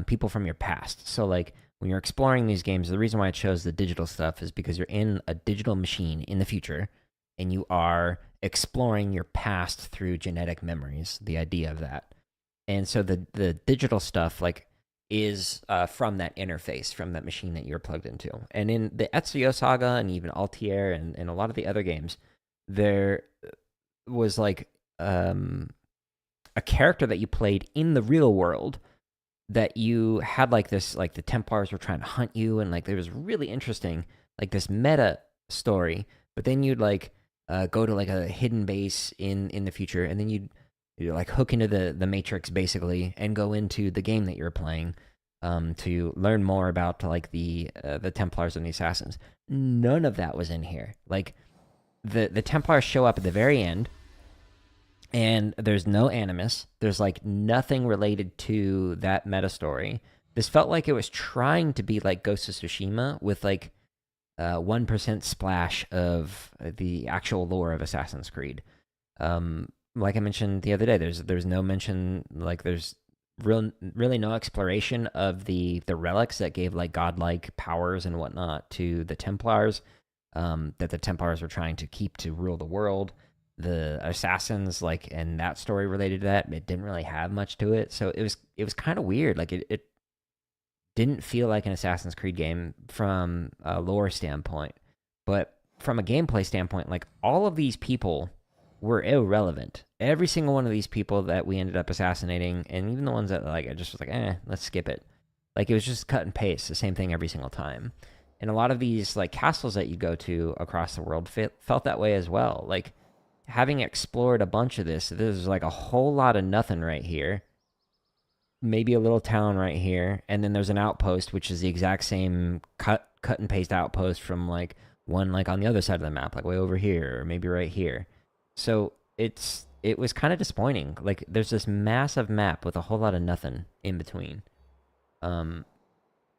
people from your past. So, like, when you're exploring these games, the reason why I chose the digital stuff is because you're in a digital machine in the future, and you are exploring your past through genetic memories, the idea of that. And so the digital stuff, like, is from that interface, from that machine that you're plugged into. And in the Ezio Saga and even Altair and a lot of the other games, there was, like, a character that you played in the real world that you had, like, this, like, the Templars were trying to hunt you, and, like, there was really interesting, like, this meta story. But then you'd, like, go to, like, a hidden base in the future, and then you'd like hook into the Matrix basically and go into the game that you're playing to learn more about, like, the Templars and the Assassins. None of that was in here. Like, the Templars show up at the very end, and there's no Animus. There's, like, nothing related to that meta story. This felt like it was trying to be like Ghost of Tsushima with, like, 1% splash of the actual lore of Assassin's Creed. Like I mentioned the other day, there's no mention, like, there's really no exploration of the relics that gave like godlike powers and whatnot to the Templars, that the Templars were trying to keep to rule the world. The assassins, like, and that story related to that, it didn't really have much to it. So it was kind of weird. Like it didn't feel like an Assassin's Creed game from a lore standpoint, but from a gameplay standpoint, like all of these people were irrelevant. Every single one of these people that we ended up assassinating, and even the ones that like I just was like, let's skip it. Like it was just cut and paste, the same thing every single time. And a lot of these like castles that you go to across the world felt that way as well. Like having explored a bunch of this, there's like a whole lot of nothing right here. Maybe a little town right here, and then there's an outpost, which is the exact same cut and paste outpost from like one like on the other side of the map, like way over here, or maybe right here. So it was kind of disappointing. Like there's this massive map with a whole lot of nothing in between.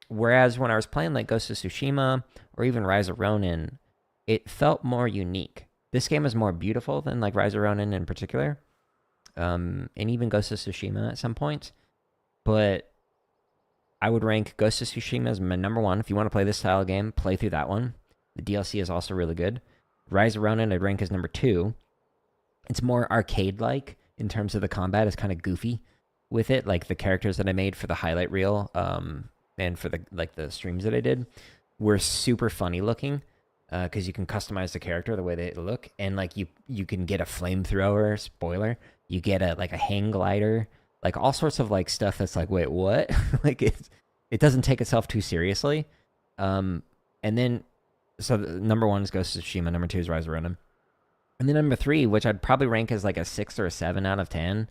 Whereas when I was playing like Ghost of Tsushima or even Rise of Ronin, it felt more unique. This game is more beautiful than like Rise of Ronin in particular, and even Ghost of Tsushima at some points. But I would rank Ghost of Tsushima as my number one. If you want to play this style of game, play through that one. The DLC is also really good. Rise of Ronin I'd rank as number 2. It's more arcade-like in terms of the combat. It's kind of goofy with it. Like the characters that I made for the highlight reel, and for the streams that I did, were super funny looking. Because you can customize the character the way they look, and like you can get a flamethrower. Spoiler: you get a hang glider, like all sorts of like stuff that's like, wait, what? Like it doesn't take itself too seriously. And then so number 1 is Ghost of Tsushima, number 2 is Rise of Ronin, and then number 3, which I'd probably rank as like a 6 or a 7 out of 10,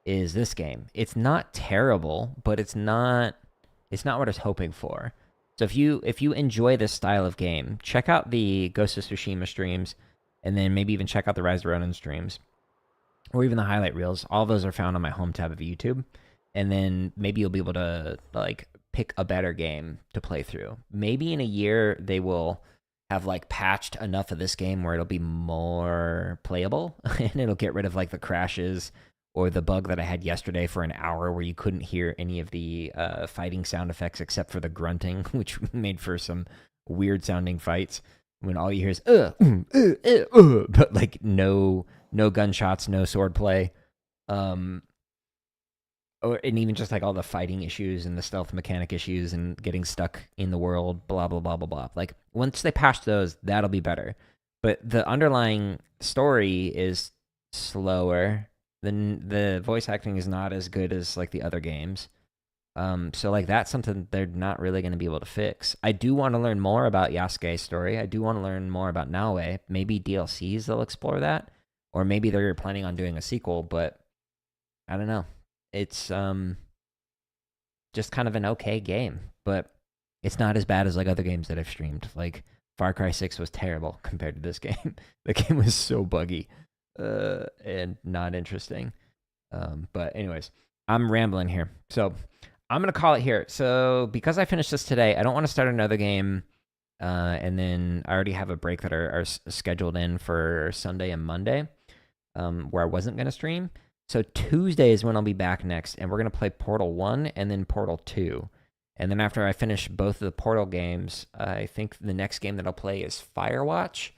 is this game. It's not terrible, but it's not what I was hoping for. So if you enjoy this style of game, check out the Ghost of Tsushima streams, and then maybe even check out the Rise of Ronin streams, or even the highlight reels. All of those are found on my home tab of YouTube, and then maybe you'll be able to like pick a better game to play through. Maybe in a year they will have like patched enough of this game where it'll be more playable, and it'll get rid of like the crashes or the bug that I had yesterday for an hour where you couldn't hear any of the fighting sound effects except for the grunting, which made for some weird sounding fights when all you hear is but like no gunshots, no swordplay, and even just like all the fighting issues and the stealth mechanic issues and getting stuck in the world, blah blah blah blah blah. Like once they patch those, that'll be better. But the underlying story is slower. The voice acting is not as good as like the other games. So like that's something they're not really going to be able to fix. I do want to learn more about Yasuke's story. I do want to learn more about Naoe. Maybe DLCs they'll explore that, or maybe they're planning on doing a sequel. But I don't know. It's just kind of an okay game, but it's not as bad as like other games that I've streamed. Like Far Cry 6 was terrible compared to this game. The game was so buggy. And not interesting. But anyways, I'm rambling here. So I'm going to call it here. So because I finished this today, I don't want to start another game. And then I already have a break that are scheduled in for Sunday and Monday, where I wasn't going to stream. So Tuesday is when I'll be back next, and we're going to play Portal 1 and then Portal 2. And then after I finish both of the Portal games, I think the next game that I'll play is Firewatch.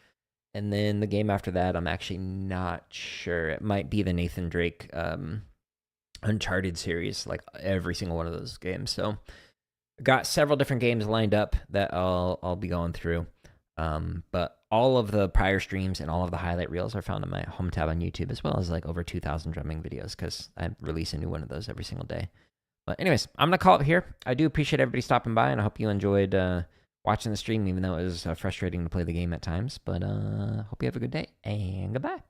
And then the game after that, I'm actually not sure. It might be the Nathan Drake Uncharted series, like every single one of those games. So got several different games lined up that I'll be going through. But all of the prior streams and all of the highlight reels are found on my home tab on YouTube, as well as like over 2,000 drumming videos, because I release a new one of those every single day. But anyways, I'm going to call it here. I do appreciate everybody stopping by, and I hope you enjoyed watching the stream, even though it was frustrating to play the game at times. But hope you have a good day, and goodbye.